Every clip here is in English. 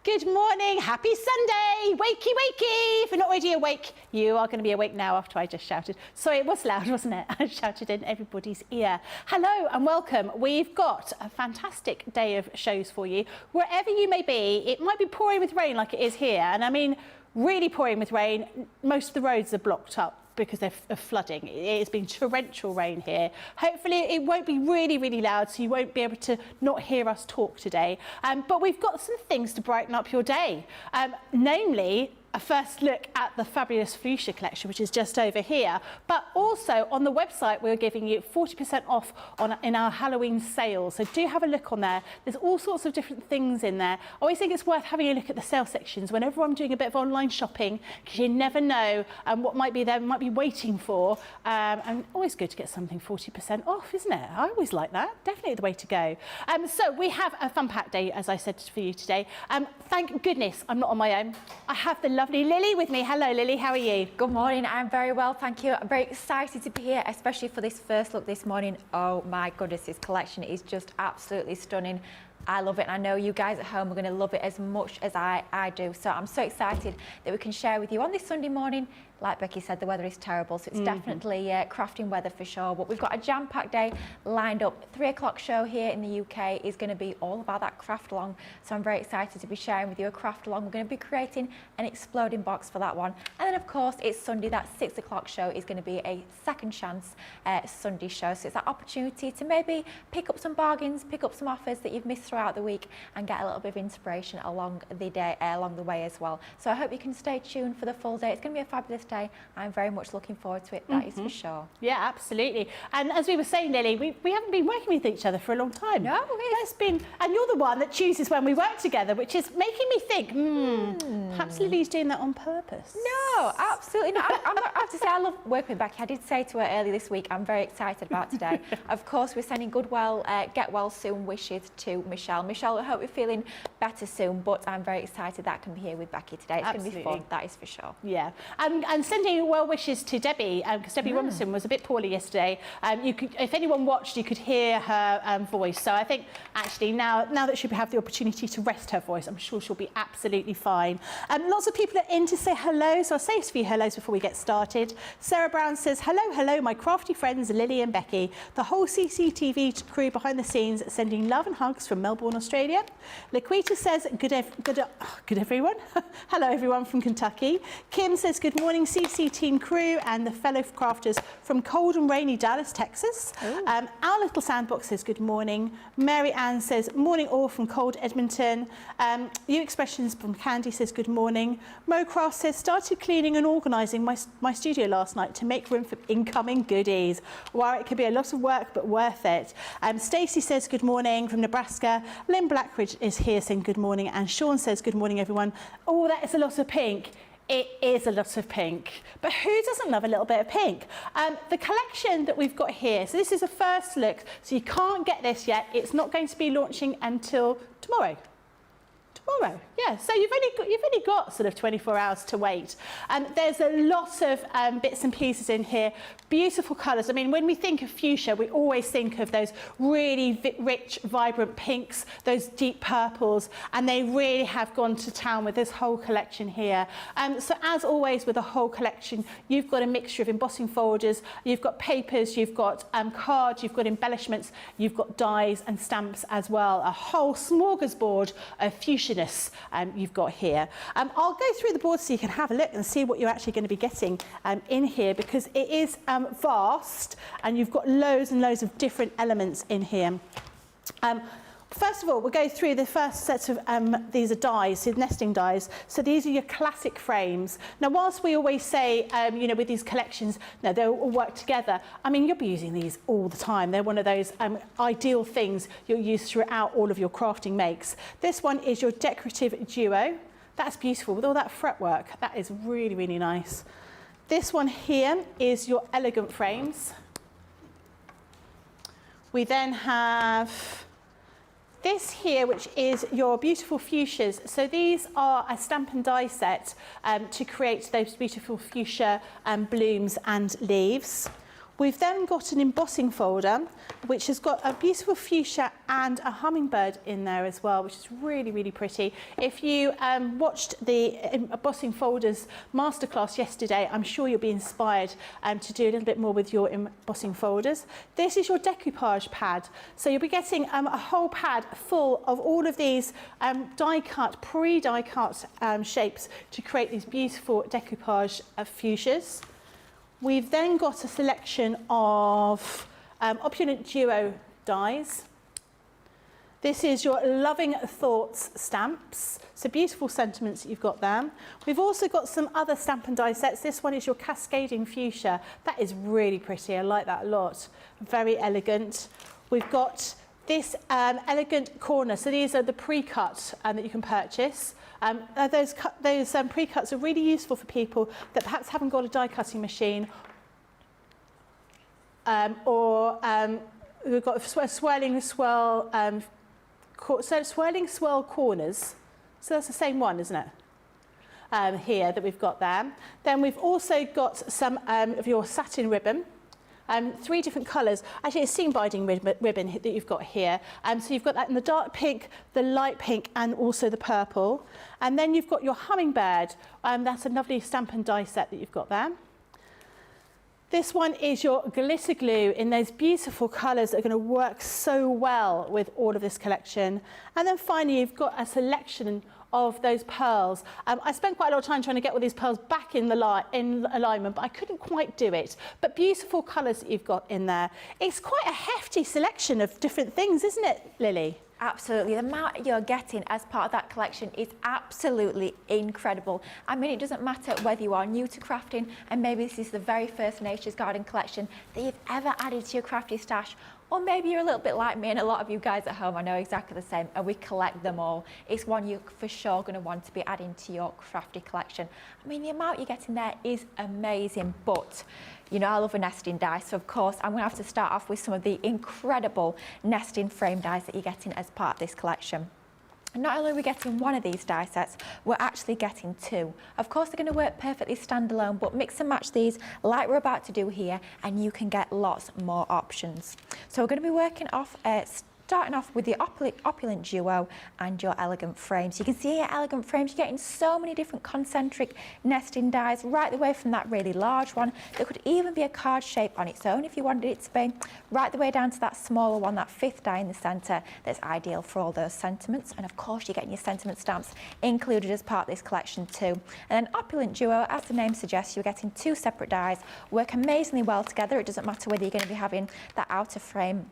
Good morning, happy Sunday, wakey wakey. If you're not already awake, you are going to be awake now after I just shouted. Sorry, it was loud, wasn't it? I shouted in everybody's ear. Hello and welcome. We've got a fantastic day of shows for you. Wherever you may be, it might be pouring with rain like it is here, and I mean really pouring with rain. Most of the roads are blocked up because of flooding. It has been torrential rain here. Hopefully it won't be really, really loud, so you won't be able to not hear us talk today. But we've got some things to brighten up your day, namely a first look at the fabulous Fuchsia collection, which is just over here. But also on the website, we're giving you 40% off in our Halloween sale. So do have a look on there. There's all sorts of different things in there. I always think it's worth having a look at the sale sections whenever I'm doing a bit of online shopping, because you never know what might be there, might be waiting for. And always good to get something 40% off, isn't it? I always like that. Definitely the way to go. So we have a fun packed day, as I said, for you today. Thank goodness I'm not on my own. I have the lovely Lily with me. Hello Lily, how are you? Good morning, I'm very well, thank you. I'm very excited to be here, especially for this first look this morning. Oh my goodness, this collection is just absolutely stunning. I love it, and I know you guys at home are going to love it as much as I do. So I'm so excited that we can share with you on this Sunday morning. Like Becky said, the weather is terrible, so it's definitely crafting weather for sure. But we've got a jam-packed day lined up. 3 o'clock show here in the UK is going to be all about that craft along. So I'm very excited to be sharing with you a craft along. We're going to be creating an exploding box for that one. And then of course it's Sunday. That 6 o'clock show is going to be a second chance Sunday show. So it's that opportunity to maybe pick up some bargains, pick up some offers that you've missed throughout the week, and get a little bit of inspiration along the day, along the way as well. So I hope you can stay tuned for the full day. It's going to be a fabulous day. I'm very much looking forward to it, that is for sure. Yeah, absolutely. And as we were saying, Lily, we haven't been working with each other for a long time. No, it's been, and you're the one that chooses when we work together, which is making me think, perhaps Lily's doing that on purpose. No, absolutely not. I have to say, I love working with Becky. I did say to her earlier this week, I'm very excited about today. Of course, we're sending get well soon wishes to Michelle. Michelle, I hope you're feeling better soon, but I'm very excited that I can be here with Becky today. It's going to be fun, that is for sure. Yeah, and sending well wishes to Debbie, because Debbie Robinson was a bit poorly yesterday. You could, if anyone watched, you could hear her voice. So I think actually now that she'll have the opportunity to rest her voice, I'm sure she'll be absolutely fine. Lots of people are in to say hello, so I'll say a few hellos before we get started. Sarah Brown says, hello, my crafty friends Lily and Becky. The whole CCTV crew behind the scenes sending love and hugs from Melbourne, Australia. Laquita says, good everyone. Hello everyone from Kentucky. Kim says, good morning CC team crew and the fellow crafters from cold and rainy Dallas, Texas. Our little sandbox says good morning. Mary Ann says morning all from cold Edmonton. You Expressions from Candy says good morning. Mo Craft says started cleaning and organising my studio last night to make room for incoming goodies. Wow, it could be a lot of work but worth it. Stacey says good morning from Nebraska. Lynn Blackridge is here saying good morning, and Sean says good morning everyone. Oh, that is a lot of pink. It is a lot of pink, but who doesn't love a little bit of pink? The collection that we've got here, so this is a first look, so you can't get this yet. It's not going to be launching until tomorrow. Yeah, so you've only got sort of 24 hours to wait. There's a lot of bits and pieces in here, beautiful colours. I mean, when we think of fuchsia, we always think of those really rich, vibrant pinks, those deep purples, and they really have gone to town with this whole collection here. So as always with the whole collection, you've got a mixture of embossing folders, you've got papers, you've got cards, you've got embellishments, you've got dies and stamps as well. A whole smorgasbord of fuchsia you've got here. I'll go through the board so you can have a look and see what you're actually going to be getting in here, because it is vast and you've got loads and loads of different elements in here. First of all, we'll go through the first set of, these are dies, so nesting dies. So these are your classic frames. Now, whilst we always say, you know, with these collections, no, they all work together. I mean, you'll be using these all the time. They're one of those ideal things you'll use throughout all of your crafting makes. This one is your decorative duo. That's beautiful with all that fretwork. That is really, really nice. This one here is your elegant frames. We then have this here, which is your beautiful fuchsias. So these are a stamp and die set to create those beautiful fuchsia blooms and leaves. We've then got an embossing folder, which has got a beautiful fuchsia and a hummingbird in there as well, which is really, really pretty. If you watched the embossing folders masterclass yesterday, I'm sure you'll be inspired to do a little bit more with your embossing folders. This is your decoupage pad. So you'll be getting a whole pad full of all of these die-cut, pre-die-cut shapes to create these beautiful decoupage fuchsias. We've then got a selection of opulent duo dies. This is your Loving Thoughts stamps. So beautiful sentiments that you've got there. We've also got some other stamp and die sets. This one is your Cascading Fuchsia. That is really pretty. I like that a lot. Very elegant. We've got this elegant corner. So these are the pre-cut that you can purchase. Those pre-cuts are really useful for people that perhaps haven't got a die cutting machine or we've got swirling swirl corners. So that's the same one, isn't it? Here that we've got there. Then we've also got some of your satin ribbon. 3 different colours. Actually, it's seam binding ribbon that you've got here. So you've got that in the dark pink, the light pink, and also the purple. And then you've got your hummingbird. That's a lovely stamp and die set that you've got there. This one is your glitter glue in those beautiful colours that are going to work so well with all of this collection. And then finally, you've got a selection of those pearls. I spent quite a lot of time trying to get all these pearls back in alignment, but I couldn't quite do it. But beautiful colours that you've got in there. It's quite a hefty selection of different things, isn't it, Lily? Absolutely. The amount you're getting as part of that collection is absolutely incredible. I mean, it doesn't matter whether you are new to crafting and maybe this is the very first Nature's Garden collection that you've ever added to your crafty stash, or maybe you're a little bit like me and a lot of you guys at home, I know exactly the same, and we collect them all. It's one you're for sure going to want to be adding to your crafty collection. I mean, the amount you're getting there is amazing, but you know, I love a nesting die, so of course I'm going to have to start off with some of the incredible nesting frame dies that you're getting as part of this collection. And not only are we getting one of these die sets, we're actually getting 2. Of course, they're going to work perfectly standalone, but mix and match these like we're about to do here, and you can get lots more options. So we're going to be working off starting off with the opulent duo and your elegant frames. You can see here elegant frames, you're getting so many different concentric nesting dies, right the way from that really large one that could even be a card shape on its own if you wanted it to be, right the way down to that smaller one, that 5th die in the centre that's ideal for all those sentiments. And of course you're getting your sentiment stamps included as part of this collection too. And then opulent duo, as the name suggests, you're getting 2 separate dies, work amazingly well together. It doesn't matter whether you're going to be having that outer frame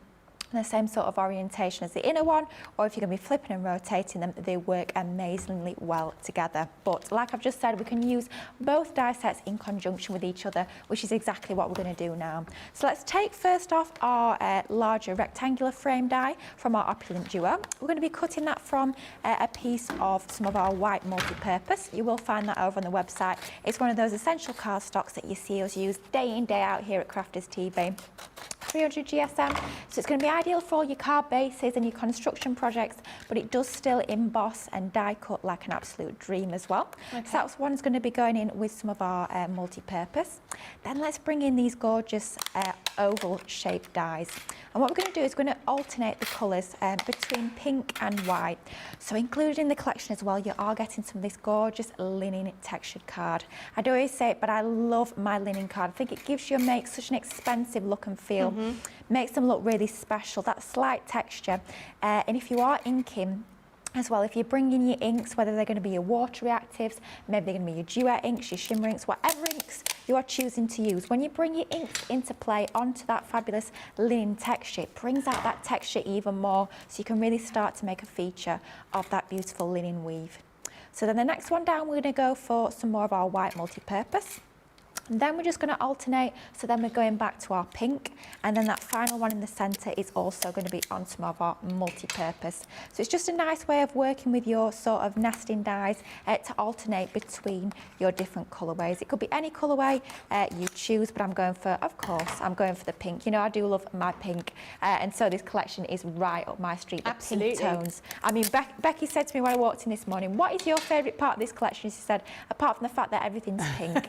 the same sort of orientation as the inner one, or if you're going to be flipping and rotating them, they work amazingly well together. But like I've just said, we can use both die sets in conjunction with each other, which is exactly what we're going to do now. So let's take first off our larger rectangular frame die from our opulent duo. We're going to be cutting that from a piece of some of our white multi-purpose. You will find that over on the website. It's one of those essential cardstocks that you see us use day in, day out here at Crafters TV. 300 GSM, so it's going to be ideal for all your card bases and your construction projects, but it does still emboss and die cut like an absolute dream as well. Okay. So that's one's going to be going in with some of our multi-purpose. Then let's bring in these gorgeous oval shaped dies. And what we're going to do is we're going to alternate the colours between pink and white. So included in the collection as well, you are getting some of this gorgeous linen textured card. I do always say it, but I love my linen card. I think it gives your make such an expensive look and feel. Makes them look really special, that slight texture. And if you are inking as well, if you bring in your inks, whether they're going to be your water reactives, maybe they're going to be your duet inks, your shimmer inks, whatever inks you are choosing to use, when you bring your inks into play onto that fabulous linen texture, it brings out that texture even more, so you can really start to make a feature of that beautiful linen weave. So then the next one down, we're going to go for some more of our white multi-purpose. And then we're just going to alternate, so then we're going back to our pink, and then that final one in the centre is also going to be on some of our multi-purpose. So it's just a nice way of working with your sort of nesting dies to alternate between your different colourways. It could be any colourway you choose, but I'm going for, of course, I'm going for the pink. You know, I do love my pink, and so this collection is right up my street, the pink tones. I mean, Becky said to me when I walked in this morning, what is your favourite part of this collection? She said, apart from the fact that everything's pink,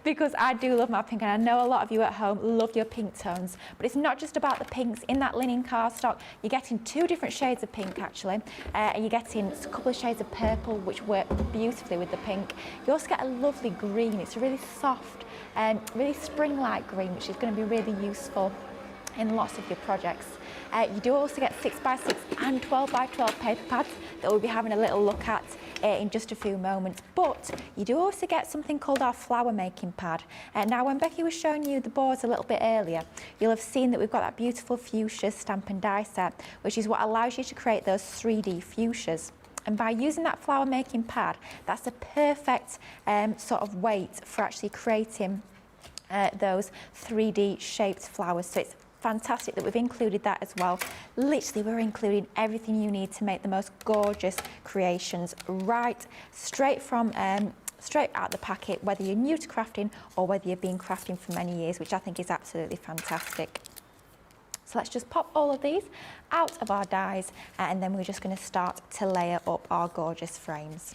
because because I do love my pink, and I know a lot of you at home love your pink tones, but it's not just about the pinks. In that linen cardstock, you're getting 2 different shades of pink actually, and you're getting a couple of shades of purple which work beautifully with the pink. You also get a lovely green. It's a really soft and really spring-like green, which is going to be really useful in lots of your projects. You do also get 6x6 and 12x12 paper pads that we'll be having a little look at in just a few moments, but you do also get something called our flower making pad. Now when Becky was showing you the boards a little bit earlier, you'll have seen that we've got that beautiful fuchsia stamp and die set, which is what allows you to create those 3D fuchsias. And by using that flower making pad, that's the perfect sort of weight for actually creating those 3D shaped flowers. So it's fantastic that we've included that as well. Literally, we're including everything you need to make the most gorgeous creations right straight from straight out the packet, whether you're new to crafting or whether you've been crafting for many years, which I think is absolutely fantastic. So let's just pop all of these out of our dies, and then we're just going to start to layer up our gorgeous frames.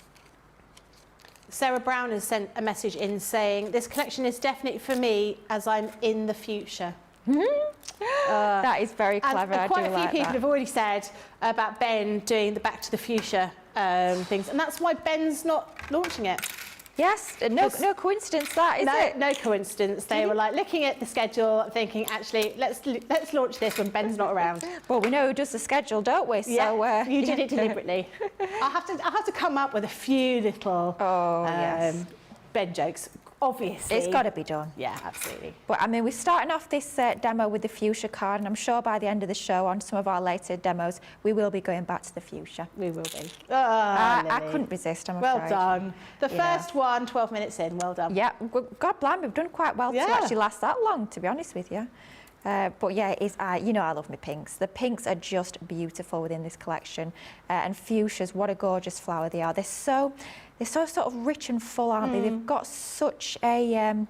Sarah Brown has sent a message in saying, this collection is definitely for me as I'm in the future. That is very clever. And quite I a do few like people that. have already said about Ben doing the Back to the Fuchsia things, and that's why Ben's not launching it. Yes, no coincidence that, is it? No coincidence. They were like looking at the schedule, thinking, actually, let's launch this when Ben's not around. Well, we know who does the schedule, don't we? Yeah, So, you did it deliberately. I'll have to come up with a few little yes. Ben jokes. Obviously. It's got to be done. Yeah, absolutely. But I mean, we're starting off this demo with the fuchsia card, and I'm sure by the end of the show, on some of our later demos, we will be going back to the fuchsia. We will be. I couldn't resist, I'm afraid. Well done. The Yeah. first one, 12 minutes in, well done. Yeah, God blimey, we've done quite well to Yeah. actually last that long, to be honest with you. But yeah, it is, you know I love my pinks. The pinks are just beautiful within this collection. And fuchsias, what a gorgeous flower they are. They're so sort of rich and full, aren't they? They've got such a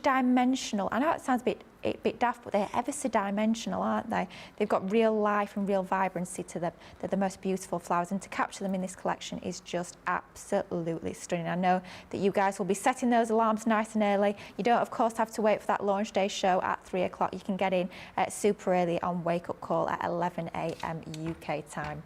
dimensional, I know it sounds a bit daft, but they're ever so dimensional, aren't they? They've got real life and real vibrancy to them. They're the most beautiful flowers, and to capture them in this collection is just absolutely stunning. I know that you guys will be setting those alarms nice and early. You don't, of course, have to wait for that launch day show at 3 o'clock. You can get in super early on Wake Up Call at 11 a.m. UK time.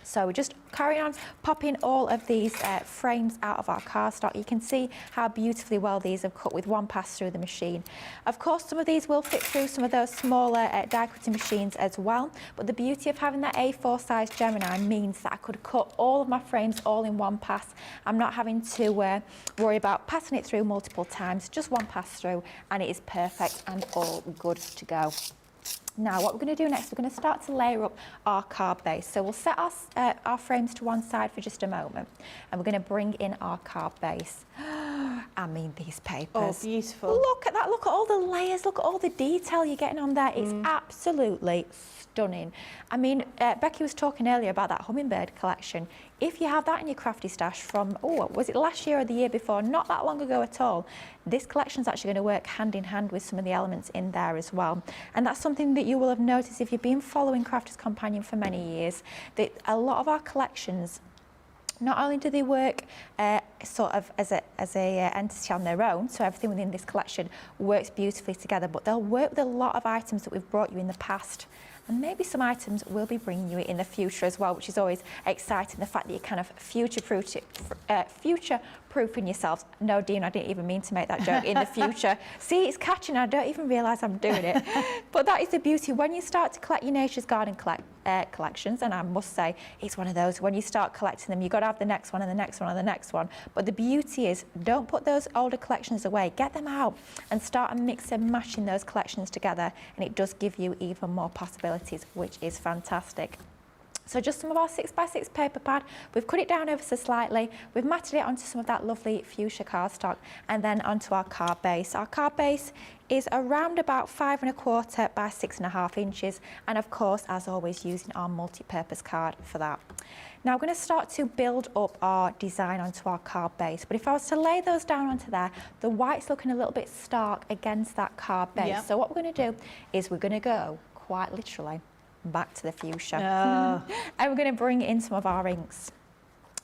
So we're just carrying on popping all of these frames out of our cardstock. You can see how beautifully well these have cut with one pass through the machine. Of course, some of these will fit through some of those smaller die cutting machines as well, but the beauty of having that A4 size Gemini means that I could cut all of my frames all in one pass. I'm not having to worry about passing it through multiple times, just one pass through, and it is perfect and all good to go. Now, what we're going to do next, we're going to start to layer up our card base. So we'll set our frames to one side for just a moment, and we're going to bring in our card base. I mean, these papers. Oh, beautiful. Look at that. Look at all the layers. Look at all the detail you're getting on there. It's absolutely stunning. I mean, Becky was talking earlier about that hummingbird collection. If you have that in your crafty stash from, was it last year or the year before? Not that long ago at all. This collection is actually going to work hand in hand with some of the elements in there as well. And that's something that you will have noticed if you've been following Crafter's Companion for many years, that a lot of our collections, not only do they work sort of as a entity on their own, so everything within this collection works beautifully together, but they'll work with a lot of items that we've brought you in the past. And maybe some items will be bringing you in the future as well, which is always exciting, the fact that you're kind of future-proofing yourselves. No, Dean, I didn't even mean to make that joke, in the future. See, it's catching, I don't even realise I'm doing it. But that is the beauty. When you start to collect your Nature's Garden collections, and I must say, it's one of those, when you start collecting them, you've got to have the next one and the next one and the next one. But the beauty is, don't put those older collections away. Get them out and start mixing and matching those collections together, and it does give you even more possibilities, which is fantastic. So just some of our 6x6 paper pad, we've cut it down ever so slightly, we've matted it onto some of that lovely fuchsia cardstock, and then onto our card base. Our card base is around about 5 1/4 by 6.5 inches, and of course, as always, using our multi-purpose card for that. Now we're going to start to build up our design onto our card base, but if I was to lay those down onto there, the white's looking a little bit stark against that card base. Yep. So what we're going to do is we're going to go, quite literally, back to the fuchsia. And we're going to bring in some of our inks.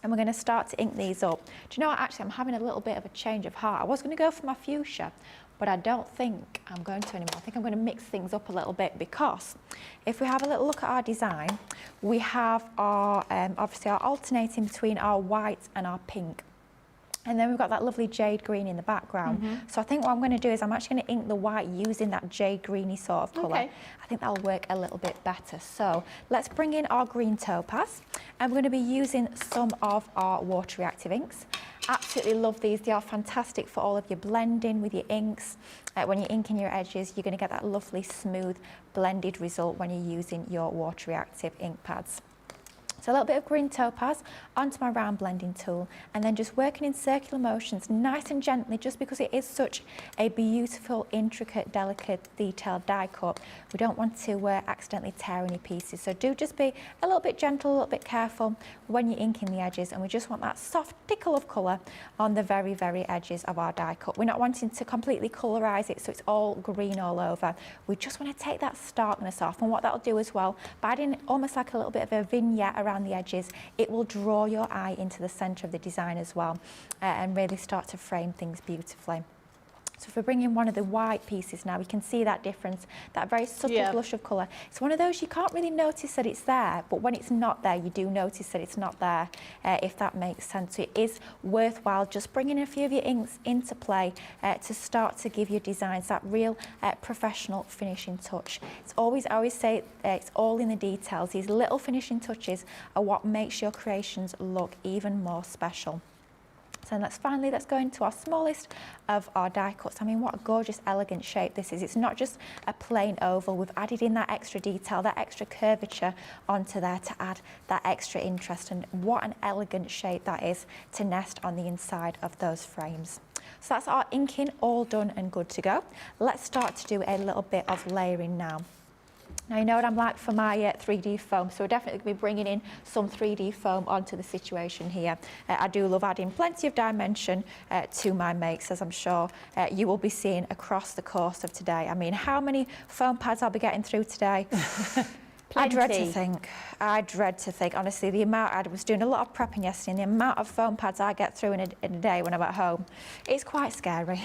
And we're going to start to ink these up. Do you know what, actually I'm having a little bit of a change of heart. I was going to go for my fuchsia, but I don't think I'm going to anymore. I think I'm going to mix things up a little bit, because if we have a little look at our design, we have our, obviously our alternating between our white and our pink. And then we've got that lovely jade green in the background. So I think what I'm going to do is I'm actually going to ink the white using that jade greeny sort of colour. Okay. I think that'll work a little bit better. So let's bring in our green topaz, and we're going to be using some of our water reactive inks. Absolutely love these. They are fantastic for all of your blending with your inks. When you're inking your edges, you're going to get that lovely smooth blended result when you're using your water reactive ink pads. So a little bit of green topaz onto my round blending tool, and then just working in circular motions nice and gently, just because it is such a beautiful, intricate, delicate, detailed die cut. We don't want to accidentally tear any pieces. So do just be a little bit gentle, a little bit careful when you're inking the edges, and we just want that soft tickle of colour on the very, very edges of our die cut. We're not wanting to completely colorise it so it's all green all over. We just want to take that starkness off, and what that'll do as well, by adding almost like a little bit of a vignette around the edges, it will draw your eye into the centre of the design as well, and really start to frame things beautifully. So if we bring in one of the white pieces now, we can see that difference, that very subtle blush of colour. It's one of those you can't really notice that it's there, but when it's not there, you do notice that it's not there, if that makes sense. So it is worthwhile just bringing a few of your inks into play to start to give your designs that real professional finishing touch. It's always, I always say, it's all in the details. These little finishing touches are what makes your creations look even more special. So let's go into our smallest of our die cuts. I mean, what a gorgeous, elegant shape this is. It's not just a plain oval. We've added in that extra detail, that extra curvature onto there to add that extra interest. And what an elegant shape that is to nest on the inside of those frames. So that's our inking all done and good to go. Let's start to do a little bit of layering now. Now, you know what I'm like for my 3D foam, so we're definitely going to be bringing in some 3D foam onto the situation here. I do love adding plenty of dimension to my makes, as I'm sure you will be seeing across the course of today. I mean, how many foam pads I'll be getting through today? I dread to think, honestly, the amount, I was doing a lot of prepping yesterday, and the amount of foam pads I get through in a day when I'm at home, it's quite scary.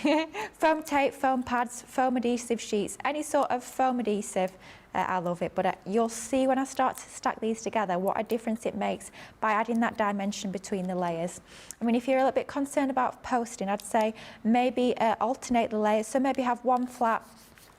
Foam tape, foam pads, foam adhesive sheets, any sort of foam adhesive, I love it. But you'll see when I start to stack these together what a difference it makes by adding that dimension between the layers. I mean, if you're a little bit concerned about posting, I'd say maybe alternate the layers, so maybe have one flat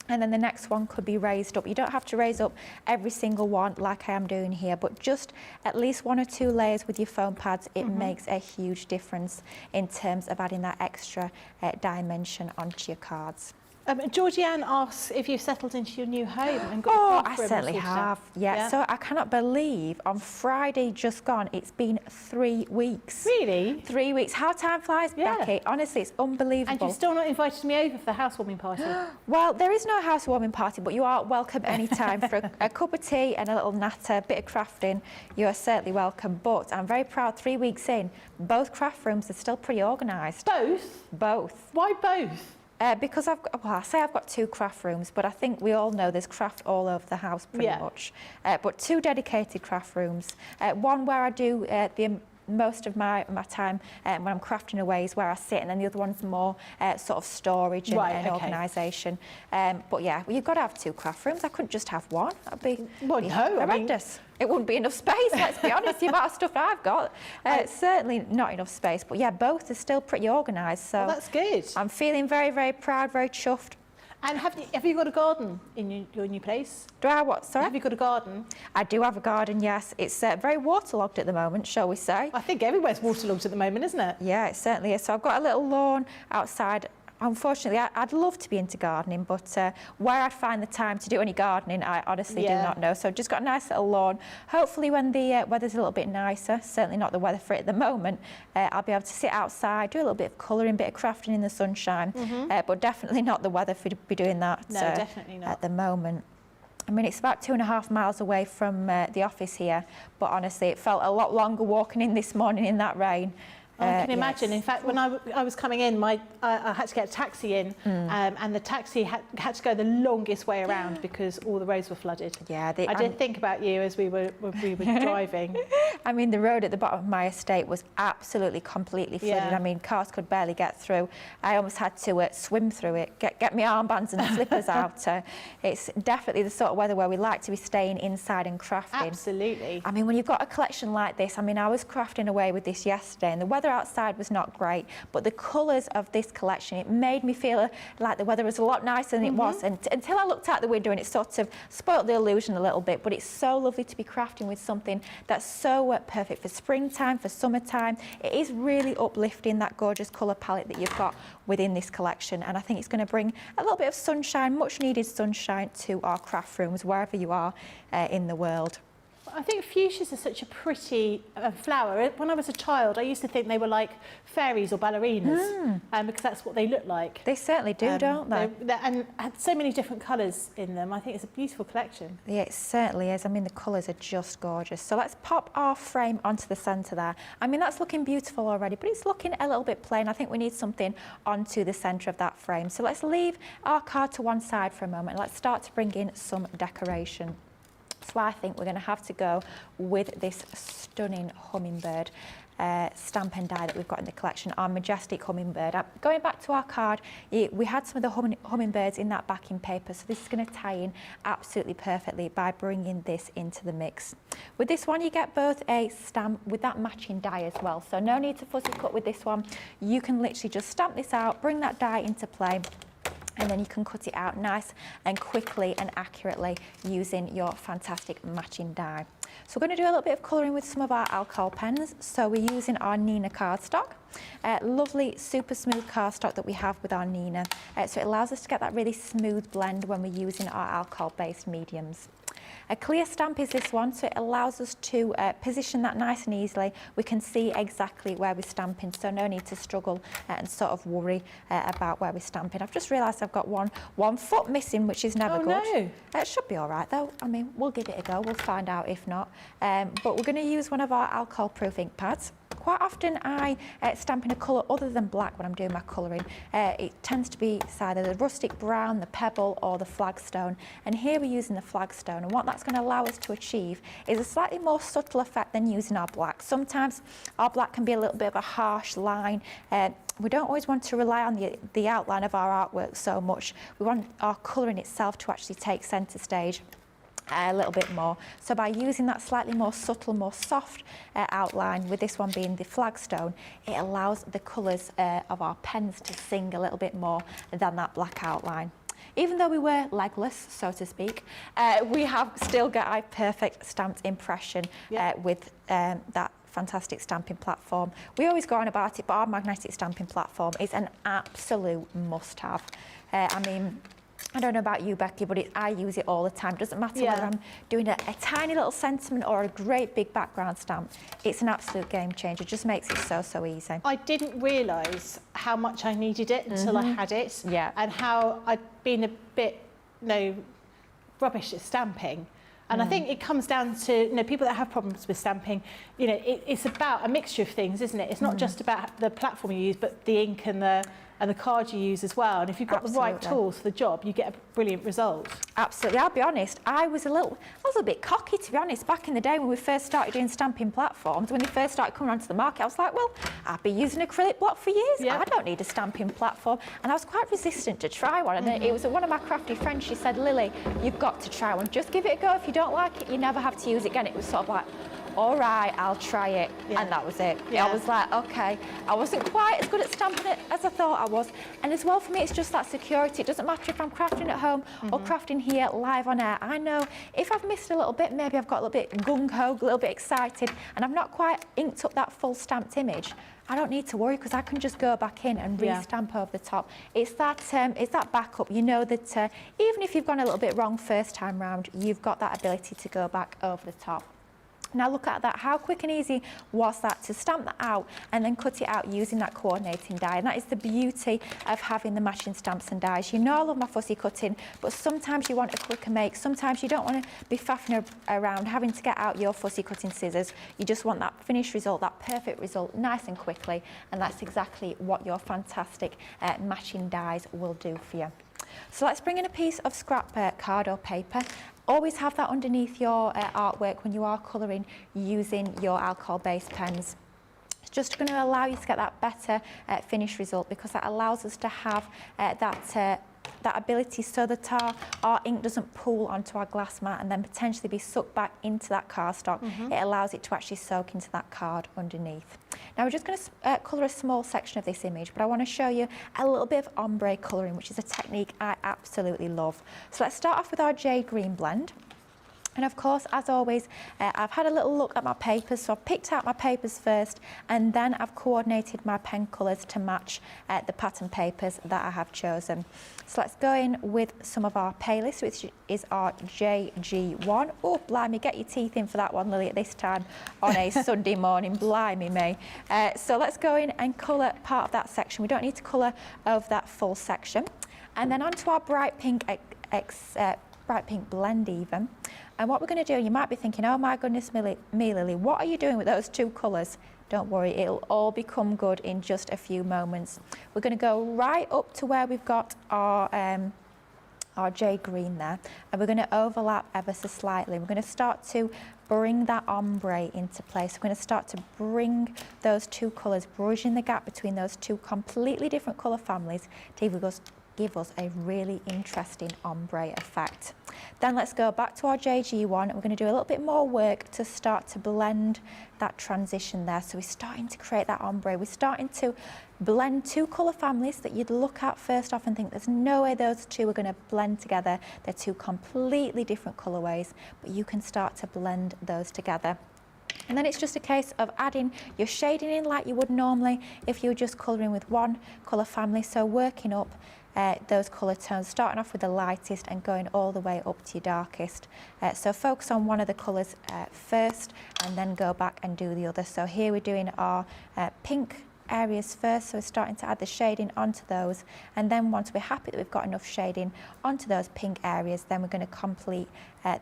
and then the next one could be raised up. You don't have to raise up every single one like I am doing here, but just at least 1 or 2 layers with your foam pads, it makes a huge difference in terms of adding that extra dimension onto your cards. Georgianne asks if you've settled into your new home and got I certainly have. Yeah. So I cannot believe on Friday just gone, it's been 3 weeks. Really? 3 weeks. How time flies, Becky. Honestly, it's unbelievable. And you've still not invited me over for the housewarming party? Well, there is no housewarming party, but you are welcome anytime for a cup of tea and a little natter, a bit of crafting. You are certainly welcome. But I'm very proud, 3 weeks in, both craft rooms are still pretty organised. Both? Both. Why both? Because I say I've got 2 craft rooms, but I think we all know there's craft all over the house pretty much. But 2 dedicated craft rooms. One where I do most of my time when I'm crafting away is where I sit, and then the other one's more sort of storage and organisation. But yeah, well, you've got to have 2 craft rooms. I couldn't just have one. That'd be horrendous. It wouldn't be enough space, let's be honest, the amount of stuff I've got. Certainly not enough space, but yeah, both are still pretty organised. So that's good. I'm feeling very, very proud, very chuffed. And have you got a garden in your new place? Do I what, sorry? Have you got a garden? I do have a garden, yes. It's very waterlogged at the moment, shall we say. I think everywhere's waterlogged at the moment, isn't it? Yeah, it certainly is. So I've got a little lawn outside. Unfortunately, I'd love to be into gardening, but where I'd find the time to do any gardening, I honestly do not know. So I've just got a nice little lawn. Hopefully when the weather's a little bit nicer, certainly not the weather for it at the moment, I'll be able to sit outside, do a little bit of colouring, bit of crafting in the sunshine, but definitely not the weather for to be doing that no, definitely not. At the moment. I mean, it's about 2.5 miles away from the office here, but honestly, it felt a lot longer walking in this morning in that rain. I can imagine. In fact, when I was coming in, I had to get a taxi in, and the taxi had to go the longest way around because all the roads were flooded. Yeah, I did think about you as we were driving. I mean, the road at the bottom of my estate was absolutely completely flooded. Yeah. I mean, cars could barely get through. I almost had to swim through it, get my armbands and slippers out. It's definitely the sort of weather where we like to be staying inside and crafting. Absolutely. I mean, when you've got a collection like this, I mean, I was crafting away with this yesterday, and the weather outside was not great, but the colours of this collection, it made me feel like the weather was a lot nicer than it was, and until I looked out the window, and it sort of spoilt the illusion a little bit. But it's so lovely to be crafting with something that's so perfect for springtime, for summertime. It is really uplifting, that gorgeous colour palette that you've got within this collection, and I think it's going to bring a little bit of sunshine, much needed sunshine, to our craft rooms wherever you are in the world. I think fuchsias are such a pretty flower. When I was a child, I used to think they were like fairies or ballerinas, because that's what they look like. They certainly do, don't they? And had so many different colours in them. I think it's a beautiful collection. Yeah, it certainly is. I mean, the colours are just gorgeous. So let's pop our frame onto the centre there. I mean, that's looking beautiful already, but it's looking a little bit plain. I think we need something onto the centre of that frame. So let's leave our card to one side for a moment. Let's start to bring in some decoration. So I think we're going to have to go with this stunning hummingbird stamp and die that we've got in the collection, our majestic hummingbird. Going back to our card, we had some of the hummingbirds in that backing paper, so this is going to tie in absolutely perfectly by bringing this into the mix. With this one, you get both a stamp with that matching die as well, so no need to fussy cut with this one. You can literally just stamp this out, bring that die into play, and then you can cut it out nice and quickly and accurately using your fantastic matching die. So we're going to do a little bit of colouring with some of our alcohol pens. So we're using our Nina cardstock, lovely super smooth cardstock that we have with our Nina. So it allows us to get that really smooth blend when we're using our alcohol based mediums. A clear stamp is this one, so it allows us to position that nice and easily. We can see exactly where we're stamping, so no need to struggle and sort of worry about where we're stamping. I've just realised I've got one foot missing, which is never good. No. It should be all right though. I mean, we'll give it a go. We'll find out if not. But we're going to use one of our alcohol-proof ink pads. Quite often I stamp in a colour other than black when I'm doing my colouring. It tends to be either the rustic brown, the pebble or the flagstone, and here we're using the flagstone, and what that's going to allow us to achieve is a slightly more subtle effect than using our black. Sometimes our black can be a little bit of a harsh line. We don't always want to rely on the outline of our artwork so much. We want our colouring itself to actually take centre stage a little bit more. So by using that slightly more subtle, more soft outline, with this one being the flagstone, it allows the colours of our pens to sing a little bit more than that black outline. Even though we were legless, so to speak, we have still got a perfect stamped impression with that fantastic stamping platform. We always go on about it, but our magnetic stamping platform is an absolute must-have. I mean, I don't know about you, Becky, but I use it all the time. It doesn't matter whether I'm doing a tiny little sentiment or a great big background stamp. It's an absolute game changer. It just makes it so easy. I didn't realise how much I needed it until I had it, and how I'd been a bit, rubbish at stamping. And I think it comes down to, people that have problems with stamping, it's about a mixture of things, isn't it? It's not just about the platform you use, but the ink and the card you use as well. And if you've got the right tools for the job, you get a brilliant result. Absolutely. I'll be honest, I was a little bit cocky, to be honest, back in the day when we first started doing stamping platforms. When they first started coming onto the market, I was like, well, I've been using acrylic block for years. I don't need a stamping platform. And I was quite resistant to try one. And then it was one of my crafty friends, she said, Lily, you've got to try one. Just give it a go. If you don't like it, you never have to use it again. It was sort of like, all right, I'll try it. And that was it. I was like, okay. I wasn't quite as good at stamping it as I thought I was. And as well, for me, it's just that security. It doesn't matter if I'm crafting at home or crafting here live on air. I know if I've missed a little bit, maybe I've got a little bit gung-ho, a little bit excited, and I've not quite inked up that full stamped image, I don't need to worry, because I can just go back in and re-stamp over the top. It's that backup. You know that even if you've gone a little bit wrong first time round, you've got that ability to go back over the top. Now look at that, how quick and easy was that to stamp that out and then cut it out using that coordinating die. And that is the beauty of having the matching stamps and dies. You know I love my fussy cutting, but sometimes you want a quicker make. Sometimes you don't want to be faffing around having to get out your fussy cutting scissors. You just want that finished result, that perfect result, nice and quickly. And that's exactly what your fantastic matching dies will do for you. So let's bring in a piece of scrap card or paper. Always have that underneath your artwork when you are colouring using your alcohol-based pens. It's just going to allow you to get that better finished result, because that allows us to have that ability so that our ink doesn't pool onto our glass mat and then potentially be sucked back into that cardstock. It allows it to actually soak into that card underneath. Now we're just going to colour a small section of this image, but I want to show you a little bit of ombre colouring, which is a technique I absolutely love. So let's start off with our jade green blend. And of course, as always, I've had a little look at my papers, so I've picked out my papers first, and then I've coordinated my pen colours to match the pattern papers that I have chosen. So let's go in with some of our palest, which is our JG1. Oh, blimey, get your teeth in for that one, Lily, at this time on a Sunday morning, blimey me. So let's go in and colour part of that section. We don't need to colour over that full section. And then onto our bright pink bright pink blend even. And what we're going to do, you might be thinking, oh my goodness me, Lily, what are you doing with those two colours? Don't worry, it'll all become good in just a few moments. We're going to go right up to where we've got our jade green there, and we're going to overlap ever so slightly. We're going to start to bring that ombre into place. We're going to start to bring those two colours, bridging the gap between those two completely different colour families to give us a really interesting ombre effect. Then let's go back to our JG1, and we're going to do a little bit more work to start to blend that transition there. So we're starting to create that ombre. We're starting to blend two colour families that you'd look at first off and think there's no way those two are going to blend together. They're two completely different colourways, but you can start to blend those together. And then it's just a case of adding your shading in like you would normally if you were just colouring with one colour family. So working up those colour tones, starting off with the lightest and going all the way up to your darkest. So focus on one of the colours first and then go back and do the other. So here we're doing our pink areas first, so we're starting to add the shading onto those, and then once we're happy that we've got enough shading onto those pink areas, then we're going to complete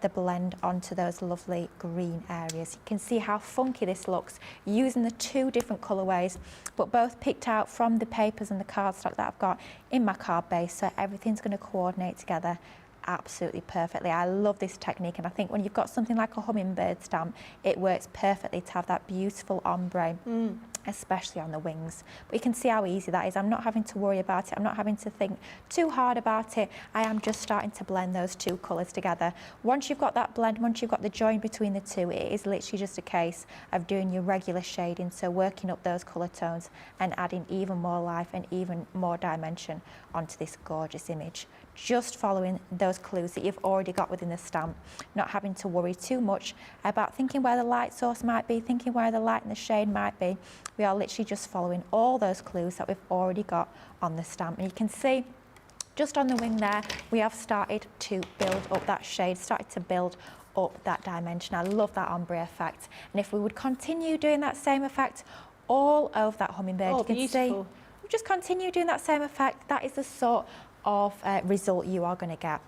the blend onto those lovely green areas. You can see how funky this looks using the two different colourways, but both picked out from the papers and the cardstock that I've got in my card base, so everything's going to coordinate together absolutely perfectly. I love this technique, and I think when you've got something like a hummingbird stamp, it works perfectly to have that beautiful ombre. Especially on the wings. But you can see how easy that is. I'm not having to worry about it. I'm not having to think too hard about it. I am just starting to blend those two colours together. Once you've got that blend, once you've got the join between the two, it is literally just a case of doing your regular shading, so working up those colour tones and adding even more life and even more dimension onto this gorgeous image. Just following those clues that you've already got within the stamp, not having to worry too much about thinking where the light source might be, thinking where the light and the shade might be. We are literally just following all those clues that we've already got on the stamp. And you can see just on the wing there, we have started to build up that shade, started to build up that dimension. I love that ombre effect. And if we would continue doing that same effect all over that hummingbird, you can beautiful. see, we just continue doing that same effect. That is the sort of result you are going to get.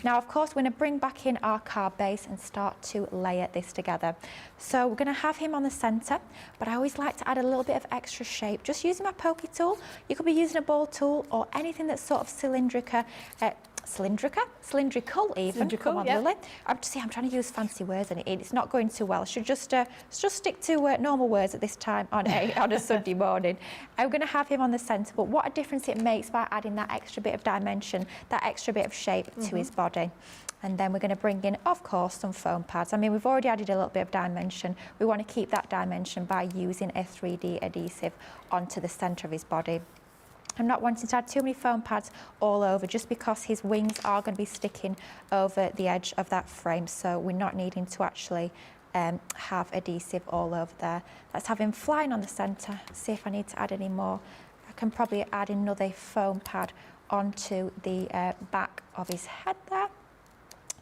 Now, of course, we're going to bring back in our card base and start to layer this together. So we're going to have him on the centre, but I always like to add a little bit of extra shape, just using my pokey tool. You could be using a ball tool or anything that's sort of cylindrical even. Come on, yeah. Lily. I'm trying to use fancy words and it's not going too well. I should just stick to normal words at this time on a Sunday morning. I'm going to have him on the centre, but what a difference it makes by adding that extra bit of dimension, that extra bit of shape to his body. And then we're going to bring in, of course, some foam pads. I mean, we've already added a little bit of dimension. We want to keep that dimension by using a 3D adhesive onto the centre of his body. I'm not wanting to add too many foam pads all over, just because his wings are going to be sticking over the edge of that frame, so we're not needing to actually have adhesive all over there. Let's have him flying on the centre, see if I need to add any more. I can probably add another foam pad onto the back of his head there.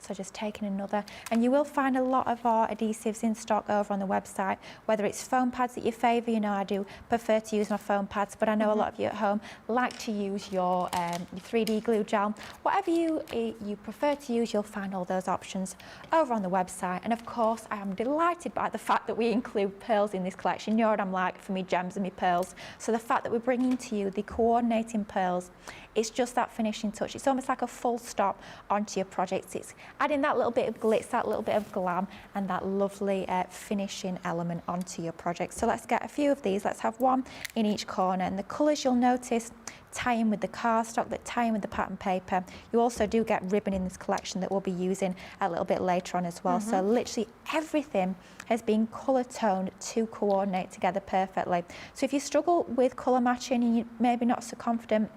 So so just taking another. And you will find a lot of our adhesives in stock over on the website, whether it's foam pads that you favour. You know, I do prefer to use my foam pads, but I know a lot of you at home like to use your 3D glue gel. Whatever you prefer to use, you'll find all those options over on the website. And of course, I am delighted by the fact that we include pearls in this collection. You know what I'm like for me gems and me pearls. So the fact that we're bringing to you the coordinating pearls, it's just that finishing touch. It's almost like a full stop onto your project. It's adding that little bit of glitz, that little bit of glam, and that lovely finishing element onto your project. So let's get a few of these. Let's have one in each corner. And the colours you'll notice tie in with the cardstock, that tie in with the pattern paper. You also do get ribbon in this collection that we'll be using a little bit later on as well. So literally everything has been colour toned to coordinate together perfectly. So if you struggle with colour matching and you're maybe not so confident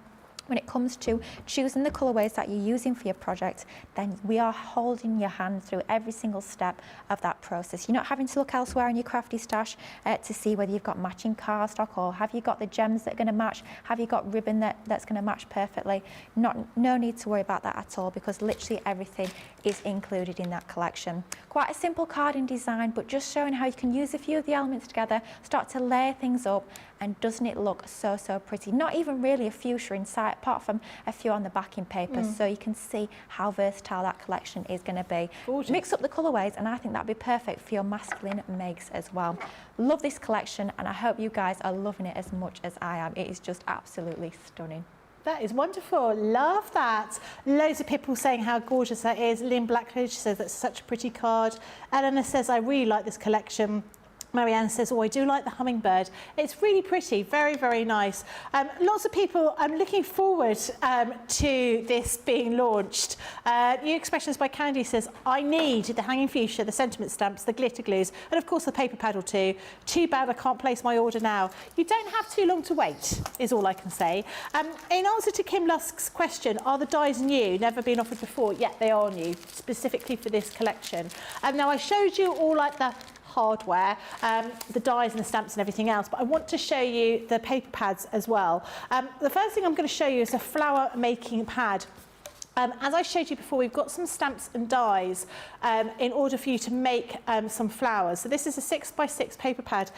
when it comes to choosing the colourways that you're using for your project, then we are holding your hand through every single step of that process. You're not having to look elsewhere in your crafty stash to see whether you've got matching cardstock or have you got the gems that are going to match, have you got ribbon that's going to match perfectly. No need to worry about that at all, because literally everything is included in that collection. Quite a simple card in design, but just showing how you can use a few of the elements together, start to layer things up, and doesn't it look so pretty? Not even really a fuchsia inside, apart from a few on the backing paper, so you can see how versatile that collection is going to be. Gorgeous. Mix up the colourways, and I think that'd be perfect for your masculine makes as well. Love this collection, and I hope you guys are loving it as much as I am. It is just absolutely stunning. That is wonderful. Love that. Loads of people saying how gorgeous that is. Lynn Blackledge says that's such a pretty card. Eleanor says, I really like this collection. Marianne says, oh, I do like the hummingbird. It's really pretty, very nice. Lots of people, I'm looking forward to this being launched. New Expressions by Candy says, I need the hanging fuchsia, the sentiment stamps, the glitter glues, and of course the paper pad or two. Too bad I can't place my order now. You don't have too long to wait, is all I can say. In answer to Kim Lusk's question, are the dies new, never been offered before? Yeah, they are new, specifically for this collection. Now I showed you all like the hardware, the dies and the stamps and everything else, but I want to show you the paper pads as well. The first thing I'm going to show you is a flower making pad. As I showed you before, we've got some stamps and dies in order for you to make some flowers. So this is a 6x6 paper pad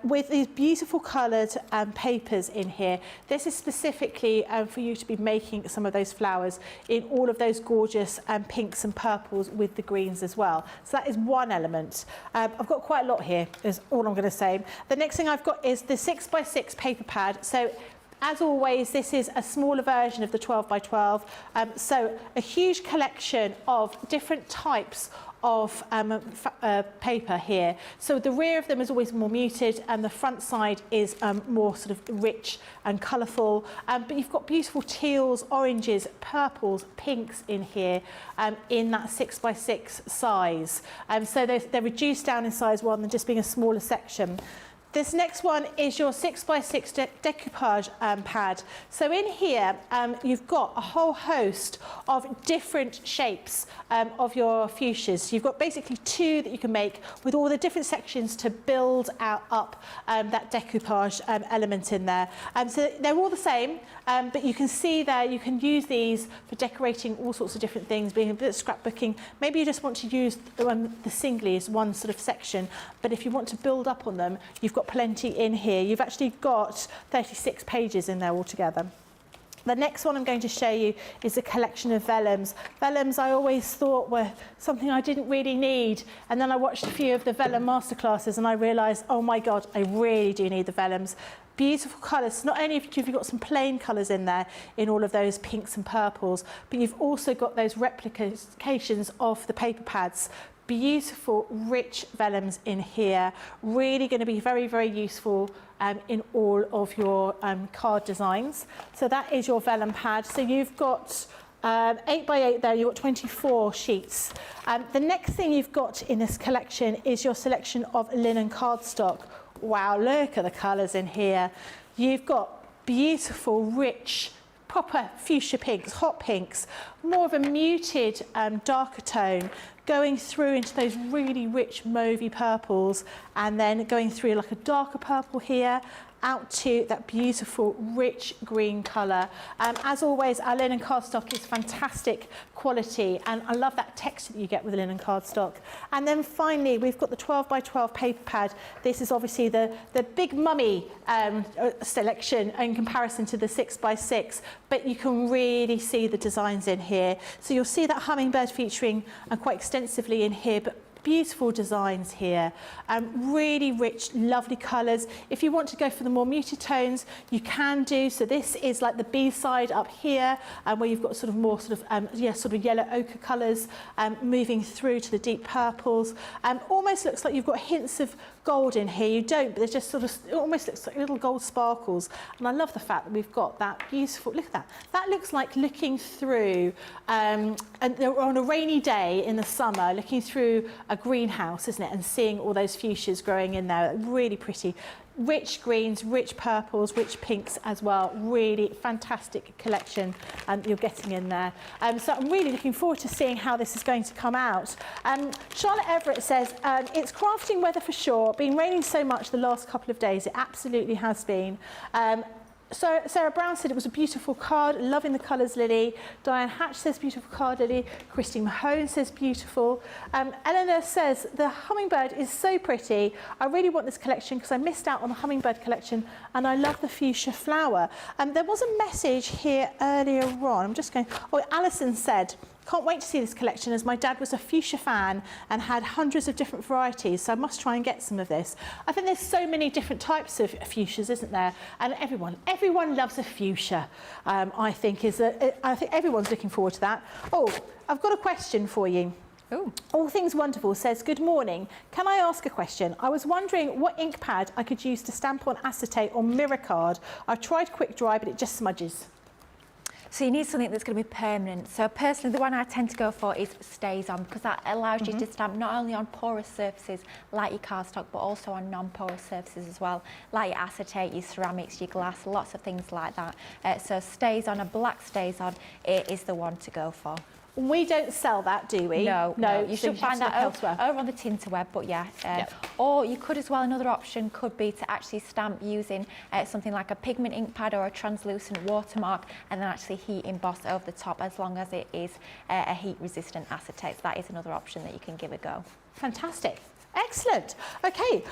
with these beautiful coloured papers in here. This is specifically for you to be making some of those flowers in all of those gorgeous pinks and purples with the greens as well. So that is one element. I've got quite a lot here, is all I'm going to say. The next thing I've got is the 6x6 paper pad. So as always, this is a smaller version of the 12x12, so a huge collection of different types of paper here. So the rear of them is always more muted and the front side is more sort of rich and colourful. But you've got beautiful teals, oranges, purples, pinks in here in that 6x6 size. So they're reduced down in size rather than just being a smaller section. This next one is your 6x6 decoupage pad. So in here, you've got a whole host of different shapes of your fuchsias. So you've got basically two that you can make with all the different sections to build up that decoupage element in there. So they're all the same, but you can see there you can use these for decorating all sorts of different things, being a bit of scrapbooking. Maybe you just want to use the singly as one sort of section, but if you want to build up on them, you've got plenty in here. You've actually got 36 pages in there altogether. The next one I'm going to show you is a collection of vellums. Vellums I always thought were something I didn't really need, and then I watched a few of the vellum masterclasses and I realised, oh my God, I really do need the vellums. Beautiful colours. Not only have you got some plain colours in there in all of those pinks and purples, but you've also got those replications of the paper pads. Beautiful, rich vellums in here. Really going to be very useful in all of your card designs. So that is your vellum pad. So you've got 8x8 there, you've got 24 sheets. The next thing you've got in this collection is your selection of linen cardstock. Wow, look at the colours in here. You've got beautiful, rich, proper fuchsia pinks, hot pinks, more of a muted, darker tone, going through into those really rich mauvey purples, and then going through like a darker purple here, out to that beautiful rich green colour. As always, our linen cardstock is fantastic quality, and I love that texture that you get with linen cardstock. And then finally, we've got the 12 by 12 paper pad. This is obviously the big mummy selection in comparison to the 6 by 6, but you can really see the designs in here. So you'll see that hummingbird featuring quite extensively in here, but beautiful designs here, really rich, lovely colours. If you want to go for the more muted tones, you can do. So this is like the B side up here, where you've got sort of more sort of yellow ochre colours moving through to the deep purples. Almost looks like you've got hints of gold in here. You don't, but there's just sort of, it almost looks like little gold sparkles. And I love the fact that we've got that beautiful, look at that. That looks like looking through, and on a rainy day in the summer, looking through a greenhouse, isn't it? And seeing all those fuchsias growing in there, really pretty. Rich greens, rich purples, rich pinks as well. Really fantastic collection you're getting in there. So I'm really looking forward to seeing how this is going to come out. Charlotte Everett says, it's crafting weather for sure. Been raining so much the last couple of days. It absolutely has been. So Sarah Brown said it was a beautiful card, loving the colours, Lily. Diane Hatch says beautiful card, Lily. Christine Mahone says beautiful. Eleanor says the hummingbird is so pretty. I really want this collection because I missed out on the hummingbird collection and I love the fuchsia flower. There was a message here earlier on. I'm just going, oh, Alison said, can't wait to see this collection as my dad was a fuchsia fan and had hundreds of different varieties, so I must try and get some of this. I think there's so many different types of fuchsias, isn't there? And everyone loves a fuchsia. I think everyone's looking forward to that. Oh, I've got a question for you. Ooh. All Things Wonderful says, good morning. Can I ask a question? I was wondering what ink pad I could use to stamp on acetate or mirror card. I've tried quick dry, but it just smudges. So you need something that's going to be permanent. So personally, the one I tend to go for is Stays On, because that allows you to stamp not only on porous surfaces like your cardstock, but also on non-porous surfaces as well, like your acetate, your ceramics, your glass, lots of things like that. So Stays On, a black Stays On, it is the one to go for. We don't sell that, do we? No. You should find that elsewhere. over on the Tinterweb, but yeah. Or you could as well, another option could be to actually stamp using something like a pigment ink pad or a translucent watermark, and then actually heat emboss over the top, as long as it is a heat resistant acetate. So that is another option that you can give a go. Fantastic. Excellent. Okay,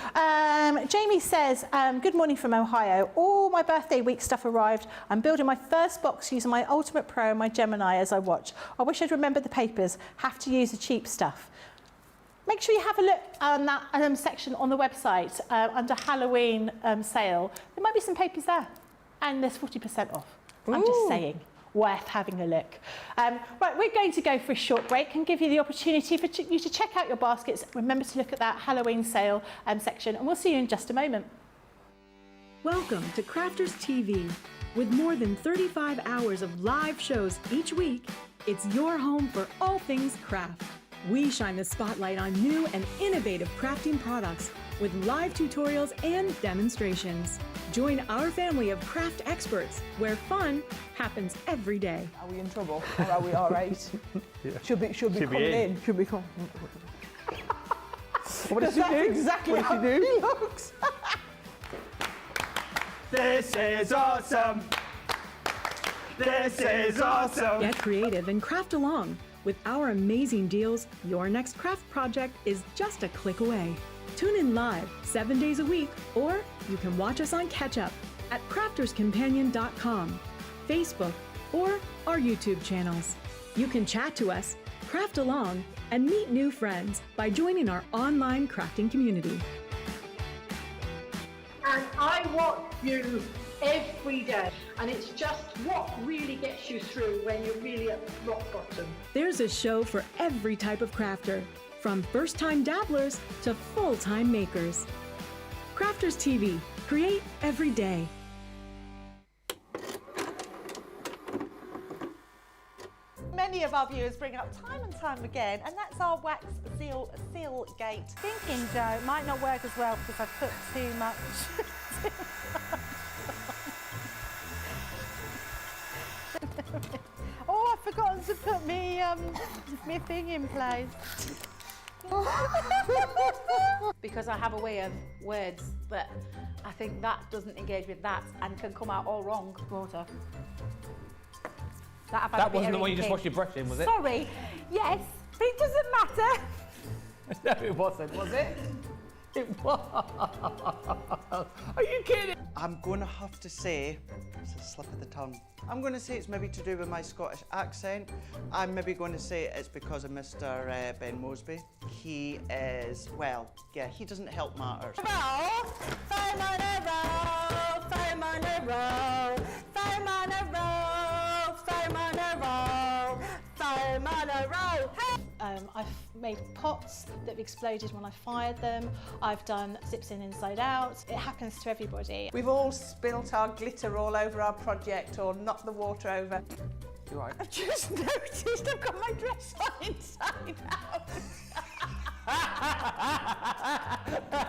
Jamie says, good morning from Ohio. All my birthday week stuff arrived. I'm building my first box using my Ultimate Pro and my Gemini as I watch. I wish I'd remembered the papers. Have to use the cheap stuff. Make sure you have a look on that section on the website under Halloween sale. There might be some papers there, and there's 40% off. I'm just saying. Worth having a look. Right, we're going to go for a short break and give you the opportunity for you to check out your baskets. Remember to look at that Halloween sale section, and we'll see you in just a moment. Welcome to Crafters TV. With more than 35 hours of live shows each week, it's your home for all things craft. We shine the spotlight on new and innovative crafting products with live tutorials and demonstrations. Join our family of craft experts where fun happens every day. Are we in trouble or are we all right? Yeah. Should be coming in. Should be coming. What does she do? Exactly what how does she do? he looks. This is awesome. This is awesome. Get creative and craft along. With our amazing deals, your next craft project is just a click away. Tune in live 7 days a week, or you can watch us on Catch Up at crafterscompanion.com, Facebook, or our YouTube channels. You can chat to us, craft along, and meet new friends by joining our online crafting community. And I watch you every day, and it's just what really gets you through when you're really at rock bottom. There's a show for every type of crafter, from first-time dabblers to full-time makers. Crafters TV, create every day. Many of our viewers bring up time and time again, and that's our wax seal gate. Thinking dough might not work as well because I've put too much. Oh, I've forgotten to put me thing in place. Because I have a way of words that I think that doesn't engage with that and can come out all wrong. Water. That wasn't the one you just washed your brush in, was it? Sorry. Yes, but it doesn't matter. No, it wasn't, was it? It was. Are you kidding? I'm going to have to say, it's a slip of the tongue. I'm going to say it's maybe to do with my Scottish accent. I'm maybe going to say it's because of Mr. Ben Mosby. He is, well, yeah, he doesn't help matters. I've made pots that have exploded when I fired them. I've done zips in inside out. It happens to everybody. We've all spilt our glitter all over our project or knocked the water over. You're right. I've just noticed I've got my dress on inside out.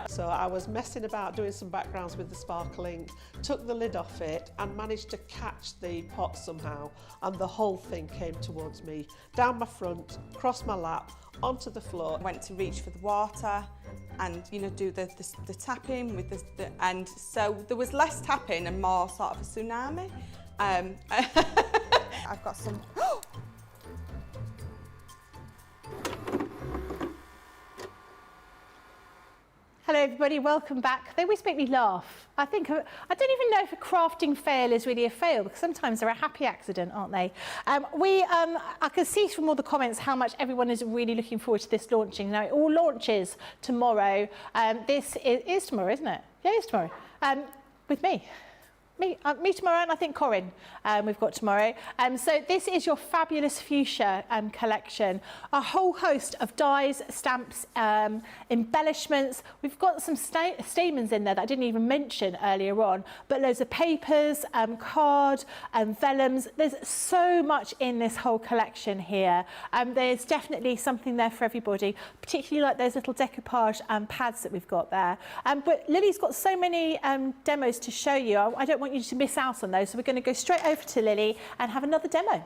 So I was messing about doing some backgrounds with the sparkling, took the lid off it and managed to catch the pot somehow, and the whole thing came towards me, down my front, across my lap, onto the floor. I went to reach for the water and, you know, do the tapping with the and so there was less tapping and more sort of a tsunami. I've got some. Hello everybody, welcome back. They always make me laugh. I don't even know if a crafting fail is really a fail, because sometimes they're a happy accident, aren't they? I can see from all the comments how much everyone is really looking forward to this launching. Now, it all launches tomorrow. This is tomorrow, isn't it? Yeah, it's tomorrow. With me. Me tomorrow, and I think Corinne we've got tomorrow. So this is your fabulous Fuchsia collection. A whole host of dies, stamps, embellishments. We've got some stamens in there that I didn't even mention earlier on, but loads of papers, card, vellums. There's so much in this whole collection here. There's definitely something there for everybody, particularly like those little decoupage pads that we've got there. But Lily's got so many demos to show you. I don't want you to miss out on those, so we're going to go straight over to Lily and have another demo.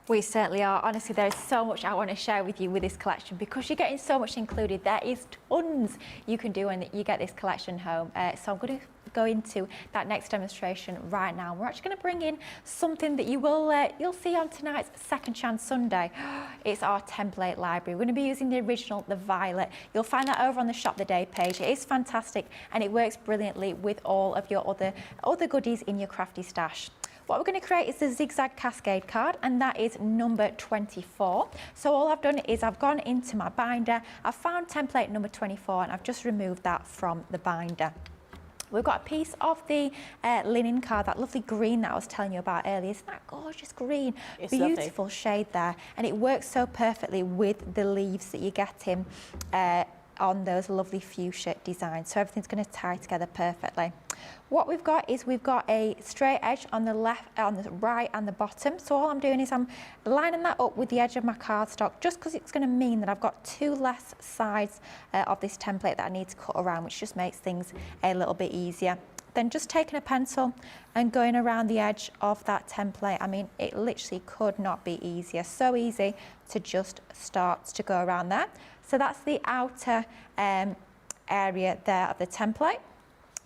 We certainly are. Honestly, there is so much I want to share with you with this collection, because you're getting so much included. There is tons you can do when you get this collection home. So I'm going to go into that next demonstration right now. We're actually going to bring in something that you'll see on tonight's Second Chance Sunday. It's our template library. We're going to be using the original, the violet. You'll find that over on the Shop the Day page. It is fantastic and it works brilliantly with all of your other goodies in your crafty stash. What we're going to create is the Zigzag Cascade card, and that is number 24. So all I've done is I've gone into my binder, I've found template number 24, and I've just removed that from the binder. We've got a piece of the linen card, that lovely green that I was telling you about earlier. Isn't that gorgeous green? It's beautiful lovely shade there, and it works so perfectly with the leaves that you get in on those lovely fuchsia designs. So everything's going to tie together perfectly. What we've got is we've got a straight edge on the left, on the right and the bottom. So all I'm doing is I'm lining that up with the edge of my cardstock, just because it's going to mean that I've got two less sides of this template that I need to cut around, which just makes things a little bit easier. Then just taking a pencil and going around the edge of that template. I mean, it literally could not be easier. So easy to just start to go around there. So that's the outer area there of the template.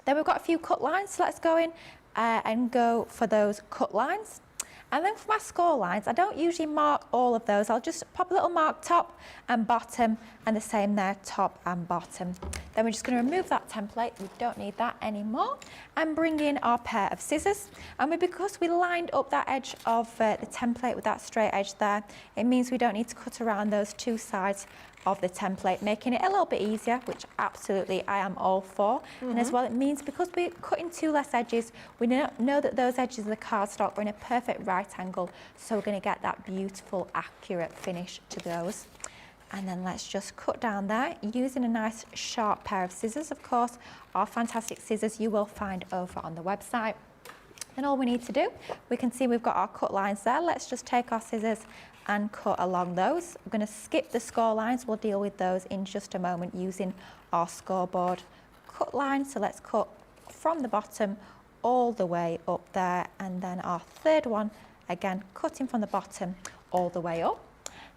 Then we've got a few cut lines, so let's go in and go for those cut lines. And then for my score lines, I don't usually mark all of those. I'll just pop a little mark top and bottom, and the same there, top and bottom. Then we're just going to remove that template. We don't need that anymore. And bring in our pair of scissors. And because we lined up that edge of the template with that straight edge there, it means we don't need to cut around those two sides of the template, making it a little bit easier, which absolutely I am all for. And as well, it means because we're cutting two less edges, we know that those edges of the cardstock are in a perfect right angle, so we're going to get that beautiful, accurate finish to those. And then let's just cut down there using a nice sharp pair of scissors. Of course, our fantastic scissors you will find over on the website. Then all we need to do, we can see we've got our cut lines there. Let's just take our scissors and cut along those. We're going to skip the score lines. We'll deal with those in just a moment using our scoreboard cut line. So let's cut from the bottom all the way up there, and then our third one, again, cutting from the bottom all the way up.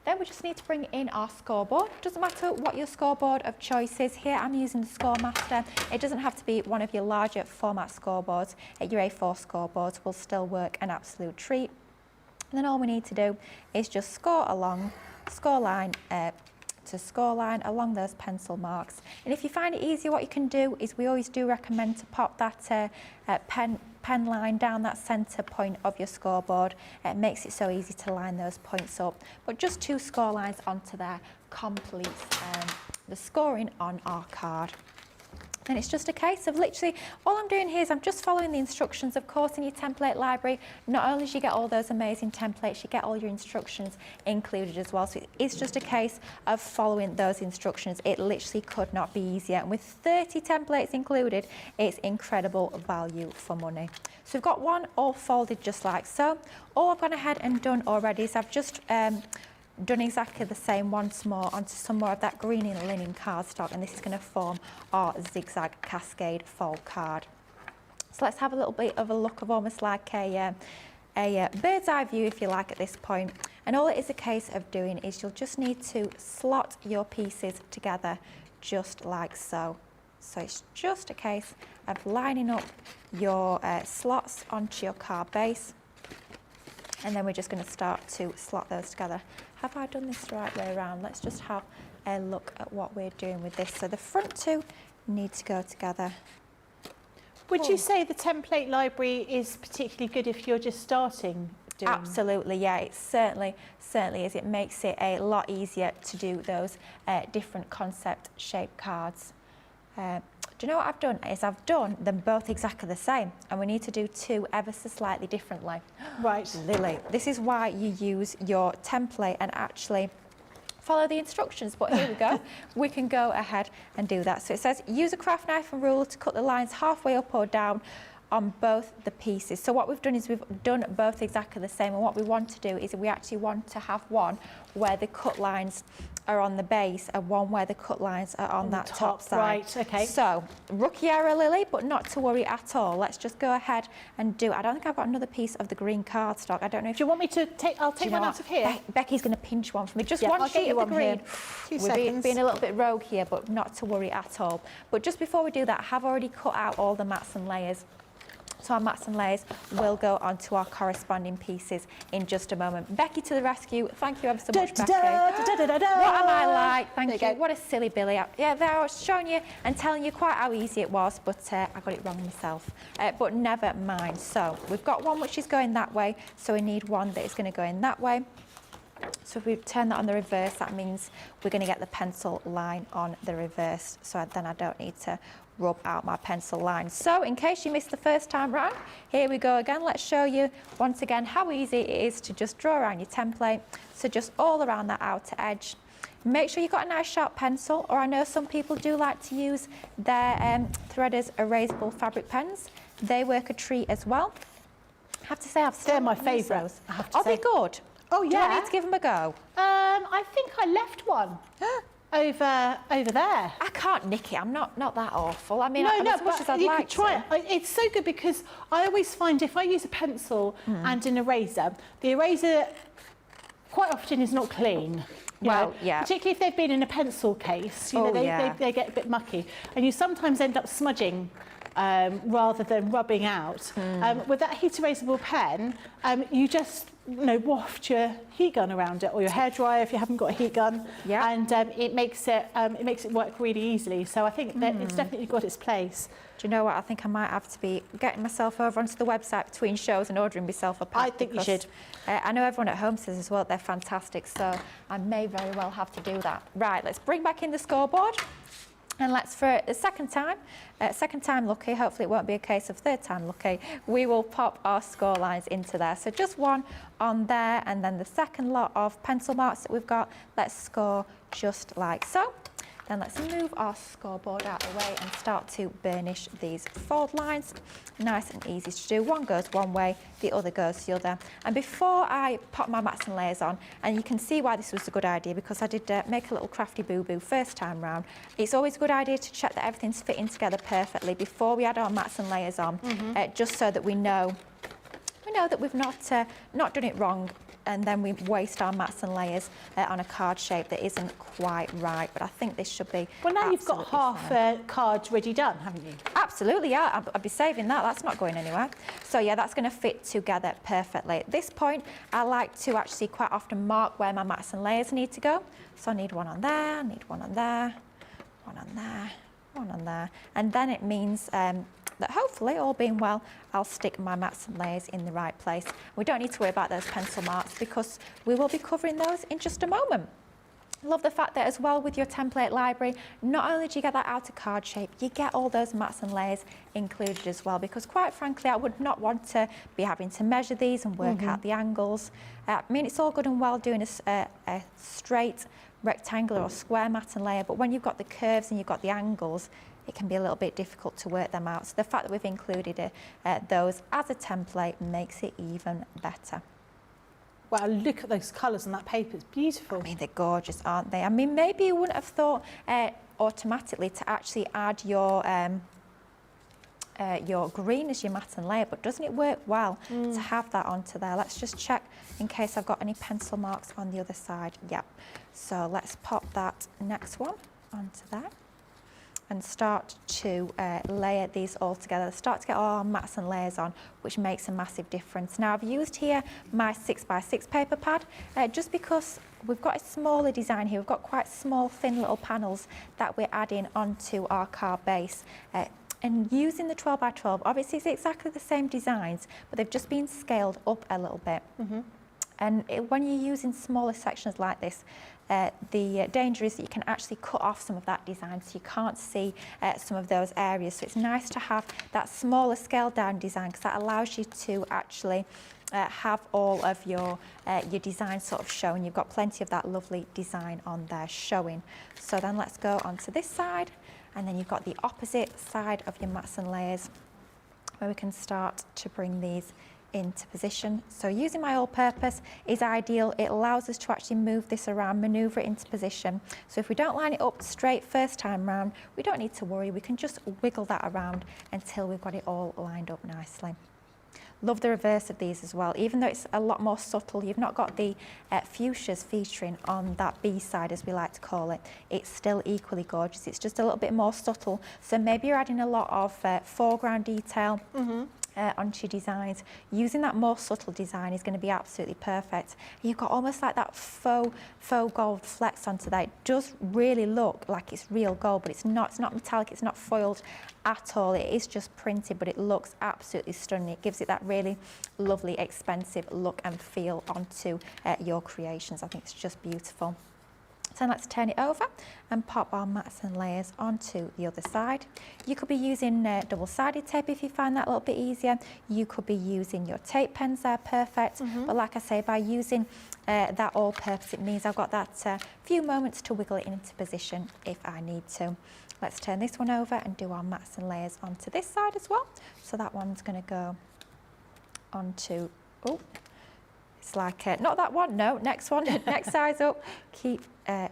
Then we just need to bring in our scoreboard. Doesn't matter what your scoreboard of choice is. Here I'm using the Scoremaster. It doesn't have to be one of your larger format scoreboards. Your A4 scoreboards will still work an absolute treat. And then all we need to do is just score along, scoreline to scoreline along those pencil marks. And if you find it easier, what you can do is we always do recommend to pop that pen line down that centre point of your scoreboard. It makes it so easy to line those points up. But just 2 score lines onto there completes the scoring on our card. And it's just a case of literally, all I'm doing here is I'm just following the instructions. Of course, in your template library, not only do you get all those amazing templates, you get all your instructions included as well. So it's just a case of following those instructions. It literally could not be easier. And with 30 templates included, it's incredible value for money. So we've got one all folded just like so. All I've gone ahead and done already is I've just done exactly the same once more onto some more of that green and linen cardstock, and this is going to form our Zigzag Cascade fold card. So let's have a little bit of a look of almost like a bird's eye view, if you like, at this point. And all it is a case of doing is you'll just need to slot your pieces together just like so. So it's just a case of lining up your slots onto your card base, and then we're just going to start to slot those together. Have I done this the right way around? Let's just have a look at what we're doing with this. So the front 2 need to go together. Would you say the template library is particularly good if you're just starting doing? Absolutely, yeah, it certainly is. It makes it a lot easier to do those different concept shape cards. Do you know what I've done? Is I've done them both exactly the same, and we need to do 2 ever so slightly differently. Right. Lily, this is why you use your template and actually follow the instructions, but here we go. We can go ahead and do that. So it says, use a craft knife and ruler to cut the lines halfway up or down on both the pieces. So what we've done is we've done both exactly the same, and what we want to do is we actually want to have one where the cut lines are on the base and one where the cut lines are on that top side. Right, okay. So, rookie error, Lily, but not to worry at all. Let's just go ahead and do it. I don't think I've got another piece of the green cardstock. I don't know if... Do you want me to take... I'll take one out of here. Becky's going to pinch one for me. Just one sheet of the green. We're being a little bit rogue here, but not to worry at all. But just before we do that, I have already cut out all the mats and layers. So our mats and layers will go onto our corresponding pieces in just a moment. Becky to the rescue. Thank you ever so much, Becky. What am I like? Thank you. What a silly Billy. Yeah, there I was showing you and telling you quite how easy it was, but I got it wrong myself. But never mind. So we've got one which is going that way, so we need one that is going to go in that way. So if we turn that on the reverse, that means we're going to get the pencil line on the reverse. So then I don't need to rub out my pencil line. So in case you missed the first time round, here we go again. Let's show you once again how easy it is to just draw around your template. So just all around that outer edge. Make sure you've got a nice sharp pencil, or I know some people do like to use their Threaders erasable fabric pens. They work a treat as well. I have to say I've still They're my favourite. Are they good? Oh yeah. Do I need to give them a go? I think I left one. Over there. I can't nick it. I'm not that awful. I mean, no, as much as I'd you like could try to. it. It's so good because I always find if I use a pencil and an eraser, the eraser quite often is not clean. Well, yeah. Particularly if they've been in a pencil case, you know, they get a bit mucky, and you sometimes end up smudging rather than rubbing out. With that heat erasable pen, you just waft your heat gun around it, or your hairdryer if you haven't got a heat gun, and it makes it work really easily. So I think that it's definitely got its place. Do you know what? I think I might have to be getting myself over onto the website between shows and ordering myself a pack. I think you should. I know everyone at home says as well they're fantastic, so I may very well have to do that. Right, let's bring back in the scoreboard. And let's, for the second time lucky, hopefully it won't be a case of third time lucky, we will pop our score lines into there. So just one on there, and then the second lot of pencil marks that we've got, let's score just like so. Then let's move our scoreboard out of the way and start to burnish these fold lines. Nice and easy to do. One goes one way, the other goes the other. And before I pop my mats and layers on, and you can see why this was a good idea, because I did make a little crafty boo-boo first time round. It's always a good idea to check that everything's fitting together perfectly before we add our mats and layers on, just so that we know that we've not done it wrong and then we waste our mats and layers on a card shape that isn't quite right. But I think this should be. Well, now you've got half a card ready done, haven't you? Absolutely, yeah. I'll be saving that. That's not going anywhere. So yeah, that's going to fit together perfectly. At this point, I like to actually quite often mark where my mats and layers need to go. So I need one on there, I need one on there, one on there, one on there. And then it means that hopefully, all being well, I'll stick my mats and layers in the right place. We don't need to worry about those pencil marks because we will be covering those in just a moment. Love the fact that as well with your template library, not only do you get that outer card shape, you get all those mats and layers included as well, because quite frankly, I would not want to be having to measure these and work out the angles. I mean, it's all good and well doing a straight rectangular or square mat and layer, but when you've got the curves and you've got the angles, it can be a little bit difficult to work them out. So the fact that we've included those as a template makes it even better. Wow, look at those colours on that paper, it's beautiful. I mean, they're gorgeous, aren't they? I mean, maybe you wouldn't have thought automatically to actually add your green as your mat and layer, but doesn't it work well to have that onto there? Let's just check in case I've got any pencil marks on the other side. Yep. So let's pop that next one onto there and start to layer these all together. Start to get all our mats and layers on, which makes a massive difference. Now I've used here my 6x6 paper pad, just because we've got a smaller design here. We've got quite small, thin little panels that we're adding onto our card base. And using the 12x12, obviously it's exactly the same designs, but they've just been scaled up a little bit. And when you're using smaller sections like this, the danger is that you can actually cut off some of that design, so you can't see some of those areas. So it's nice to have that smaller scaled down design, because that allows you to actually have all of your design sort of showing. You've got plenty of that lovely design on there showing. So then let's go onto this side, and then you've got the opposite side of your mats and layers, where we can start to bring these into position. So using my all-purpose is ideal. It allows us to actually move this around, maneuver it into position. So if we don't line it up straight first time round, we don't need to worry. We can just wiggle that around until we've got it all lined up nicely. Love the reverse of these as well. Even though it's a lot more subtle, you've not got the fuchsias featuring on that B side, as we like to call it. It's still equally gorgeous. It's just a little bit more subtle. So maybe you're adding a lot of foreground detail onto your designs. Using that more subtle design is going to be absolutely perfect. You've got almost like that faux gold flecks onto that. It does really look like it's real gold, but it's not metallic, it's not foiled at all. It is just printed, but it looks absolutely stunning. It gives it that really lovely, expensive look and feel onto your creations. I think it's just beautiful. So let's turn it over and pop our mats and layers onto the other side. You could be using double-sided tape if you find that a little bit easier. You could be using your tape pens, they're perfect. But like I say, by using that all-purpose, it means I've got that few moments to wiggle it into position if I need to. Let's turn this one over and do our mats and layers onto this side as well. So that one's going to go onto, it's like, not that one, no, next one, next size up. Keep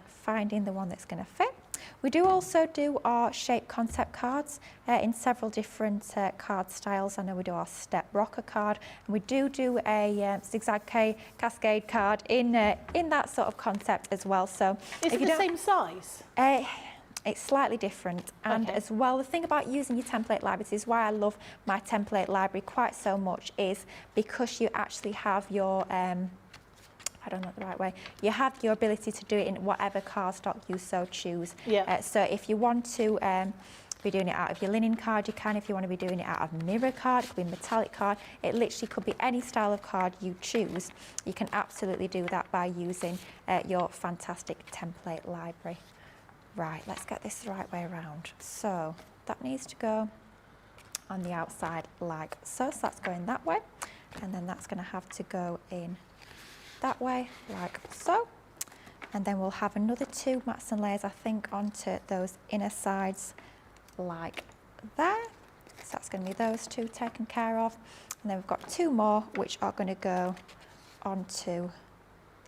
finding the one that's going to fit. We do also do our shape concept cards in several different card styles. I know we do our step rocker card, and we do a zigzag cascade card in that sort of concept as well. So is it the same size? It's slightly different, and as well, the thing about using your template library, this is why I love my template library quite so much, is because you actually have your I don't know the right way. You have your ability to do it in whatever cardstock you so choose. So if you want to be doing it out of your linen card, you can. If you want to be doing it out of mirror card, it could be metallic card. It literally could be any style of card you choose. You can absolutely do that by using your fantastic template library. Right, let's get this the right way around. So that needs to go on the outside like so. So that's going that way, and then that's going to have to go in that way like so. And then we'll have another two mats and layers, I think, onto those inner sides like there. So that's going to be those two taken care of. And then we've got two more which are going to go onto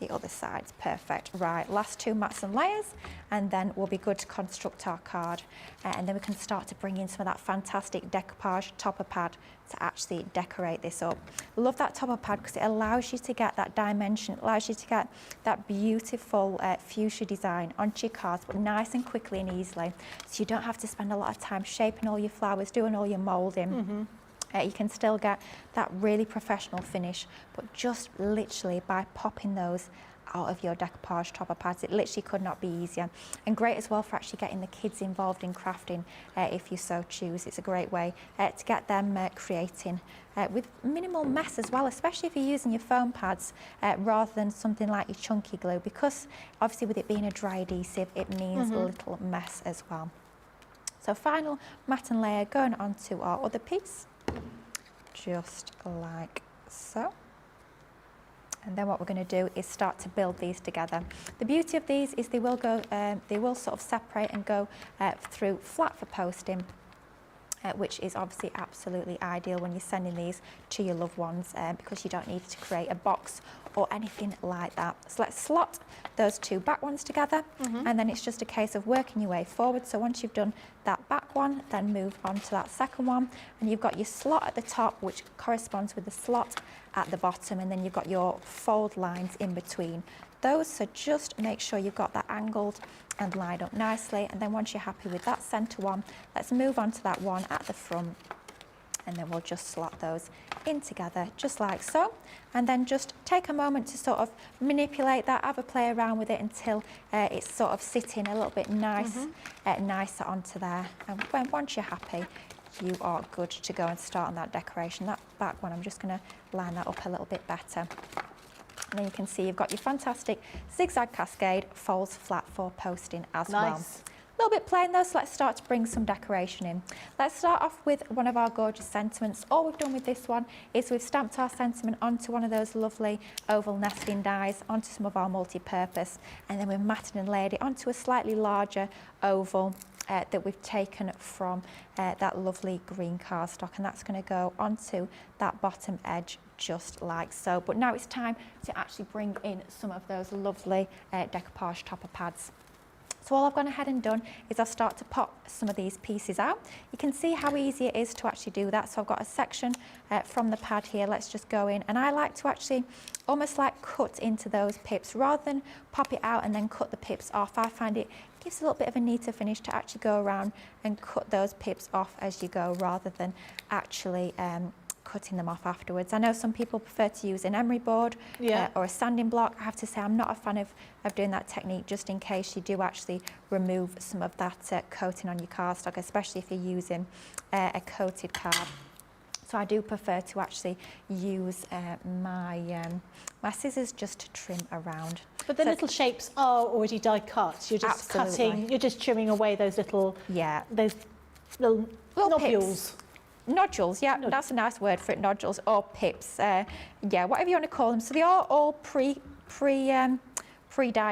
the other side's perfect. Right, last 2 mats and layers, and then we'll be good to construct our card. And then we can start to bring in some of that fantastic decoupage topper pad to actually decorate this up. Love that topper pad because it allows you to get that dimension, it allows you to get that beautiful fuchsia design onto your cards, but nice and quickly and easily. So you don't have to spend a lot of time shaping all your flowers, doing all your moulding. You can still get that really professional finish, but just literally by popping those out of your decoupage topper pads, it literally could not be easier. And great as well for actually getting the kids involved in crafting if you so choose. It's a great way to get them creating with minimal mess as well, especially if you're using your foam pads rather than something like your chunky glue, because obviously with it being a dry adhesive, it means a little mess as well. So final mat and layer going onto our other piece, just like so. And then what we're going to do is start to build these together. The beauty of these is they will sort of separate and go through flat for posting, which is obviously absolutely ideal when you're sending these to your loved ones because you don't need to create a box or anything like that. So let's slot those 2 back ones together, and then it's just a case of working your way forward. So once you've done that back one, then move on to that second one, and you've got your slot at the top which corresponds with the slot at the bottom, and then you've got your fold lines in between those. So just make sure you've got that angled and lined up nicely, and then once you're happy with that centre one, let's move on to that one at the front, and then we'll just slot those in together just like so, and then just take a moment to sort of manipulate that, have a play around with it until it's sort of sitting a little bit nicer onto there. And once you're happy, you are good to go and start on that decoration. That back one, I'm just going to line that up a little bit better. And then you can see you've got your fantastic zigzag cascade, folds flat for posting as well. A little bit plain though, so let's start to bring some decoration in. Let's start off with one of our gorgeous sentiments. All we've done with this one is we've stamped our sentiment onto one of those lovely oval nesting dies, onto some of our multi-purpose, and then we've matted and layered it onto a slightly larger oval that we've taken from that lovely green cardstock, and that's going to go onto that bottom edge just like so. But now it's time to actually bring in some of those lovely decoupage topper pads. So all I've gone ahead and done is I'll start to pop some of these pieces out. You can see how easy it is to actually do that. So I've got a section from the pad here. Let's just go in, and I like to actually almost like cut into those pips rather than pop it out and then cut the pips off. I find it gives a little bit of a neater finish to actually go around and cut those pips off as you go rather than actually cutting them off afterwards. I know some people prefer to use an emery board or a sanding block. I have to say I'm not a fan of doing that technique, just in case you do actually remove some of that coating on your cardstock, especially if you're using a coated card. So I do prefer to actually use my scissors just to trim around. But the little shapes are already die cut. You're just cutting, you're just trimming away those little, those little nodules. Nodules, yeah, that's a nice word for it, nodules or pips. Yeah, whatever you want to call them. So they are all pre-die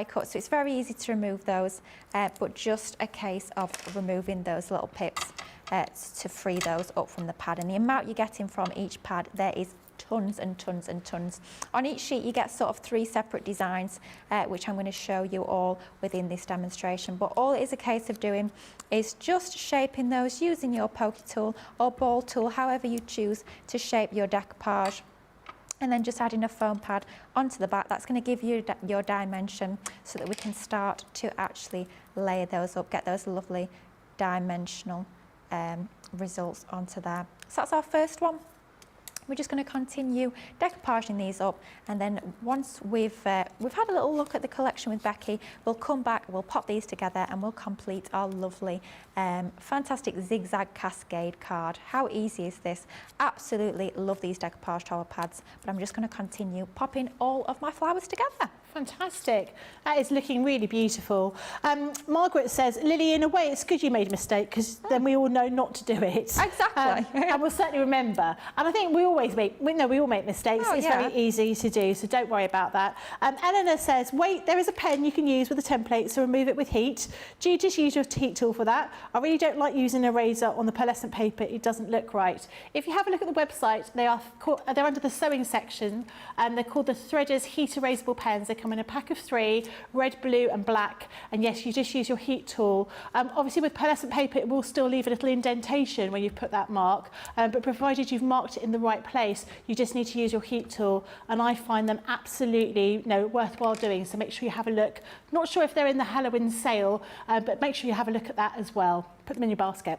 cut, so it's very easy to remove those, but just a case of removing those little pips to free those up from the pad. And the amount you're getting from each pad, there is tons and tons and tons. On each sheet you get sort of 3 separate designs, which I'm going to show you all within this demonstration. But all it is a case of doing is just shaping those using your pokey tool or ball tool, however you choose to shape your decoupage, and then just adding a foam pad onto the back. That's going to give you your dimension so that we can start to actually layer those up, get those lovely dimensional results onto there. So that's our first one. We're just going to continue decoupaging these up, and then once we've had a little look at the collection with Becky, we'll come back, we'll pop these together, and we'll complete our lovely fantastic zigzag cascade card. How easy is this? Absolutely love these decoupage towel pads, but I'm just going to continue popping all of my flowers together. Fantastic. That is looking really beautiful. Margaret says, Lily, in a way it's good you made a mistake, because then we all know not to do it. Exactly. And we'll certainly remember. And I think we all make mistakes. It's very easy to do, so don't worry about that. Eleanor says, wait, there is a pen you can use with a template, so remove it with heat. Do you just use your heat tool for that? I really don't like using a razor on the pearlescent paper. It doesn't look right. If you have a look at the website, they're under the sewing section, and they're called the Threaders Heat Erasable Pens. They're come in a pack of 3, red, blue and black. And yes, you just use your heat tool. Obviously with pearlescent paper, it will still leave a little indentation when you've put that mark, but provided you've marked it in the right place, you just need to use your heat tool. And I find them absolutely worthwhile doing, so make sure you have a look. Not sure if they're in the Halloween sale, but make sure you have a look at that as well. Put them in your basket.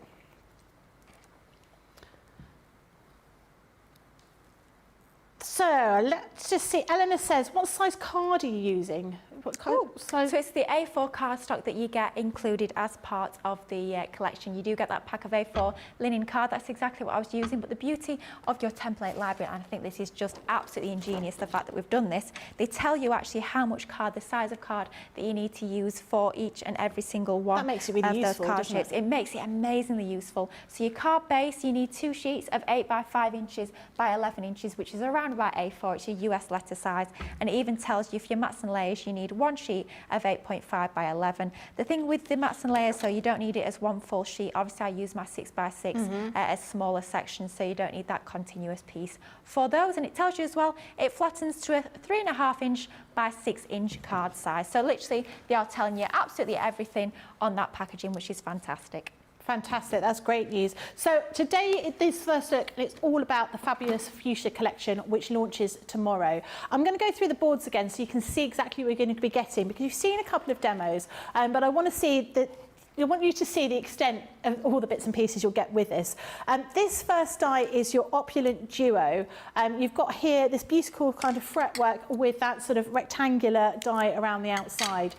So let's just see. Eleanor says, what size card are you using? What size? So it's the A4 cardstock that you get included as part of the collection. You do get that pack of A4 linen card. That's exactly what I was using. But the beauty of your template library, and I think this is just absolutely ingenious, the fact that we've done this, they tell you actually how much card, the size of card that you need to use for each and every single one. That makes it really useful, card doesn't shapes. It makes it amazingly useful. So your card base, you need 2 sheets of 8 by 5 inches by 11 inches, which is around about A4. It's your US letter size. And it even tells you for your mats and layers, you need 1 sheet of 8.5 by 11. The thing with the mats and layers, so you don't need it as one full sheet. Obviously, I use my 6 by 6 as smaller sections, so you don't need that continuous piece for those. And it tells you as well, it flattens to a 3.5 inch by 6 inch card size. So literally, they are telling you absolutely everything on that packaging, which is fantastic. Fantastic, that's great news. So today, this first look, it's all about the fabulous Fuchsia collection, which launches tomorrow. I'm going to go through the boards again so you can see exactly what you're going to be getting, because you've seen a couple of demos, but I want you to see the extent of all the bits and pieces you'll get with this. This first die is your opulent duo. You've got here this beautiful kind of fretwork with that sort of rectangular die around the outside.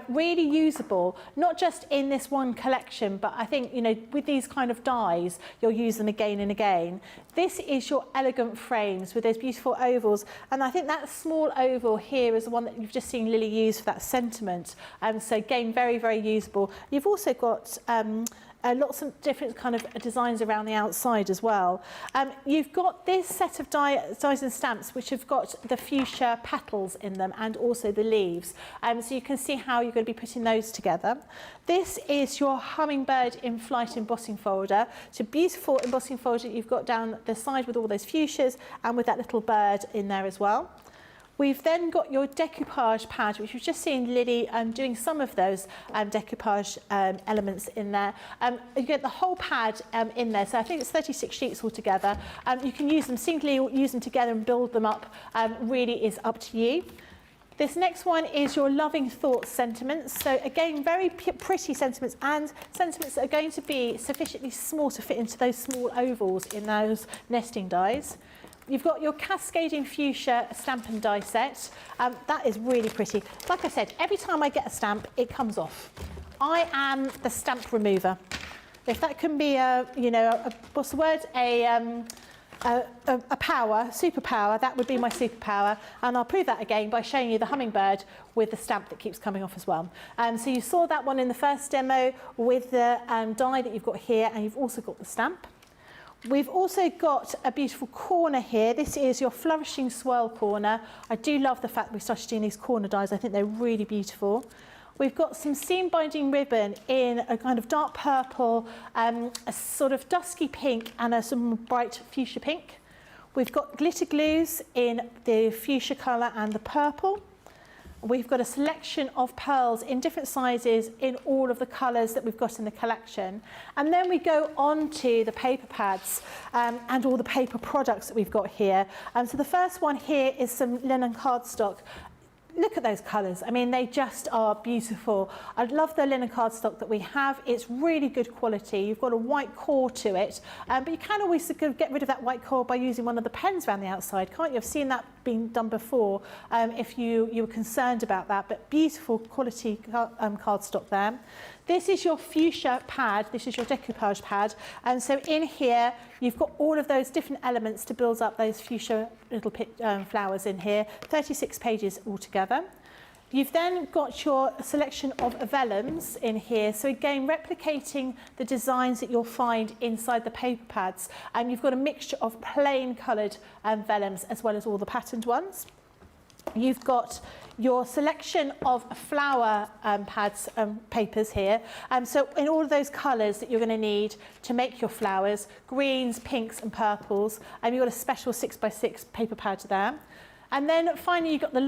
Really usable, not just in this one collection, but I think, with these kind of dies, you'll use them again and again. This is your elegant frames with those beautiful ovals. And I think that small oval here is the one that you've just seen Lilly use for that sentiment. So again, very, very usable. You've also got lots of different kind of designs around the outside as well. You've got this set of dies and stamps which have got the fuchsia petals in them and also the leaves. So you can see how you're going to be putting those together. This is your hummingbird in flight embossing folder. It's a beautiful embossing folder you've got down the side with all those fuchsias and with that little bird in there as well. We've then got your decoupage pad, which we've just seen Lilly doing some of those decoupage elements in there. You get the whole pad in there, so I think it's 36 sheets altogether. You can use them singly or use them together and build them up. Really is up to you. This next one is your loving thoughts sentiments. So again, very pretty sentiments and sentiments that are going to be sufficiently small to fit into those small ovals in those nesting dies. You've got your cascading fuchsia stamp and die set. That is really pretty. Like I said, every time I get a stamp, it comes off. I am the stamp remover. If that can be what's the word? A power, superpower, that would be my superpower. And I'll prove that again by showing you the hummingbird with the stamp that keeps coming off as well. So you saw that one in the first demo with the die that you've got here, and you've also got the stamp. We've also got a beautiful corner here. This is your flourishing swirl corner. I do love the fact that we started doing these corner dies. I think they're really beautiful. We've got some seam binding ribbon in a kind of dark purple, a sort of dusky pink and some bright fuchsia pink. We've got glitter glues in the fuchsia colour and the purple. We've got a selection of pearls in different sizes in all of the colours that we've got in the collection. And then we go on to the paper pads and all the paper products that we've got here. So the first one here is some linen cardstock. Look at those colours. I mean, they just are beautiful. I love the linen cardstock that we have. It's really good quality. You've got a white core to it, but you can always get rid of that white core by using one of the pens around the outside, can't you? I've seen that being done before if you were concerned about that, but beautiful quality cardstock there. This is your fuchsia pad, this is your decoupage pad, and so in here you've got all of those different elements to build up those fuchsia little flowers in here, 36 pages altogether. You've then got your selection of vellums in here, so again replicating the designs that you'll find inside the paper pads, and you've got a mixture of plain coloured vellums as well as all the patterned ones. You've got your selection of flower pads, papers here. So in all of those colours that you're going to need to make your flowers, greens, pinks and purples. You've got a special 6x6 paper pad there. And then finally, you've got the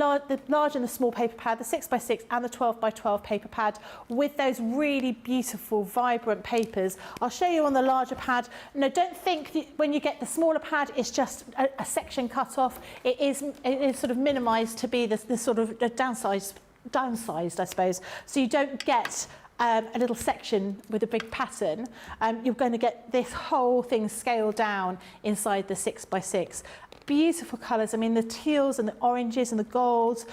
large and the small paper pad, the 6x6 and the 12x12 paper pad with those really beautiful, vibrant papers. I'll show you on the larger pad. No, don't think that when you get the smaller pad, it's just a section cut off. It is sort of minimised to be the sort of downsized, I suppose. So you don't get a little section with a big pattern. You're going to get this whole thing scaled down inside the 6x6. Beautiful colours. I mean, the teals and the oranges and the golds,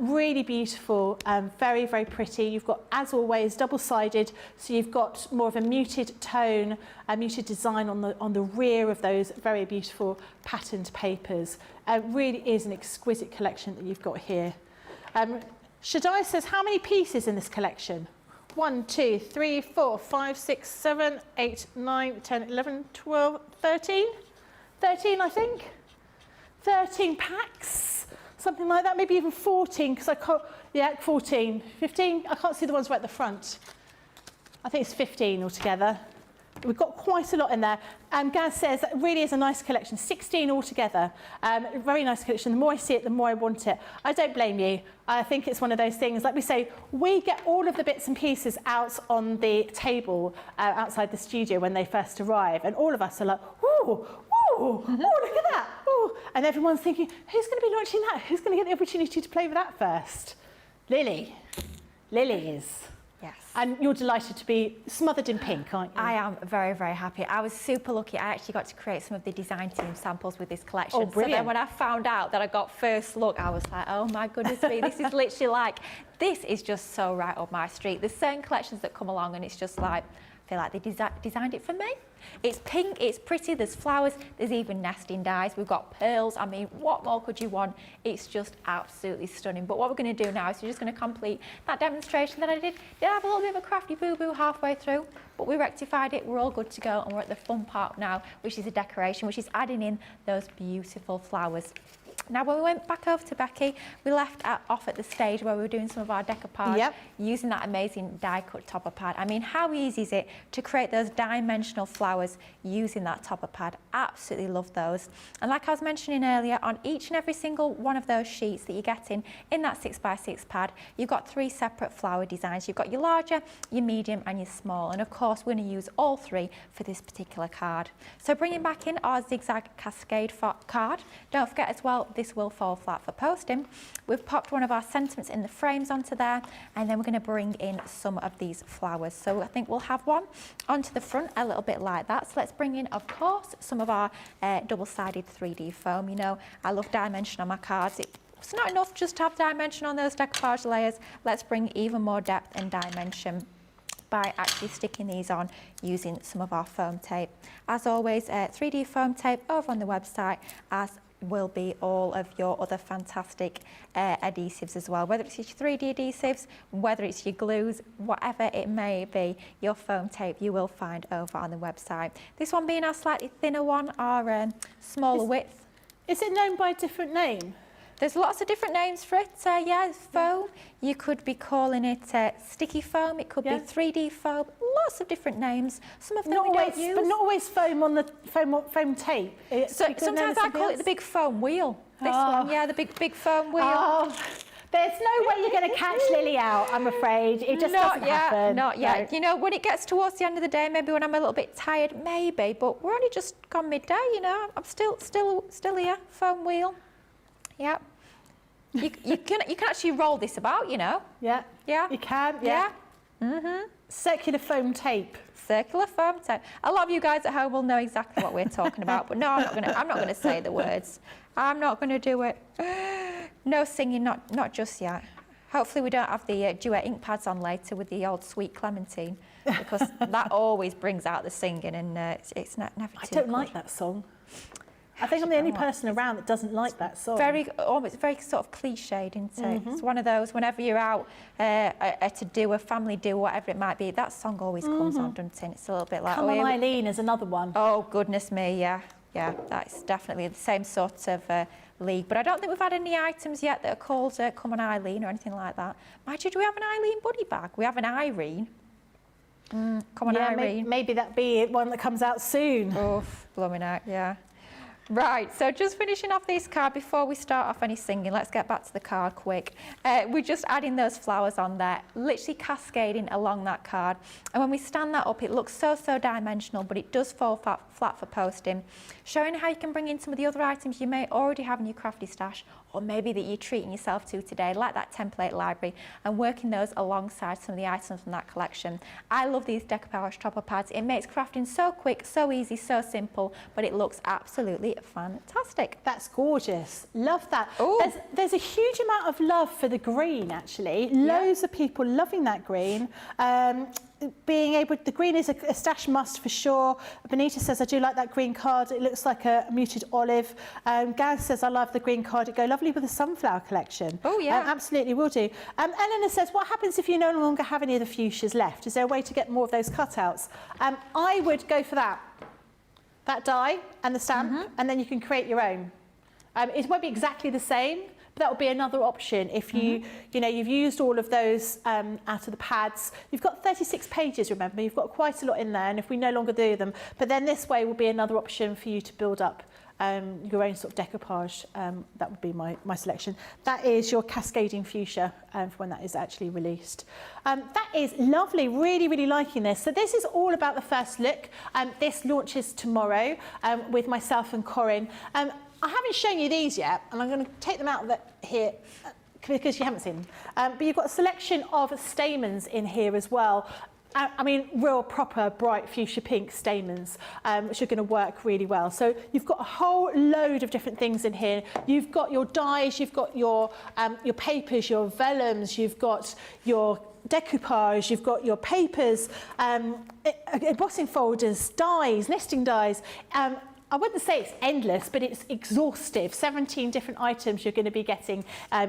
really beautiful, very, very pretty. You've got, as always, double-sided, so you've got more of a muted tone, a muted design on the rear of those very beautiful patterned papers. Really is an exquisite collection that you've got here. Shaddai says, how many pieces in this collection? 1, 2, 3, 4, 5, 6, 7, 8, 9, 10, 11, 12, 13? 13, I think. 13 packs, something like that, maybe even 14, because I can't, yeah, 14, 15, I can't see the ones right at the front. I think it's 15 altogether. We've got quite a lot in there. Gaz says that really is a nice collection, 16 altogether. Very nice collection. The more I see it, the more I want it. I don't blame you. I think it's one of those things, like we say, we get all of the bits and pieces out on the table outside the studio when they first arrive, and all of us are like, ooh, oh, look at that. Oh. And everyone's thinking, who's going to be launching that? Who's going to get the opportunity to play with that first? Lily. Lily is. Yes. And you're delighted to be smothered in pink, aren't you? I am very, very happy. I was super lucky. I actually got to create some of the design team samples with this collection. Oh, brilliant. So then when I found out that I got first look, I was like, oh my goodness me, this is literally like, this is just so right up my street. There's certain collections that come along and it's just like, I feel like they designed it for me. It's pink, it's pretty, there's flowers, there's even nesting dies, we've got pearls. I mean, what more could you want? It's just absolutely stunning. But what we're going to do now is we're just going to complete that demonstration that I did. Did have a little bit of a crafty boo-boo halfway through, but we rectified it, we're all good to go, and we're at the fun part now, which is a decoration, which is adding in those beautiful flowers. Now, when we went back over to Becky, we left off at the stage where we were doing some of our decoupage using that amazing die-cut topper pad. I mean, how easy is it to create those dimensional flowers using that topper pad? Absolutely love those. And like I was mentioning earlier, on each and every single one of those sheets that you're getting in that 6x6 pad, you've got 3 separate flower designs. You've got your larger, your medium and your small. And of course, we're going to use all 3 for this particular card. So bringing back in our Zigzag Cascade card. Don't forget as well, this will fall flat for posting. We've popped one of our sentiments in the frames onto there, and then we're going to bring in some of these flowers. So I think we'll have one onto the front a little bit like that. So let's bring in, of course, some of our double-sided 3D foam. You know, I love dimension on my cards. It's not enough just to have dimension on those decoupage layers. Let's bring even more depth and dimension by actually sticking these on using some of our foam tape. As always, 3D foam tape over on the website, as will be all of your other fantastic adhesives as well, whether it's your 3D adhesives, whether it's your glues, whatever it may be, your foam tape you will find over on the website. This one being our slightly thinner one, our smaller width. Is it known by a different name? There's lots of different names for it. Yeah, foam. You could be calling it sticky foam. It could be 3D foam. Lots of different names. Some of them we don't use. But not always foam on the foam tape. So sometimes I call it the big foam wheel. This one, yeah, the big foam wheel. Oh. There's no way you're going to catch Lily out, I'm afraid. It just doesn't happen. Not yet. You know, when it gets towards the end of the day, maybe when I'm a little bit tired, maybe. But we're only just gone midday. You know, I'm still here. Foam wheel. Yeah. You can actually roll this about, you know. Yeah. Yeah. You can. Yeah. Circular foam tape. Circular foam tape. A lot of you guys at home will know exactly what we're talking about, but no, I'm not gonna say the words. I'm not gonna do it. No singing, not just yet. Hopefully we don't have the duet ink pads on later with the old Sweet Clementine, because that always brings out the singing, and it's never too I don't like that song. I think I'm the only person around that doesn't like that song. Almost very sort of cliched, isn't it? It's one of those, whenever you're out at a family do, whatever it might be, that song always comes on, doesn't it? It's a little bit like... Come on, Eileen is another one. Oh, goodness me, yeah. Yeah, that's definitely the same sort of league. But I don't think we've had any items yet that are called Come on, Eileen or anything like that. Mind you, do we have an Eileen buddy bag? We have an Irene. Come on, Irene. Maybe that'd be one that comes out soon. Oh, blooming out, yeah. Right, so just finishing off this card before we start off any singing, let's get back to the card quick. We're just adding those flowers on there, literally cascading along that card. And when we stand that up, it looks so dimensional, but it does fall flat for posting. Showing how you can bring in some of the other items you may already have in your crafty stash, or maybe that you're treating yourself to today, like that template library, and working those alongside some of the items from that collection. I love these Decoupage topper pads. It makes crafting so quick, so easy, so simple, but it looks absolutely fantastic. That's gorgeous. Love that. Ooh. There's a huge amount of love for the green, actually. Loads of people loving that green. Being able, the green is a stash must for sure. Benita says, I do like that green card. It looks like a muted olive. Gaz says, I love the green card. It go lovely with the sunflower collection. Oh, yeah. Absolutely will do. Eleanor says, what happens if you no longer have any of the fuchsias left? Is there a way to get more of those cutouts? I would go for that die and the stamp, and then you can create your own. It won't be exactly the same, but that would be another option if you, you know, you've used all of those out of the pads. You've got 36 pages, remember, you've got quite a lot in there, and if we no longer do them, but then this way will be another option for you to build up your own sort of decoupage. That would be my selection. That is your cascading fuchsia for when that is actually released. That is lovely, really liking this. So this is all about the first look. This launches tomorrow with myself and Corinne. I haven't shown you these yet, and I'm going to take them out of here because you haven't seen them. But you've got a selection of stamens in here as well. I mean, real proper bright fuchsia pink stamens, which are going to work really well. So you've got a whole load of different things in here. You've got your dies, you've got your papers, your vellums, you've got your decoupage, you've got your papers, embossing folders, dies, nesting dies. I wouldn't say it's endless, but it's exhaustive. 17 different items you're going to be getting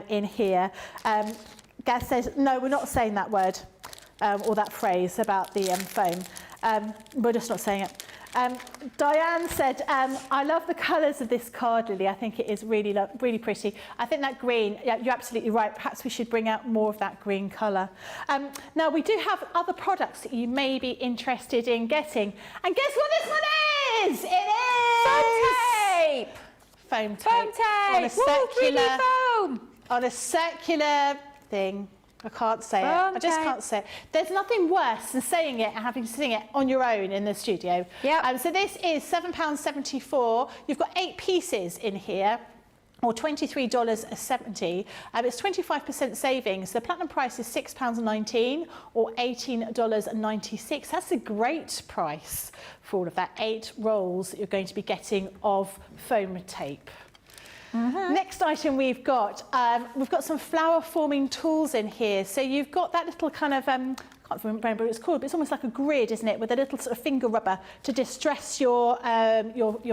in here. Gaz says, no, we're not saying that word or that phrase about the foam. We're just not saying it. Diane said, I love the colours of this card, Lily. I think it is really pretty. I think that green, yeah, you're absolutely right. Perhaps we should bring out more of that green colour. Now, we do have other products that you may be interested in getting. And guess what this one is? It is... Foam tape. Foam tape. On a circular, on a circular thing. I can't say it. I just can't say it. There's nothing worse than saying it and having to sing it on your own in the studio. Yeah. So this is £7.74. You've got 8 pieces in here, or $23.70. It's 25% savings. The platinum price is £6.19 or $18.96. That's a great price for all of that. 8 rolls that you're going to be getting of foam tape. Next item we've got some flower forming tools in here. So you've got that little kind of, I can't remember what it's called, but it's almost like a grid, isn't it, with a little sort of finger rubber to distress your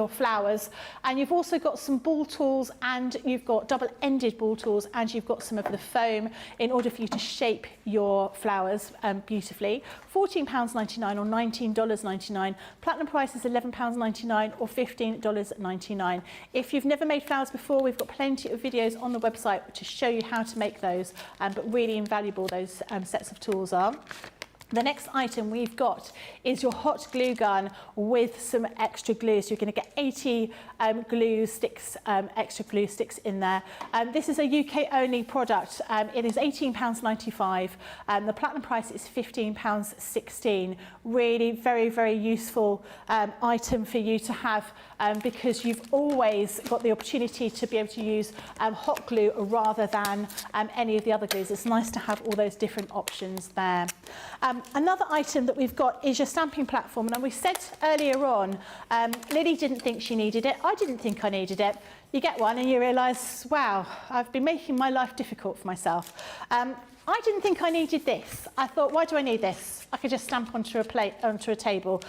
flowers. And you've also got some ball tools, and you've got double-ended ball tools, and you've got some of the foam in order for you to shape your flowers beautifully. £14.99 or $19.99. Platinum price is £11.99 or $15.99. If you've never made flowers before, we've got plenty of videos on the website to show you how to make those, but really invaluable those sets of tools are. The next item we've got is your hot glue gun with some extra glue. So you're going to get 80 glue sticks, extra glue sticks in there. This is a UK only product. It is £18.95. The platinum price is £15.16. Really very useful item for you to have because you've always got the opportunity to be able to use hot glue rather than any of the other glues. It's nice to have all those different options there. Another item that we've got is your stamping platform. And we said earlier on, Lily didn't think she needed it. I didn't think I needed it. You get one and you realise, wow, I've been making my life difficult for myself. I didn't think I needed this. I thought, why do I need this? I could just stamp onto a plate, onto a table.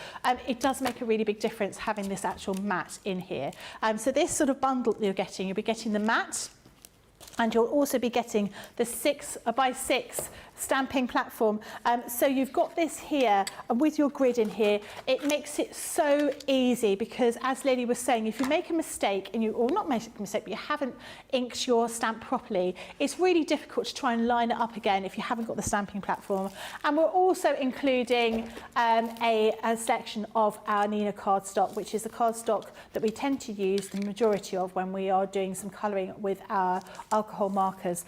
It does make a really big difference having this actual mat in here. So this sort of bundle that you're getting, you'll be getting the mat, And you'll also be getting the 6x6 stamping platform. So you've got this here, and with your grid in here, it makes it so easy because, as Lily was saying, if you make a mistake or not make a mistake, but you haven't inked your stamp properly, it's really difficult to try and line it up again if you haven't got the stamping platform. And we're also including a selection of our Nina cardstock, which is the cardstock that we tend to use the majority of when we are doing some colouring with our alcohol markers.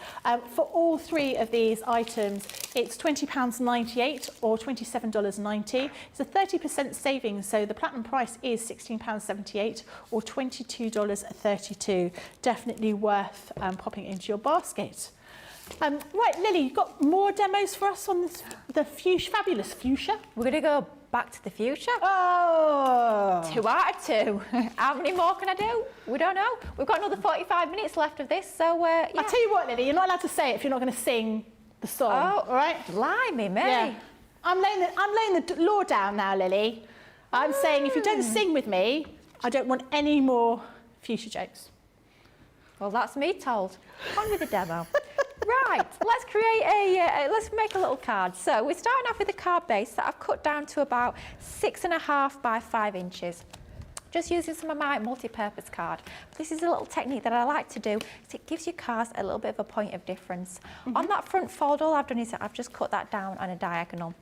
For all three of these items, it's £20.98 or $27.90. It's a 30% savings, so the platinum price is £16.78 or $22.32. Definitely worth popping into your basket. Right, Lily, you've got more demos for us on the fabulous Fuchsia? We're going to go back to the future. Oh! 2 out of 2. How many more can I do? We don't know. We've got another 45 minutes left of this, so yeah. I'll tell you what, Lily, you're not allowed to say it if you're not going to sing the song. Oh, all right? Blimey, me. Yeah. I'm laying the law down now, Lily. I'm saying if you don't sing with me, I don't want any more Fuchsia jokes. Well, that's me told. On with the demo. Right, let's create let's make a little card. So we're starting off with a card base that I've cut down to about 6.5 by 5 inches. Just using some of my multi-purpose card. This is a little technique that I like to do. It gives your cards a little bit of a point of difference. On that front fold, all I've done is I've just cut that down on a diagonal.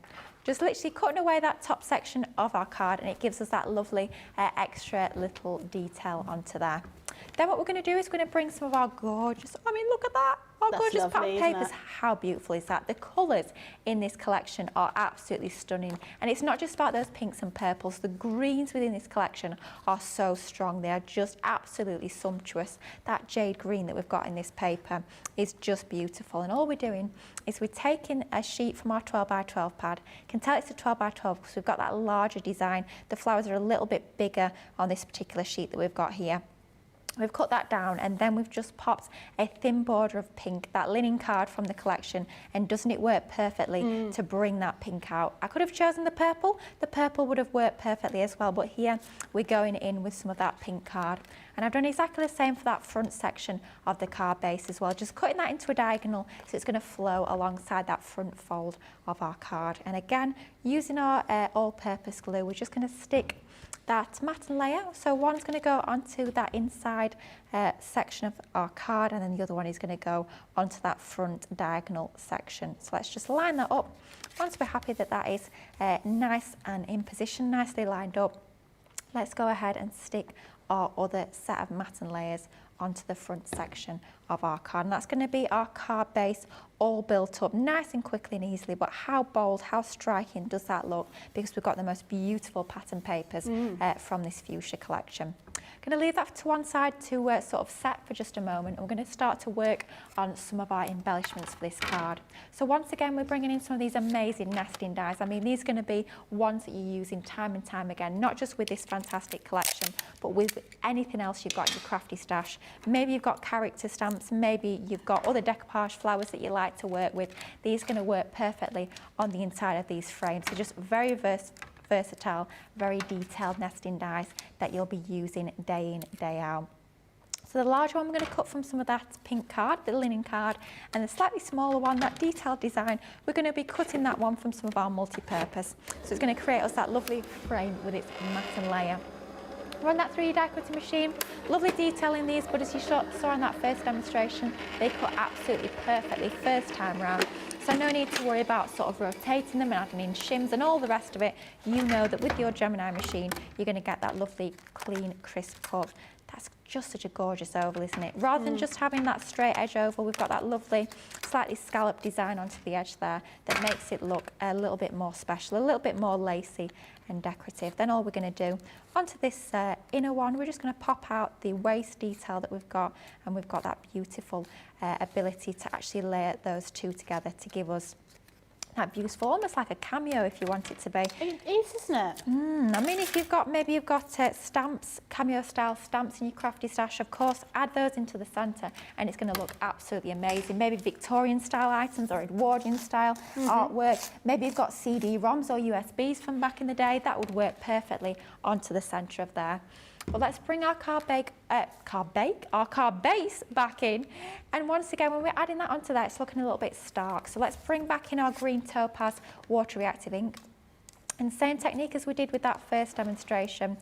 Just literally cutting away that top section of our card, and it gives us that lovely extra little detail onto there. Then what we're going to do is we're going to bring some of our gorgeous, I mean, look at that. Our gorgeous pattern papers. How beautiful is that? The colours in this collection are absolutely stunning. And it's not just about those pinks and purples. The greens within this collection are so strong. They are just absolutely sumptuous. That jade green that we've got in this paper is just beautiful. And all we're doing is we're taking a sheet from our 12 by 12 pad. You can tell it's a 12 by 12 because we've got that larger design. The flowers are a little bit bigger on this particular sheet that we've got here. We've cut that down, and then we've just popped a thin border of pink, that linen card from the collection, and doesn't it work perfectly to bring that pink out? I could have chosen the purple would have worked perfectly as well, but here we're going in with some of that pink card. And I've done exactly the same for that front section of the card base as well, just cutting that into a diagonal so it's going to flow alongside that front fold of our card. And again, using our all-purpose glue, we're just going to stick that matten layer. So one's going to go onto that inside section of our card, and then the other one is going to go onto that front diagonal section. So let's just line that up. Once we're happy that that is nice and in position, nicely lined up, let's go ahead and stick our other set of matten layers onto the front section of our card. And that's going to be our card base all built up nice and quickly and easily. But how bold, how striking does that look? Because we've got the most beautiful pattern papers from this Fuchsia collection. I'm going to leave that to one side to sort of set for just a moment. We're going to start to work on some of our embellishments for this card. So once again, we're bringing in some of these amazing nesting dies. I mean, these are going to be ones that you're using time and time again, not just with this fantastic collection, but with anything else you've got in your crafty stash. Maybe you've got character stamps, maybe you've got other decoupage flowers that you like to work with. These are going to work perfectly on the inside of these frames. So just very versatile, very detailed nesting dies that you'll be using day in, day out. So the larger one, we're going to cut from some of that pink card, the linen card, and the slightly smaller one, that detailed design, we're going to be cutting that one from some of our multi-purpose. So it's going to create us that lovely frame with its matten layer. Run that through your die cutting machine. Lovely detail in these, but as you saw on that first demonstration, they cut absolutely perfectly first time round. So no need to worry about sort of rotating them and adding in shims and all the rest of it. You know that with your Gemini machine, you're going to get that lovely, clean, crisp cut. That's just such a gorgeous oval, isn't it? Rather than just having that straight edge oval, we've got that lovely, slightly scalloped design onto the edge there that makes it look a little bit more special, a little bit more lacy and decorative. Then all we're going to do onto this inner one, we're just going to pop out the waist detail that we've got, and we've got that beautiful ability to actually layer those two together to give us that beautiful, almost like a cameo if you want it to be. It is, isn't it? I mean, if you've got, maybe you've got stamps, cameo style stamps in your crafty stash, of course, add those into the centre and it's going to look absolutely amazing. Maybe Victorian style items or Edwardian style artwork. Maybe you've got CD-ROMs or USBs from back in the day. That would work perfectly onto the centre of there. But let's bring our card base back in. And once again, when we're adding that onto there, it's looking a little bit stark. So let's bring back in our green topaz water reactive ink. And same technique as we did with that first demonstration,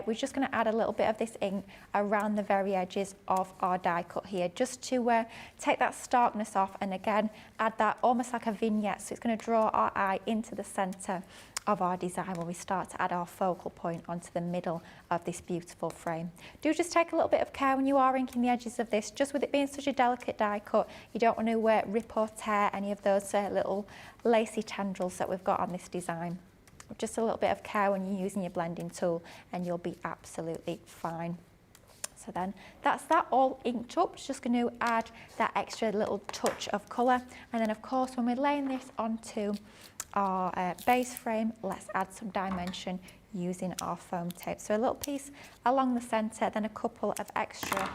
we're just going to add a little bit of this ink around the very edges of our die cut here, just to take that starkness off, and again add that almost like a vignette, so it's going to draw our eye into the centre of our design when we start to add our focal point onto the middle of this beautiful frame. Do just take a little bit of care when you are inking the edges of this, just with it being such a delicate die cut, you don't want to rip or tear any of those little lacy tendrils that we've got on this design. Just a little bit of care when you're using your blending tool and you'll be absolutely fine. So then that's that all inked up. Just going to add that extra little touch of colour, and then of course when we're laying this onto our base frame, let's add some dimension using our foam tape. So a little piece along the centre, then a couple of extra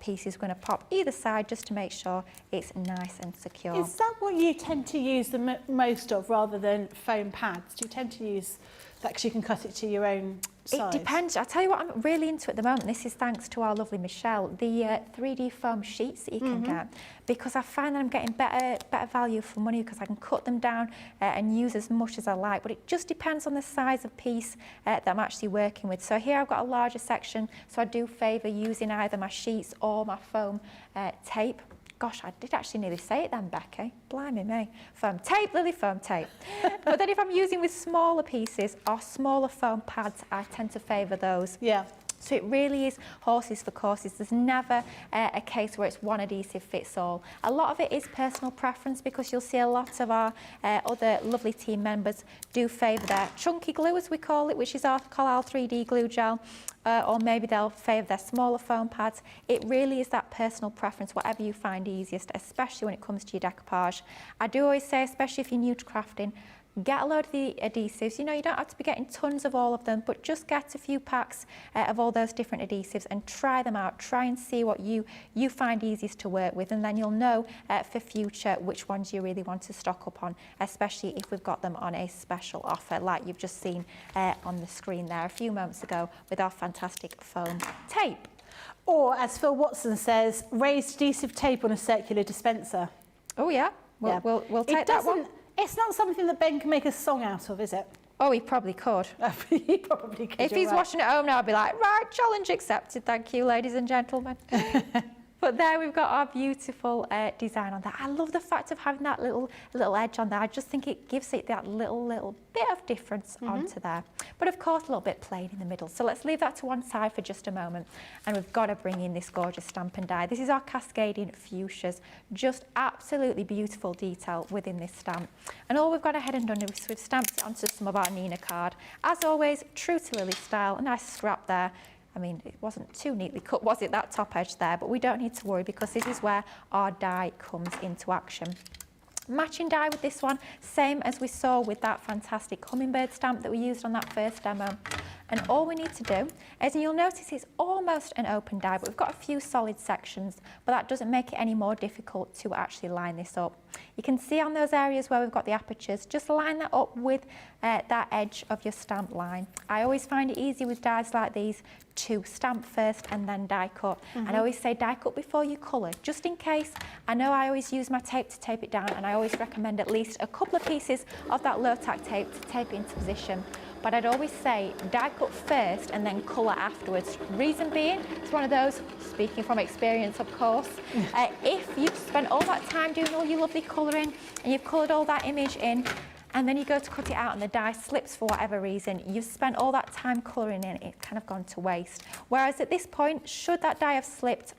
pieces we're going to pop either side just to make sure it's nice and secure. Is that what you tend to use the most of, rather than foam pads? Do you tend to use that because you can cut it to your own size? It depends. I'll tell you what I'm really into at the moment. This is thanks to our lovely Michelle, the 3D foam sheets that you can get, because I find that I'm getting better value for money because I can cut them down and use as much as I like, but it just depends on the size of piece that I'm actually working with. So here I've got a larger section, so I do favour using either my sheets or my foam tape. Gosh, I did actually nearly say it then, Becky. Blimey me. Foam tape, Lily, foam tape. But then if I'm using with smaller pieces or smaller foam pads, I tend to favour those. Yeah. So it really is horses for courses. There's never a case where it's one adhesive fits all. A lot of it is personal preference, because you'll see a lot of our other lovely team members do favour their chunky glue, as we call it, which is our Collal 3D glue gel, or maybe they'll favour their smaller foam pads. It really is that personal preference, whatever you find easiest, especially when it comes to your decoupage. I do always say, especially if you're new to crafting, get a load of the adhesives. You know, you don't have to be getting tons of all of them, but just get a few packs of all those different adhesives and try them out. Try and see what you find easiest to work with, and then you'll know for future which ones you really want to stock up on, especially if we've got them on a special offer like you've just seen on the screen there a few moments ago with our fantastic foam tape. Or, as Phil Watson says, raised adhesive tape on a circular dispenser. Oh yeah, we'll take that one. It's not something that Ben can make a song out of, is it? Oh, he probably could. He probably could. If he's watching at home now, I'll be like, right, challenge accepted. Thank you, ladies and gentlemen. But there we've got our beautiful design on there. I love the fact of having that little edge on there. I just think it gives it that little bit of difference onto there. But of course, a little bit plain in the middle. So let's leave that to one side for just a moment. And we've got to bring in this gorgeous stamp and die. This is our cascading fuchsias. Just absolutely beautiful detail within this stamp. And all we've got ahead and done is we've stamped it onto some of our Nina card. As always, true to Lily style, a nice scrap there. I mean, it wasn't too neatly cut, was it, that top edge there? But we don't need to worry, because this is where our die comes into action. Matching die with this one, same as we saw with that fantastic hummingbird stamp that we used on that first demo. And all we need to do is, and you'll notice it's almost an open die, but we've got a few solid sections, but that doesn't make it any more difficult to actually line this up. You can see on those areas where we've got the apertures, just line that up with that edge of your stamp line. I always find it easy with dies like these to stamp first and then die cut. And I always say die cut before you colour, just in case. I know I always use my tape to tape it down, and I always recommend at least a couple of pieces of that low tack tape to tape it into position. But I'd always say die cut first and then colour afterwards. Reason being, it's one of those, speaking from experience of course, if you've spent all that time doing all your lovely colouring and you've coloured all that image in, and then you go to cut it out and the die slips for whatever reason, you've spent all that time colouring in, it's kind of gone to waste. Whereas at this point, should that die have slipped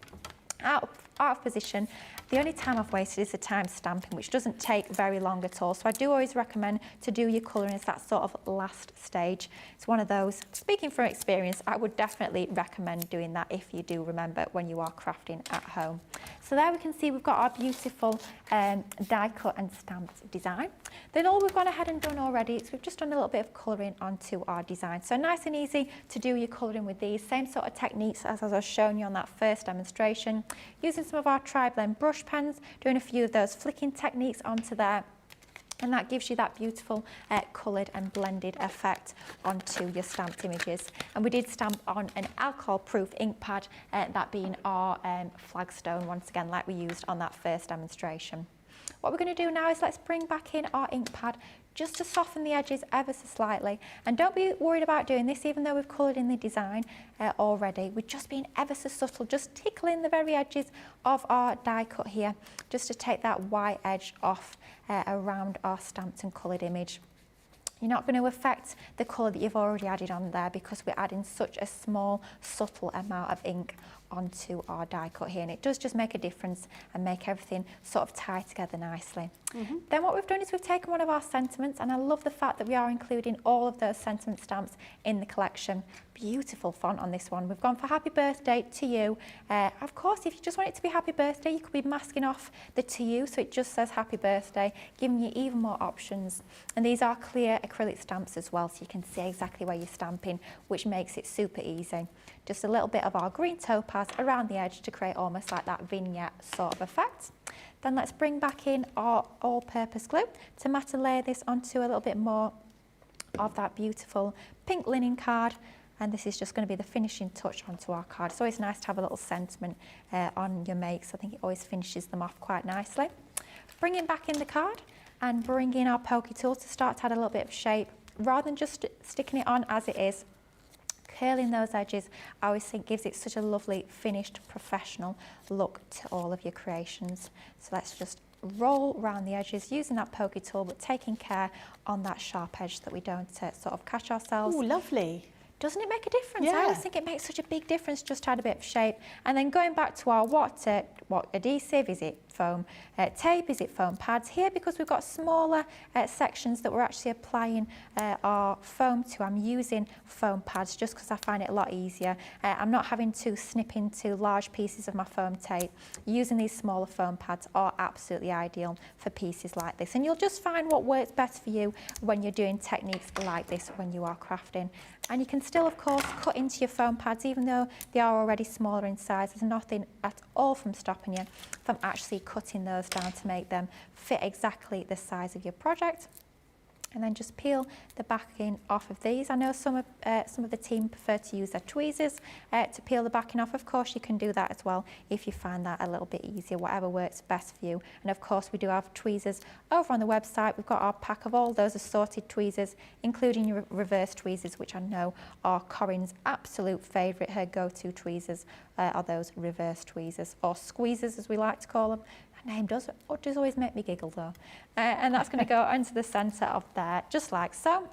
out of position, the only time I've wasted is the time stamping, which doesn't take very long at all. So I do always recommend to do your colouring as that sort of last stage. It's one of those, speaking from experience, I would definitely recommend doing that if you do remember when you are crafting at home. So there we can see we've got our beautiful die cut and stamped design. Then all we've gone ahead and done already is we've just done a little bit of colouring onto our design. So nice and easy to do your colouring with these. Same sort of techniques as I was showing you on that first demonstration. Using some of our tri-blend brush pens, doing a few of those flicking techniques onto there. And that gives you that beautiful coloured and blended effect onto your stamped images. And we did stamp on an alcohol-proof ink pad, that being our flagstone, once again, like we used on that first demonstration. What we're going to do now is let's bring back in our ink pad just to soften the edges ever so slightly. And don't be worried about doing this, even though we've coloured in the design already. We're just being ever so subtle, just tickling the very edges of our die cut here, just to take that white edge off around our stamped and coloured image. You're not going to affect the colour that you've already added on there, because we're adding such a small, subtle amount of ink onto our die cut here, and it does just make a difference and make everything sort of tie together nicely. Then what we've done is we've taken one of our sentiments, and I love the fact that we are including all of those sentiment stamps in the collection. Beautiful font on this one. We've gone for happy birthday to you. Of course, if you just want it to be happy birthday, you could be masking off the to you, so it just says happy birthday, giving you even more options. And these are clear acrylic stamps as well, so you can see exactly where you're stamping, which makes it super easy. Just a little bit of our green topaz around the edge to create almost like that vignette sort of effect. Then let's bring back in our all-purpose glue to matte layer this onto a little bit more of that beautiful pink linen card. And this is just going to be the finishing touch onto our card. It's always nice to have a little sentiment on your makes. I think it always finishes them off quite nicely. Bringing back in the card and bring in our pokey tool to start to add a little bit of shape. Rather than just sticking it on as it is, curling those edges, I always think gives it such a lovely, finished, professional look to all of your creations. So let's just roll around the edges using that pokey tool, but taking care on that sharp edge that we don't sort of catch ourselves. Oh, lovely. Doesn't it make a difference? Yeah. I always think it makes such a big difference just to add a bit of shape. And then going back to our what adhesive, is it foam tape, is it foam pads? Here, because we've got smaller sections that we're actually applying our foam to, I'm using foam pads just because I find it a lot easier. I'm not having to snip into large pieces of my foam tape. Using these smaller foam pads are absolutely ideal for pieces like this. And you'll just find what works best for you when you're doing techniques like this when you are crafting. And you can still, of course, cut into your foam pads, even though they are already smaller in size. There's nothing at all from stopping you from actually cutting those down to make them fit exactly the size of your project. And then just peel the backing off of these. I know some of the team prefer to use their tweezers to peel the backing off. Of course, you can do that as well if you find that a little bit easier, whatever works best for you. And of course, we do have tweezers over on the website. We've got our pack of all those assorted tweezers, including your reverse tweezers, which I know are Corinne's absolute favourite. Her go-to tweezers are those reverse tweezers, or squeezers as we like to call them. Name does always make me giggle though. And that's going to go into the centre of there, just like so.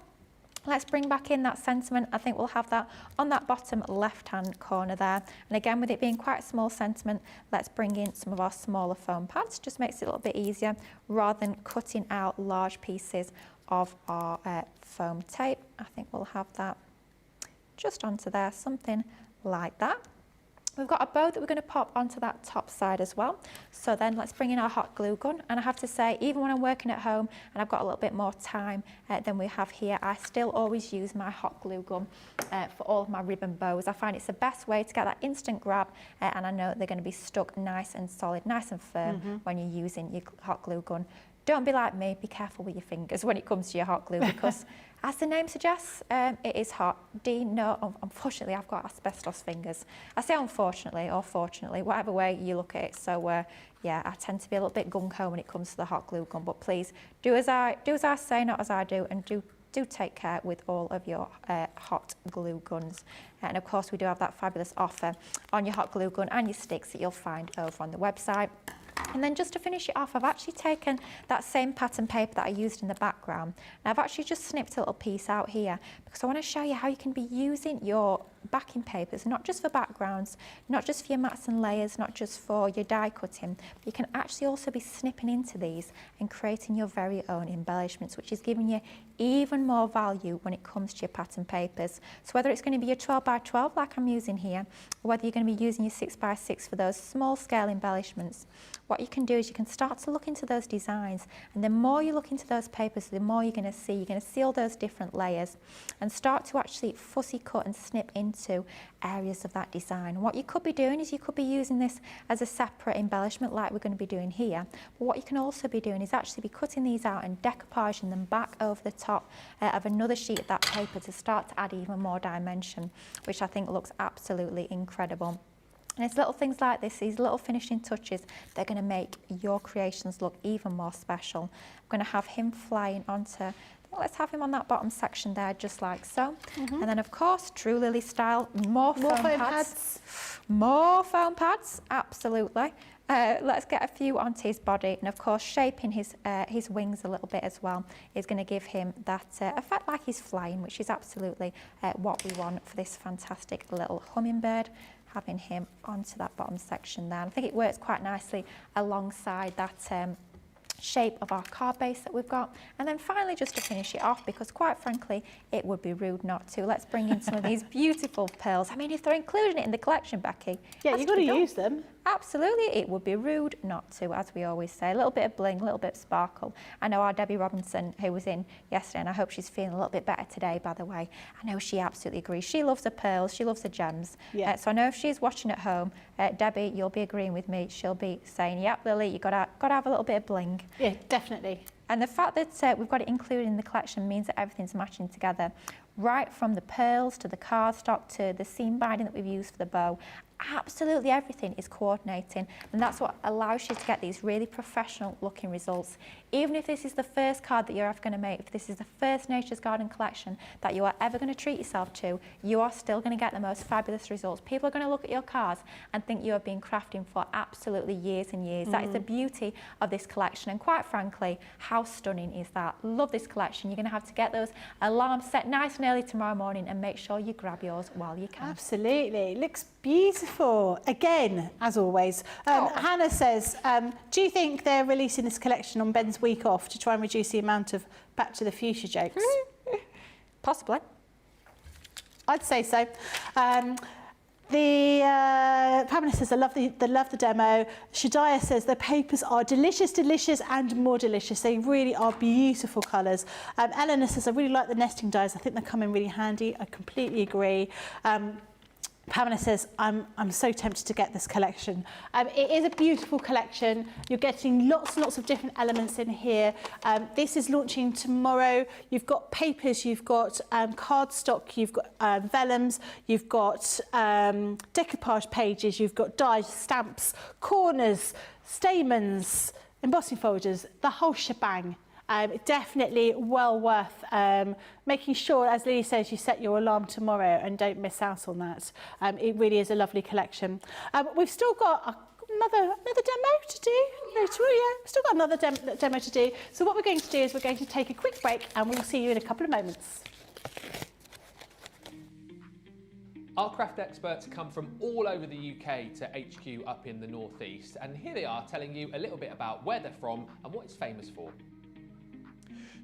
Let's bring back in that sentiment. I think we'll have that on that bottom left-hand corner there. And again, with it being quite a small sentiment, let's bring in some of our smaller foam pads. Just makes it a little bit easier rather than cutting out large pieces of our foam tape. I think we'll have that just onto there, something like that. We've got a bow that we're going to pop onto that top side as well. So then let's bring in our hot glue gun. And I have to say, even when I'm working at home and I've got a little bit more time than we have here, I still always use my hot glue gun for all of my ribbon bows. I find it's the best way to get that instant grab, and I know they're going to be stuck nice and solid, nice and firm when you're using your hot glue gun. Don't be like me, be careful with your fingers when it comes to your hot glue, because as the name suggests, it is hot. No, unfortunately, I've got asbestos fingers. I say unfortunately or fortunately, whatever way you look at it. So yeah, I tend to be a little bit gung-ho when it comes to the hot glue gun, but please do as I say, not as I do, and do take care with all of your hot glue guns. And of course, we do have that fabulous offer on your hot glue gun and your sticks that you'll find over on the website. And then just to finish it off, I've actually taken that same pattern paper that I used in the background, and I've actually just snipped a little piece out here because I want to show you how you can be using your backing papers, not just for backgrounds, not just for your mats and layers, not just for your die cutting, but you can actually also be snipping into these and creating your very own embellishments, which is giving you even more value when it comes to your pattern papers. So whether it's going to be your 12 by 12 like I'm using here, or whether you're going to be using your 6 by 6 for those small scale embellishments, what you can do is you can start to look into those designs, and the more you look into those papers, the more you're going to see all those different layers, and start to actually fussy cut and snip into areas of that design. What you could be doing is you could be using this as a separate embellishment like we're going to be doing here. But what you can also be doing is actually be cutting these out and decoupaging them back over the top of another sheet of that paper to start to add even more dimension, which I think looks absolutely incredible. And it's little things like this, these little finishing touches, they're going to make your creations look even more special. I'm going to have him flying onto, let's have him on that bottom section there, just like so. And then, of course, true Lilly style, more foam pads. More foam pads, absolutely. Let's get a few onto his body, and of course shaping his wings a little bit as well is going to give him that effect like he's flying, which is absolutely what we want for this fantastic little hummingbird. Having him onto that bottom section there. I think it works quite nicely alongside that shape of our card base that we've got. And then finally, just to finish it off, because quite frankly, it would be rude not to. Let's bring in some of these beautiful pearls. I mean, if they're including it in the collection, Becky. Yeah, you've got to use them. Absolutely, it would be rude not to, as we always say. A little bit of bling, a little bit of sparkle. I know our Debbie Robinson, who was in yesterday, and I hope she's feeling a little bit better today, by the way. I know she absolutely agrees. She loves her pearls, she loves her gems. Yeah. So I know if she's watching at home, Debbie, you'll be agreeing with me. She'll be saying, yep, Lily, you've got to have a little bit of bling. Yeah, definitely. And the fact that we've got it included in the collection means that everything's matching together, right from the pearls to the cardstock to the seam binding that we've used for the bow. Absolutely everything is coordinating, and that's what allows you to get these really professional looking results. Even if this is the first card that you're ever going to make, if this is the first Nature's Garden collection that you are ever going to treat yourself to, you are still going to get the most fabulous results. People are going to look at your cards and think you have been crafting for absolutely years and years. That is the beauty of this collection, and quite frankly, how stunning is that? Love this collection. You're going to have to get those alarms set nice and early tomorrow morning and make sure you grab yours while you can. Absolutely. Looks beautiful. Again, as always. Hannah says, do you think they're releasing this collection on Ben's week off to try and reduce the amount of Back to the Future jokes? Possibly. I'd say so. Pamela says, I love the demo. Shadiah says, the papers are delicious, delicious and more delicious. They really are beautiful colours. Eleanor says, I really like the nesting dies. I think they come in really handy. I completely agree. Pamela says, I'm so tempted to get this collection. It is a beautiful collection. You're getting lots and lots of different elements in here. This is launching tomorrow. You've got papers, you've got cardstock, you've got vellums, you've got decoupage pages, you've got dies, stamps, corners, stamens, embossing folders, the whole shebang. Definitely well worth making sure, as Lily says, you set your alarm tomorrow and don't miss out on that. It really is a lovely collection. We've still got another demo to do. We've still got another demo to do. So what we're going to do is we're going to take a quick break and we'll see you in a couple of moments. Our craft experts come from all over the UK to HQ up in the northeast, and here they are telling you a little bit about where they're from and what it's famous for.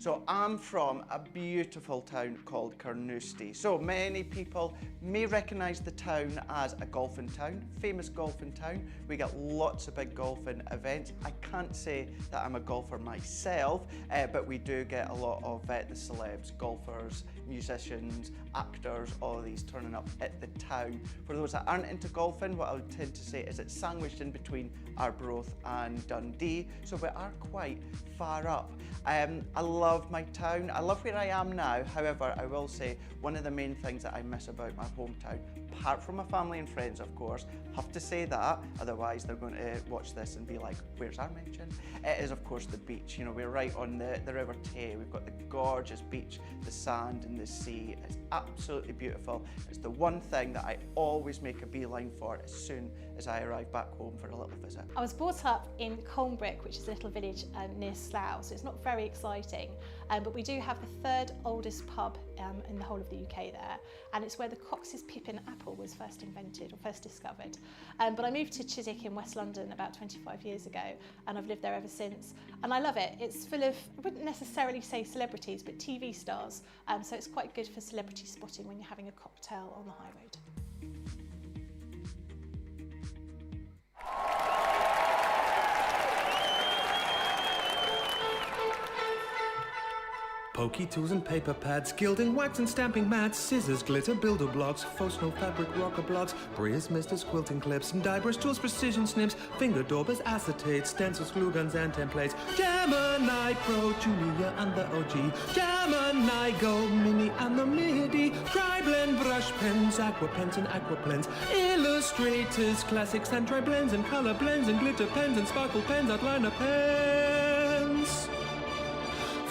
So I'm from a beautiful town called Carnoustie. So many people may recognise the town as a golfing town, famous golfing town. We get lots of big golfing events. I can't say that I'm a golfer myself, but we do get a lot of the celebs, golfers, musicians, actors, all of these turning up at the town. For those that aren't into golfing, what I would tend to say is it's sandwiched in between Arbroath and Dundee, so we are quite far up. I love my town. I love where I am now. However, I will say one of the main things that I miss about my hometown, apart from my family and friends, of course, have to say that, otherwise they're going to watch this and be like, where's our mention? It is, of course, the beach. You know, we're right on the River Tay. We've got the gorgeous beach, the sand and the sea. It's absolutely beautiful. It's the one thing that I always make a beeline for as soon as I arrive back home for a little visit. I was brought up in Colnbrick, which is a little village near Slough, so it's not very exciting, but we do have the third oldest pub in the whole of the UK there, and it's where the Cox's Pippin apple was first invented or first discovered. But I moved to Chiswick in West London about 25 years ago, and I've lived there ever since, and I love it. It's full of, I wouldn't necessarily say celebrities, but TV stars, so it's quite good for celebrity spotting when you're having a cocktail on the high road. Pokey tools and paper pads, gilding, wax and stamping mats, scissors, glitter, builder blocks, faux snow fabric, rocker blocks, briars, misters, quilting clips, die brush tools, precision snips, finger daubers, acetates, stencils, glue guns and templates, Gemini Pro, Julia and the OG, Gemini Go, Mini and the MIDI, tri-blend brush pens, aqua pens and aqua blends, illustrators, classics and tri-blends and color blends and glitter pens and sparkle pens, outliner pens.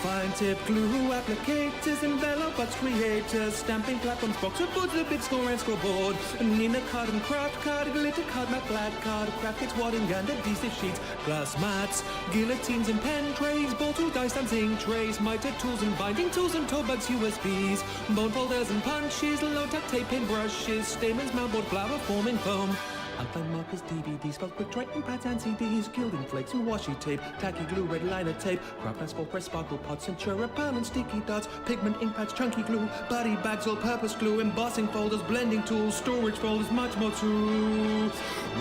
Fine tip glue applicators, envelope box creators, stamping platforms, boxer boards, the big score and scoreboard, Nina card and craft card, glitter card, matte black card, craft kits, wadding and adhesive sheets, glass mats, guillotines and pen trays, ball tool, dice and zinc trays, miter tools and binding tools and toe bugs, USBs, bone folders and punches, low-tech tape pin brushes, stamens, mountboard, flower forming foam, outline markers, DVDs, felt quick Triton pads and CDs, gilding flakes and washi tape, tacky glue, red liner tape, craft mass, full press, sparkle pots, Centura pan and sticky dots, pigment, ink pads, chunky glue, body bags, all-purpose glue, embossing folders, blending tools, storage folders, much more too.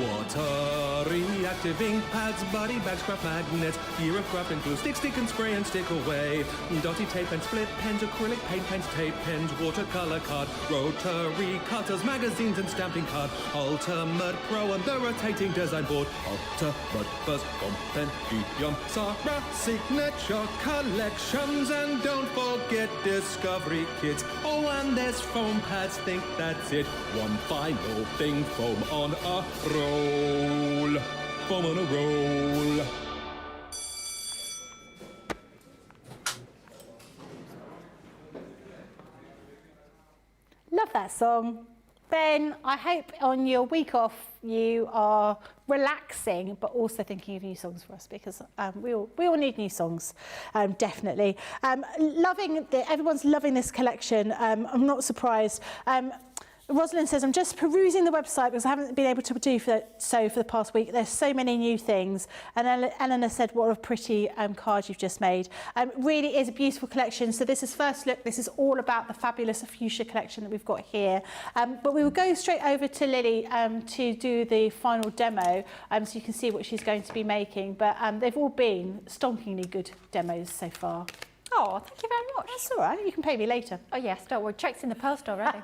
Water reactive ink pads, body bags, craft magnets, gear of craft and glue, stick and spray and stick away, dotty tape and split pens, acrylic paint pens, tape pens, watercolor card, rotary cutters, magazines and stamping card, ultimate Pro and the rotating design board, ultimate first compendium, Sarah signature collections, and don't forget discovery kits. Oh, and there's foam pads, think that's it. One final thing, foam on a roll, foam on a roll. Love that song. Ben, I hope on your week off you are relaxing but also thinking of new songs for us, because we all need new songs, definitely. Everyone's loving this collection. I'm not surprised. Rosalind says, I'm just perusing the website because I haven't been able to do so for the past week. There's so many new things. And Eleanor said, what a pretty card you've just made. Really is a beautiful collection. So this is first look. This is all about the fabulous Fuchsia collection that we've got here. But we will go straight over to Lily to do the final demo so you can see what she's going to be making. But they've all been stonkingly good demos so far. Oh, thank you very much. That's all right. You can pay me later. Oh, yes, don't worry. Check's in the post already.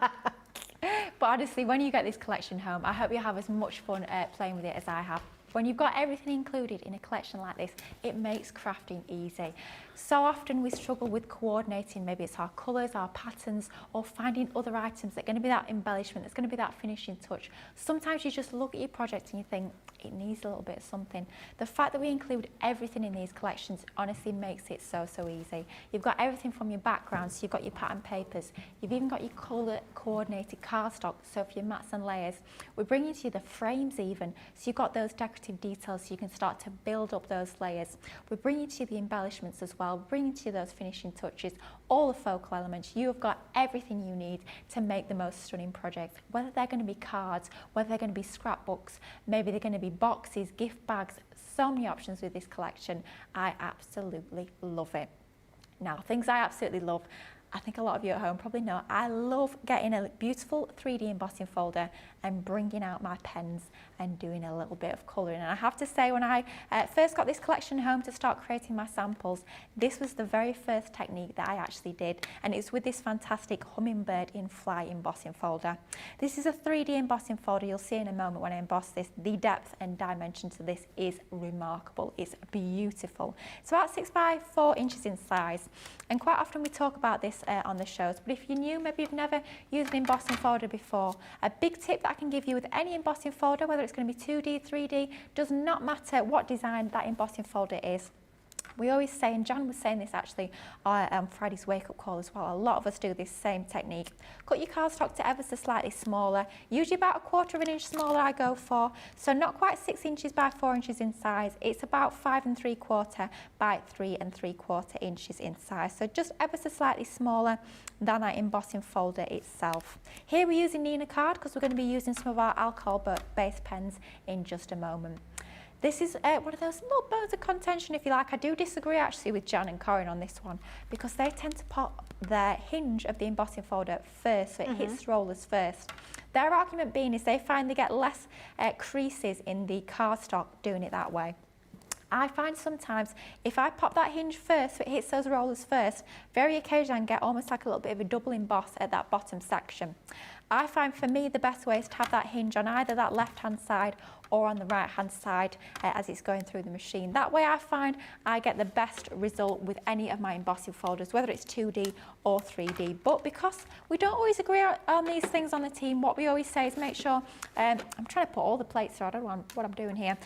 But honestly, when you get this collection home, I hope you have as much fun playing with it as I have. When you've got everything included in a collection like this, it makes crafting easy. So often we struggle with coordinating, maybe it's our colours, our patterns, or finding other items that are going to be that embellishment, that's going to be that finishing touch. Sometimes you just look at your project and you think, it needs a little bit of something. The fact that we include everything in these collections honestly makes it so easy. You've got everything from your backgrounds, you've got your pattern papers, you've even got your colour coordinated cardstock, so for your mats and layers. We're bringing to you the frames even, so you've got those decorative details so you can start to build up those layers. We're bringing to you the embellishments as well, bringing to you those finishing touches, all the focal elements. You have got everything you need to make the most stunning project, whether they're going to be cards, whether they're going to be scrapbooks, maybe they're going to be boxes, gift bags, so many options with this collection. I absolutely love it. Now, things I absolutely love, I think a lot of you at home probably know, I love getting a beautiful 3D embossing folder and bringing out my pens and doing a little bit of colouring. And I have to say, when I first got this collection home to start creating my samples, this was the very first technique that I actually did, and it's with this fantastic hummingbird in fly embossing folder. This is a 3D embossing folder. You'll see in a moment when I emboss this, the depth and dimension to this is remarkable. It's beautiful. It's about 6 by 4 inches in size, and quite often we talk about this on the shows, but if you're new, maybe you've never used an embossing folder before, a big tip that I can give you with any embossing folder, whether it's going to be 2D, 3D, does not matter what design that embossing folder is. We always say, and Jan was saying this actually on Friday's wake-up call as well, a lot of us do this same technique. Cut your cardstock to ever so slightly smaller, usually about 1/4 inch smaller I go for, so not quite 6 inches by 4 inches in size, it's about 5 3/4 by 3 3/4 inches in size, so just ever so slightly smaller than that embossing folder itself. Here we're using Nina card because we're going to be using some of our alcohol-based pens in just a moment. This is one of those little bones of contention, if you like. I do disagree actually with Jan and Corinne on this one, because they tend to put the hinge of the embossing folder first, so it hits the rollers first. Their argument being is they find they get less creases in the cardstock doing it that way. I find sometimes if I pop that hinge first, so it hits those rollers first, very occasionally I can get almost like a little bit of a double emboss at that bottom section. I find for me the best way is to have that hinge on either that left hand side or on the right hand side as it's going through the machine. That way I find I get the best result with any of my embossing folders, whether it's 2D or 3D. But because we don't always agree on these things on the team, what we always say is make sure, I'm trying to put all the plates through, I don't know what I'm doing here,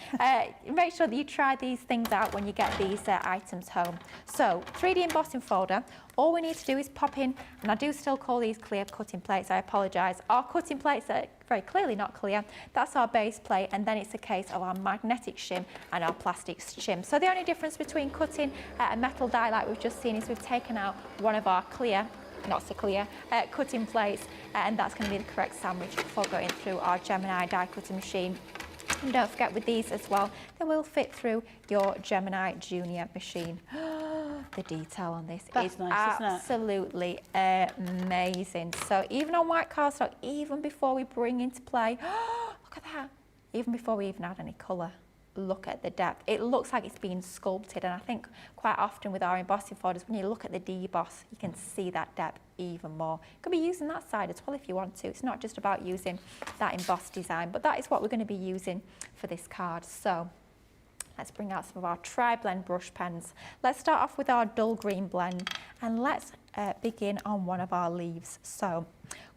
make sure that you try these things out when you get these items home. So 3D embossing folder, all we need to do is pop in, and I do still call these clear cutting plates, I apologise. Our cutting plates are very clearly not clear. That's our base plate, and then it's a case of our magnetic shim and our plastic shim. So the only difference between cutting a metal die like we've just seen is we've taken out one of our clear, not so clear, cutting plates, and that's going to be the correct sandwich for going through our Gemini die cutting machine. And don't forget with these as well, they will fit through your Gemini Junior machine. The detail on this is nice, absolutely amazing. So even on white cardstock, even before we bring into play, look at that, even before we even add any colour, look at the depth. It looks like it's being sculpted, and I think quite often with our embossing folders, when you look at the deboss, you can see that depth even more. You could be using that side as well if you want to. It's not just about using that embossed design, but that is what we're going to be using for this card. So let's bring out some of our tri-blend brush pens. Let's start off with our dull green blend, and let's begin on one of our leaves. So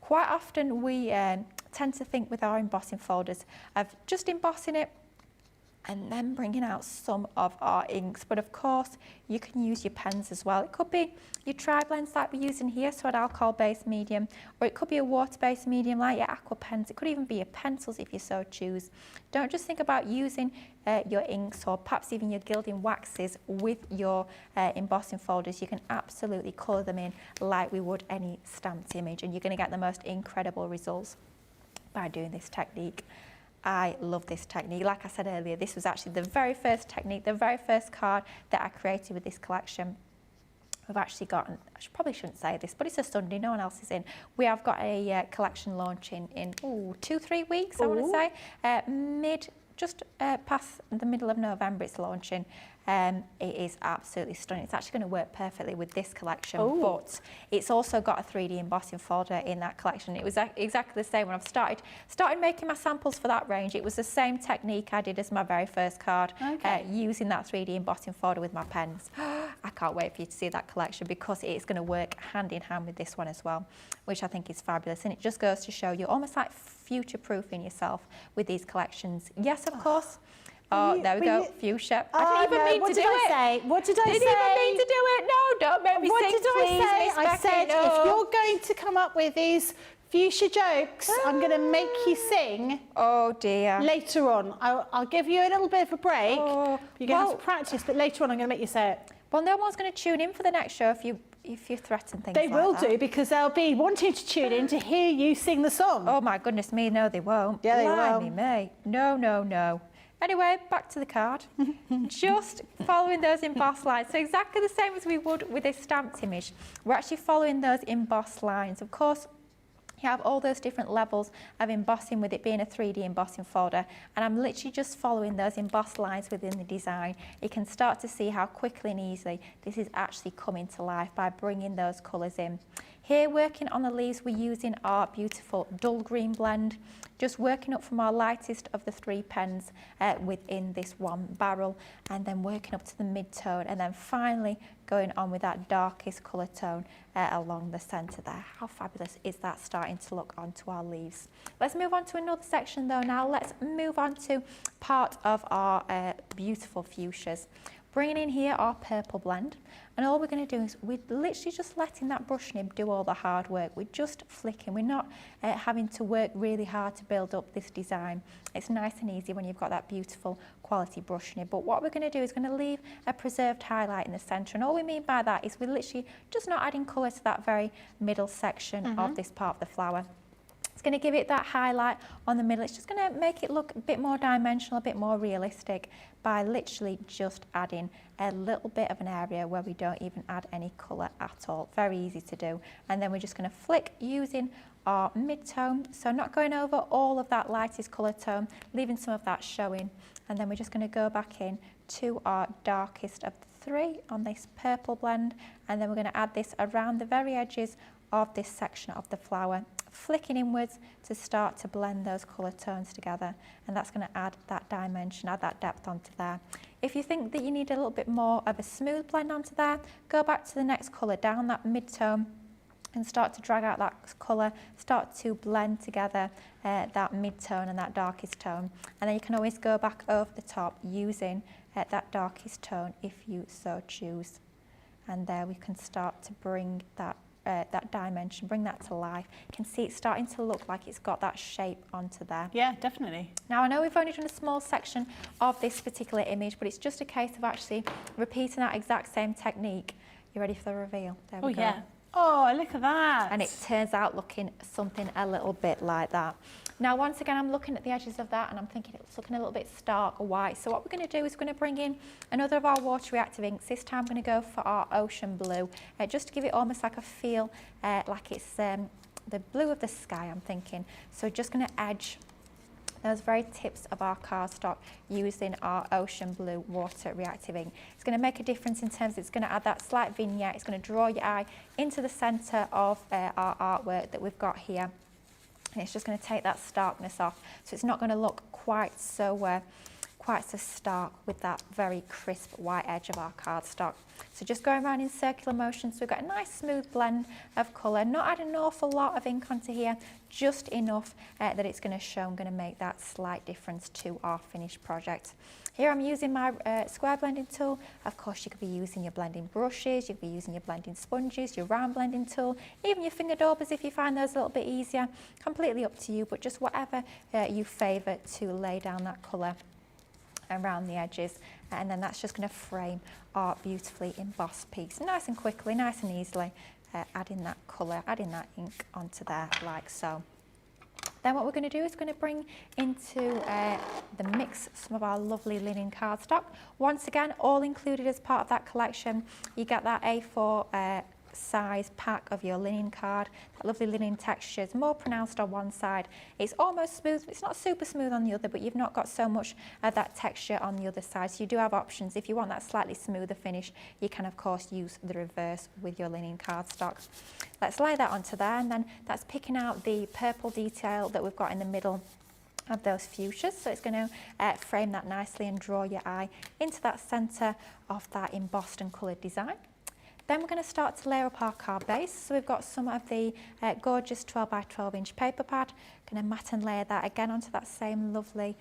quite often we tend to think with our embossing folders of just embossing it and then bringing out some of our inks. But of course, you can use your pens as well. It could be your tri-blends like we're using here, so an alcohol-based medium, or it could be a water-based medium like your aqua pens. It could even be your pencils if you so choose. Don't just think about using your inks or perhaps even your gilding waxes with your embossing folders. You can absolutely colour them in like we would any stamped image, and you're going to get the most incredible results by doing this technique. I love this technique. Like I said earlier, this was actually the very first technique, the very first card that I created with this collection. We've actually got, I probably shouldn't say this, but it's a Sunday, no one else is in. We have got a collection launching in 2-3 weeks, I want to say. Just past the middle of November it's launching. It is absolutely stunning. It's actually going to work perfectly with this collection, but it's also got a 3D embossing folder in that collection. It was exactly the same when I've started making my samples for that range. It was the same technique I did as my very first card, using that 3D embossing folder with my pens. I can't wait for you to see that collection because it's going to work hand in hand with this one as well, which I think is fabulous. And it just goes to show you almost like future-proofing yourself with these collections. Yes, of course. Oh, there we go, Fuchsia. I didn't even mean to do it. What did I say? Didn't even mean to do it. No, don't make me sing, please, What did I say? I said, no. if you're going to come up with these fuchsia jokes, I'm going to make you sing. Oh, dear. Later on. I'll give you a little bit of a break. You're going to have to practice, but later on I'm going to make you say it. Well, no one's going to tune in for the next show if you threaten things they like will that. do, because they'll be wanting to tune in to hear you sing the song. Oh, my goodness me, no, they won't. Yeah, they will. Blimey me. No, no, no. Anyway, back to the card. Just following those embossed lines. So exactly the same as we would with this stamped image. We're actually following those embossed lines. Of course, you have all those different levels of embossing with it being a 3D embossing folder, and I'm literally just following those embossed lines within the design. You can start to see how quickly and easily this is actually coming to life by bringing those colours in. Here, working on the leaves, we're using our beautiful dull green blend, just working up from our lightest of the 3 pens within this one barrel, and then working up to the mid-tone, and then finally going on with that darkest colour tone along the centre there. How fabulous is that starting to look onto our leaves? Let's move on to another section though now. Let's move on to part of our beautiful fuchsias. Bringing in here our purple blend, and all we're going to do is we're literally just letting that brush nib do all the hard work. We're just flicking. We're not having to work really hard to build up this design. It's nice and easy when you've got that beautiful quality brush nib. But what we're going to do is going to leave a preserved highlight in the centre, and all we mean by that is we're literally just not adding colour to that very middle section of this part of the flower. It's going to give it that highlight on the middle. It's just going to make it look a bit more dimensional, a bit more realistic by literally just adding a little bit of an area where we don't even add any colour at all. Very easy to do. And then we're just going to flick using our mid-tone, so not going over all of that lightest colour tone, leaving some of that showing. And then we're just going to go back in, to our darkest of the 3 on this purple blend, and then we're going to add this around the very edges of this section of the flower, flicking inwards to start to blend those colour tones together, and that's going to add that dimension, add that depth onto there. If you think that you need a little bit more of a smooth blend onto there, go back to the next colour down, that mid-tone, and start to drag out that colour, start to blend together that mid-tone and that darkest tone. And then you can always go back over the top using that darkest tone if you so choose. And there we can start to bring that that dimension, bring that to life. You can see it's starting to look like it's got that shape onto there. Yeah, definitely. Now I know we've only done a small section of this particular image, but it's just a case of actually repeating that exact same technique. You ready for the reveal? There we go. Yeah. Oh, look at that. And it turns out looking something a little bit like that. Now, once again, I'm looking at the edges of that and I'm thinking it's looking a little bit stark white. So what we're going to do is we're going to bring in another of our water reactive inks. This time I'm going to go for our ocean blue, just to give it almost like a feel like it's the blue of the sky, I'm thinking. So just going to edge those very tips of our cardstock using our ocean blue water reactive ink. It's going to make a difference in terms of it's going to add that slight vignette. It's going to draw your eye into the centre of our artwork that we've got here. And it's just going to take that starkness off. So it's not going to look quite so stark with that very crisp white edge of our cardstock. So just going around in circular motion, so we've got a nice smooth blend of colour, not add an awful lot of ink onto here, just enough that it's going to show and going to make that slight difference to our finished project. Here I'm using my square blending tool. Of course you could be using your blending brushes, you could be using your blending sponges, your round blending tool, even your finger daubers if you find those a little bit easier. Completely up to you, but just whatever you favour to lay down that colour around the edges, and then that's just going to frame our beautifully embossed piece nice and quickly, nice and easily, adding that colour, adding that ink onto there like so. Then what we're going to do is going to bring into the mix some of our lovely linen cardstock. Once again, all included as part of that collection. You get that A4 size pack of your linen card. That lovely linen texture is more pronounced on one side. It's almost smooth. It's not super smooth on the other, but you've not got so much of that texture on the other side. So you do have options. If you want that slightly smoother finish, you can of course use the reverse with your linen cardstock. Let's lay that onto there, and then that's picking out the purple detail that we've got in the middle of those fuchsias. So it's going to frame that nicely and draw your eye into that centre of that embossed and coloured design. Then we're going to start to layer up our card base. So we've got some of the gorgeous 12 by 12 inch paper pad. Going to matte and layer that again onto that same lovely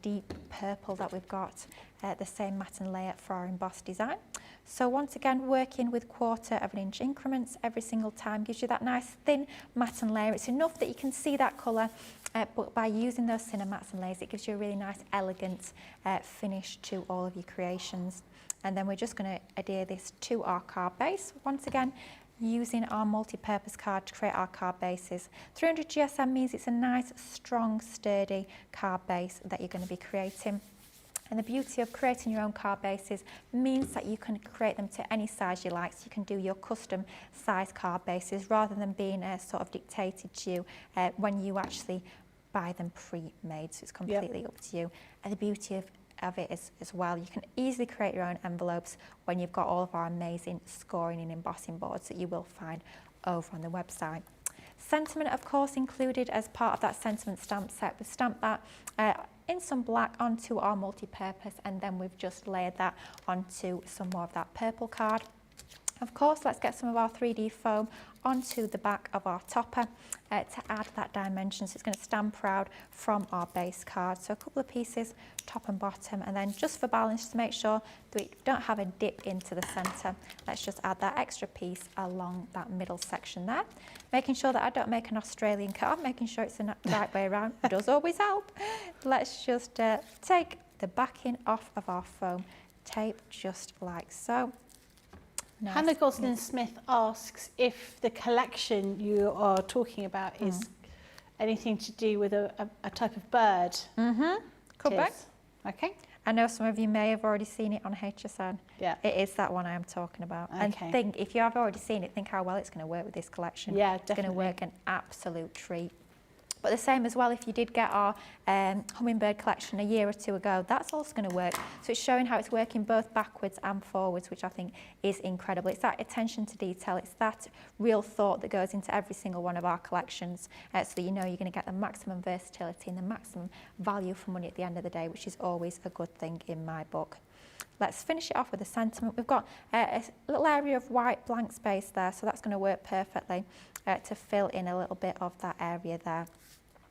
deep purple that we've got, the same matte and layer for our embossed design. So once again, working with 1/4 of an inch increments every single time gives you that nice thin matte and layer. It's enough that you can see that colour, but by using those thinner mattes and layers, it gives you a really nice, elegant finish to all of your creations. And then we're just going to adhere this to our card base. Once again, using our multi-purpose card to create our card bases. 300 GSM means it's a nice, strong, sturdy card base that you're going to be creating. And the beauty of creating your own card bases means that you can create them to any size you like. So you can do your custom size card bases rather than being sort of dictated to you when you actually buy them pre-made. So it's completely up to you. And the beauty of it as well, you can easily create your own envelopes when you've got all of our amazing scoring and embossing boards that you will find over on the website. Sentiment, of course, included as part of that sentiment stamp set. We've stamped that in some black onto our multi-purpose, and then we've just layered that onto some more of that purple card. Of course, let's get some of our 3D foam onto the back of our topper to add that dimension. So it's going to stand proud from our base card. So a couple of pieces, top and bottom, and then just for balance, to make sure that we don't have a dip into the centre, let's just add that extra piece along that middle section there. Making sure that I don't make an Australian card, making sure it's the right way around does always help. Let's just take the backing off of our foam tape just like so. Nice. Hannah Gosling-Smith asks if the collection you are talking about is anything to do with a type of bird. Could be. Okay. I know some of you may have already seen it on HSN. Yeah. It is that one I am talking about. Okay. And think, if you have already seen it, think how well it's going to work with this collection. Yeah, It's going definitely. to work an absolute treat. But the same as well, if you did get our hummingbird collection a year or two ago, that's also going to work. So it's showing how it's working both backwards and forwards, which I think is incredible. It's that attention to detail, it's that real thought that goes into every single one of our collections, so that you know you're going to get the maximum versatility and the maximum value for money at the end of the day, which is always a good thing in my book. Let's finish it off with a sentiment. We've got a little area of white blank space there, so that's going to work perfectly to fill in a little bit of that area there.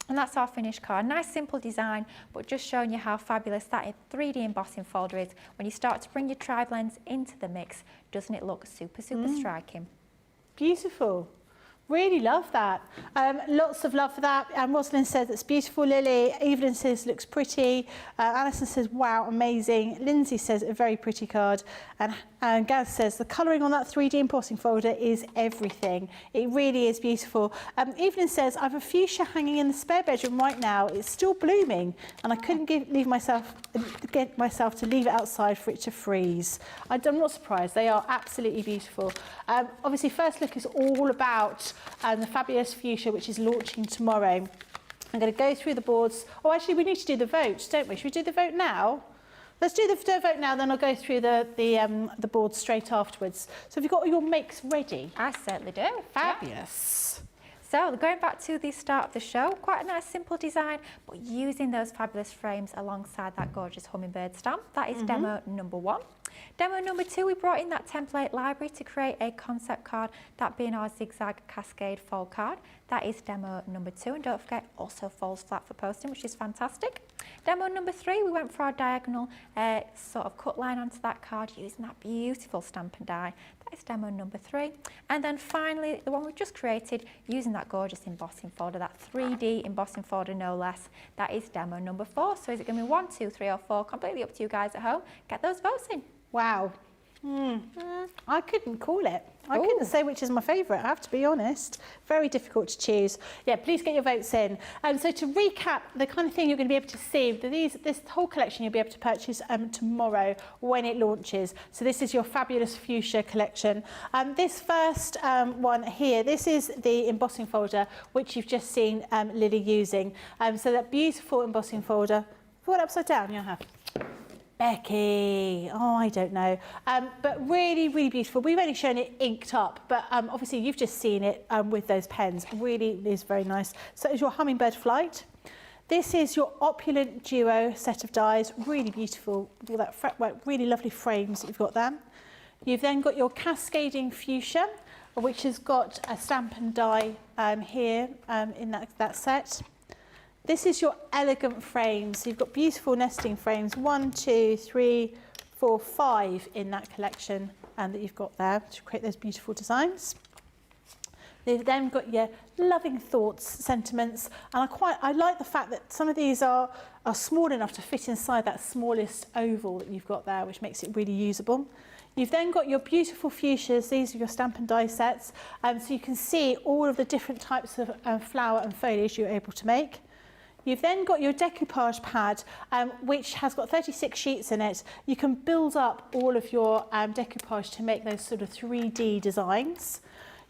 And that's our finished card. Nice simple design, but just showing you how fabulous that 3D embossing folder is. When you start to bring your tri-blends into the mix, doesn't it look super, super striking? Beautiful. Really love that. Lots of love for that. Rosalind says it's beautiful, Lily. Evelyn says looks pretty. Alison says, wow, amazing. Lindsay says a very pretty card. And Gaz says the colouring on that 3D embossing folder is everything. It really is beautiful. Evelyn says, I have a fuchsia hanging in the spare bedroom right now. It's still blooming and I couldn't get myself to leave it outside for it to freeze. I'm not surprised. They are absolutely beautiful. Obviously, First Look is all about the fabulous fuchsia, which is launching tomorrow. I'm going to go through the boards. Oh, actually, we need to do the vote, don't we? Should we do the vote now? Let's do the vote now, then I'll go through the boards straight afterwards. So have you got all your makes ready? I certainly do. Fabulous. So going back to the start of the show, quite a nice simple design, but using those fabulous frames alongside that gorgeous hummingbird stamp. That is demo number 1. Demo number 2, we brought in that template library to create a concept card, that being our Zigzag Cascade fold card. That is demo number 2, and don't forget, also folds flat for posting, which is fantastic. Demo number 3, we went for our diagonal sort of cut line onto that card using that beautiful stamp and die. That is demo number 3. And then finally, the one we've just created using that gorgeous embossing folder, that 3D embossing folder no less. That is demo number 4. So is it going to be 1, 2, 3 or 4? Completely up to you guys at home. Get those votes in. Wow. I couldn't call it. I couldn't say which is my favourite, I have to be honest. Very difficult to choose. Yeah, please get your votes in. So to recap, the kind of thing you're going to be able to see, this whole collection you'll be able to purchase tomorrow when it launches. So this is your fabulous fuchsia collection. This first one here, this is the embossing folder, which you've just seen Lily using. So that beautiful embossing folder. Put it upside down, you'll have. Becky, oh, I don't know. But really, really beautiful. We've only shown it inked up, but obviously you've just seen it with those pens. Really is very nice. So it's your Hummingbird Flight. This is your Opulent Duo set of dies. Really beautiful, all that fretwork, really lovely frames that you've got there. You've then got your Cascading Fuchsia, which has got a stamp and die here in that set. This is your elegant frames. So you've got beautiful nesting frames, 1, 2, 3, 4, 5 in that collection that you've got there to create those beautiful designs. They've then got your loving thoughts, sentiments, and I like the fact that some of these are small enough to fit inside that smallest oval that you've got there, which makes it really usable. You've then got your beautiful fuchsias. These are your stamp and die sets, so you can see all of the different types of flower and foliage you're able to make. You've then got your decoupage pad, which has got 36 sheets in it. You can build up all of your decoupage to make those sort of 3D designs.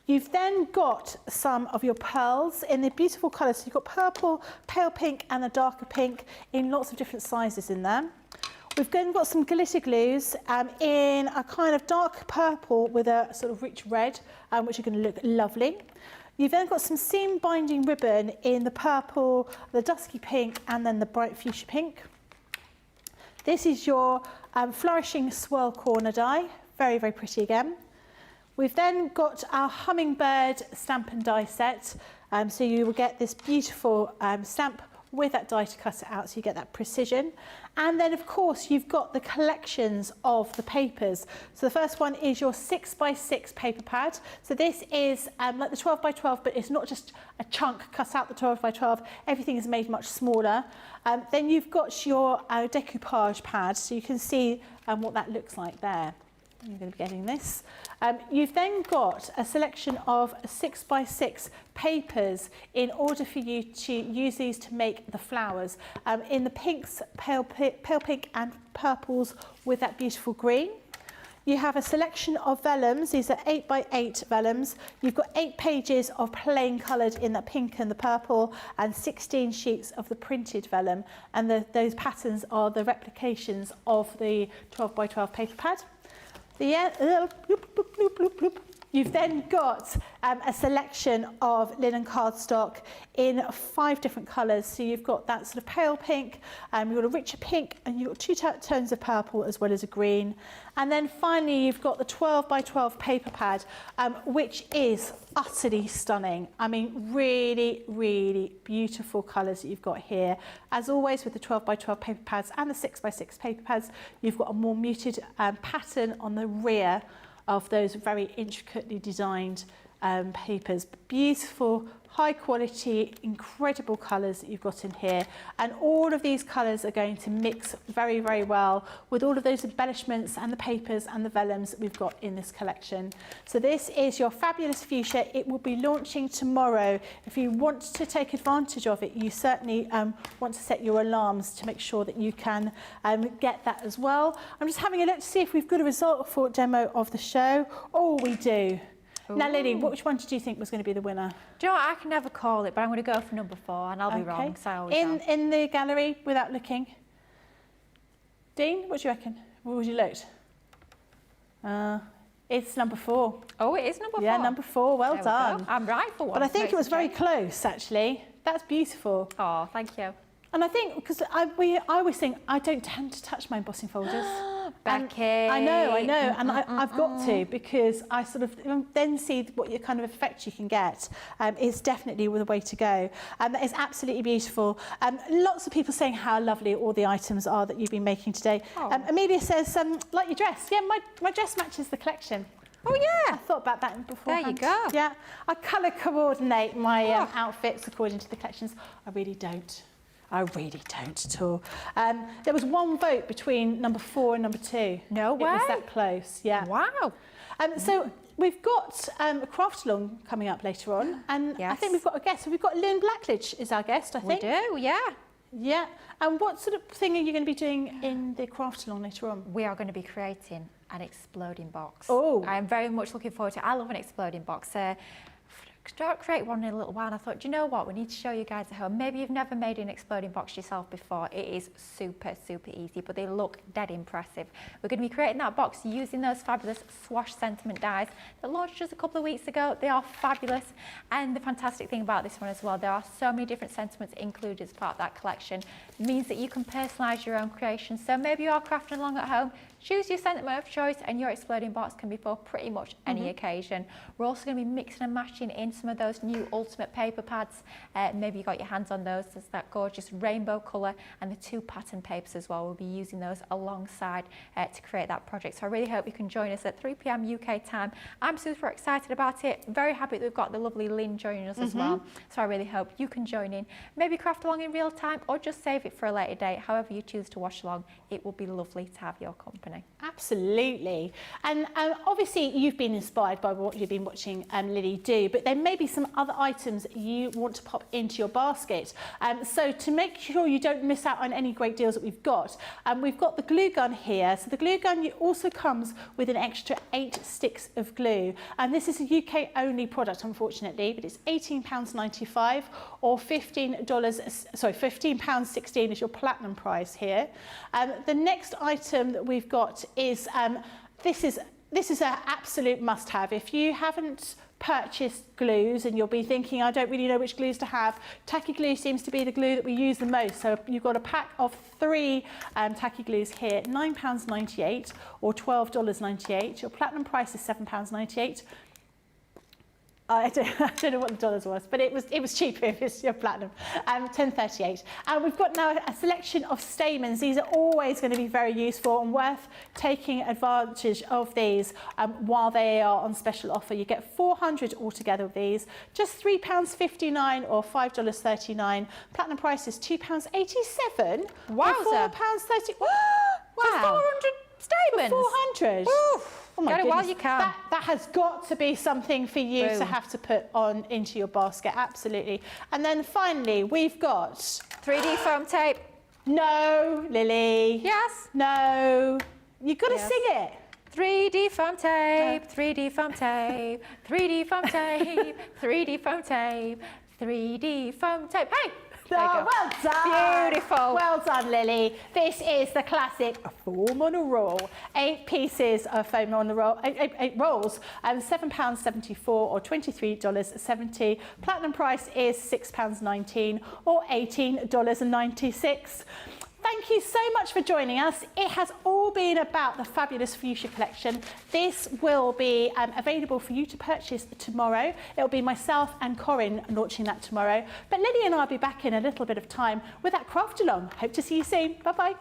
You've then got some of your pearls in the beautiful colours. So you've got purple, pale pink and a darker pink in lots of different sizes in there. We've then got some glitter glues in a kind of dark purple with a sort of rich red, which are going to look lovely. You've then got some seam binding ribbon in the purple, the dusky pink, and then the bright fuchsia pink. This is your flourishing swirl corner die, very, very pretty again. We've then got our hummingbird stamp and die set, so you will get this beautiful stamp with that die to cut it out, so you get that precision. And then of course you've got the collections of the papers. So the first one is your 6x6 paper pad. So this is like the 12x12, but it's not just a chunk cut out the 12x12, everything is made much smaller. Then you've got your decoupage pad, so you can see what that looks like there. You're going to be getting this. You've then got a selection of 6x6 papers in order for you to use these to make the flowers in the pinks, pale pink and purples with that beautiful green. you have a selection of vellums. These are 8x8 vellums. You've got 8 pages of plain coloured in the pink and the purple, and 16 sheets of the printed vellum. And those patterns are the replications of the 12x12 paper pad. You've then got a selection of linen cardstock in 5 different colours. So you've got that sort of pale pink, you've got a richer pink, and you've got 2 tones of purple as well as a green. And then finally, you've got the 12x12 paper pad, which is utterly stunning. I mean, really, really beautiful colours that you've got here. As always with the 12x12 paper pads and the 6x6 paper pads, you've got a more muted pattern on the rear of those very intricately designed papers. Beautiful, high quality, incredible colours that you've got in here. And all of these colours are going to mix very, very well with all of those embellishments and the papers and the vellums that we've got in this collection. So this is your fabulous fuchsia. It will be launching tomorrow. If you want to take advantage of it, you certainly want to set your alarms to make sure that you can get that as well. I'm just having a look to see if we've got a result for demo of the show. Oh, we do. Ooh. Now, Lily, which one did you think was going to be the winner? Do you know what? I can never call it, but I'm going to go for number 4, and I'll be wrong, because I always am. In the gallery, without looking. Dean, what do you reckon? What would you looked? It's number 4. Oh, it is number 4? Yeah, number 4. Well done. I'm right for once. But I think it was very close, actually. That's beautiful. Oh, thank you. And I think, because I always think, I don't tend to touch my embossing folders. Becky. I know, and I've got to, because I sort of then see what your kind of effect you can get. It's definitely the way to go. That is absolutely beautiful. Lots of people saying how lovely all the items are that you've been making today. Amelia says, like your dress. Yeah, my dress matches the collection. Oh, yeah. I thought about that beforehand. There you go. Yeah, I colour coordinate my outfits according to the collections. I really don't. I really don't at all. There was 1 vote between number 4 and number 2. No way. It was that close, yeah. Wow. So we've got a craft along coming up later on, and yes. I think we've got a guest. So we've got Lynn Blackledge is our guest, I think. We do, yeah. Yeah. And what sort of thing are you going to be doing in the craft along later on? We are going to be creating an exploding box. Oh. I'm very much looking forward to it. I love an exploding box. Don't create one in a little while, and I thought, do you know what, we need to show you guys at home. Maybe you've never made an exploding box yourself before. It is super, super easy, but they look dead impressive. We're going to be creating that box using those fabulous Swash sentiment dies that launched just a couple of weeks ago. They are fabulous, and the fantastic thing about this one as well, there are so many different sentiments included as part of that collection. It means that you can personalise your own creation. So maybe you are crafting along at home, choose your sentiment of choice, and your exploding box can be for pretty much any occasion. We're also going to be mixing and matching in some of those new ultimate paper pads. Maybe you got your hands on those. There's that gorgeous rainbow colour, and the 2 pattern papers as well. We'll be using those alongside to create that project. So I really hope you can join us at 3 p.m. UK time. I'm super excited about it. Very happy that we've got the lovely Lynn joining us as well. So I really hope you can join in. Maybe craft along in real time, or just save it for a later date. However you choose to watch along, it will be lovely to have your company. Absolutely. And obviously you've been inspired by what you've been watching Lily do, but there may be some other items you want to pop into your basket. So to make sure you don't miss out on any great deals that we've got the glue gun here. So the glue gun also comes with an extra 8 sticks of glue. And this is a UK only product, unfortunately, but it's £18.95 or £15.16 is your platinum price here. The next item that we've got is this is an absolute must-have. If you haven't purchased glues and you'll be thinking, I don't really know which glues to have, tacky glue seems to be the glue that we use the most. So you've got a pack of 3 tacky glues here, £9.98 or $12.98. Your platinum price is £7.98. I don't know what the dollars was, but it was cheaper if it's your platinum. 10.38. And we've got now a selection of stamens. These are always going to be very useful and worth taking advantage of these while they are on special offer. You get 400 altogether of these, just £3.59 or $5.39. Platinum price is £2.87. Wowza. Or £4.30. Wow. 400 stamens. 400. Oh my Get it goodness. while you can. That has got to be something for you Boom. to have to put on into your basket, absolutely. And then finally, we've got 3D foam tape. No, Lily. Yes. No. You've got to Yes. sing it. 3D foam tape, 3D foam tape, 3D foam tape, 3D foam tape, 3D foam tape. Hey! There you go. Well done. Beautiful. Well done, Lily. This is the classic foam on a roll. 8 pieces of foam on the roll, 8 rolls, £7.74 or $23.70. Platinum price is £6.19 or $18.96. Thank you so much for joining us. It has all been about the fabulous Fuchsia collection. This will be available for you to purchase tomorrow. It'll be myself and Corinne launching that tomorrow. But Lily and I will be back in a little bit of time with that craft along. Hope to see you soon. Bye-bye.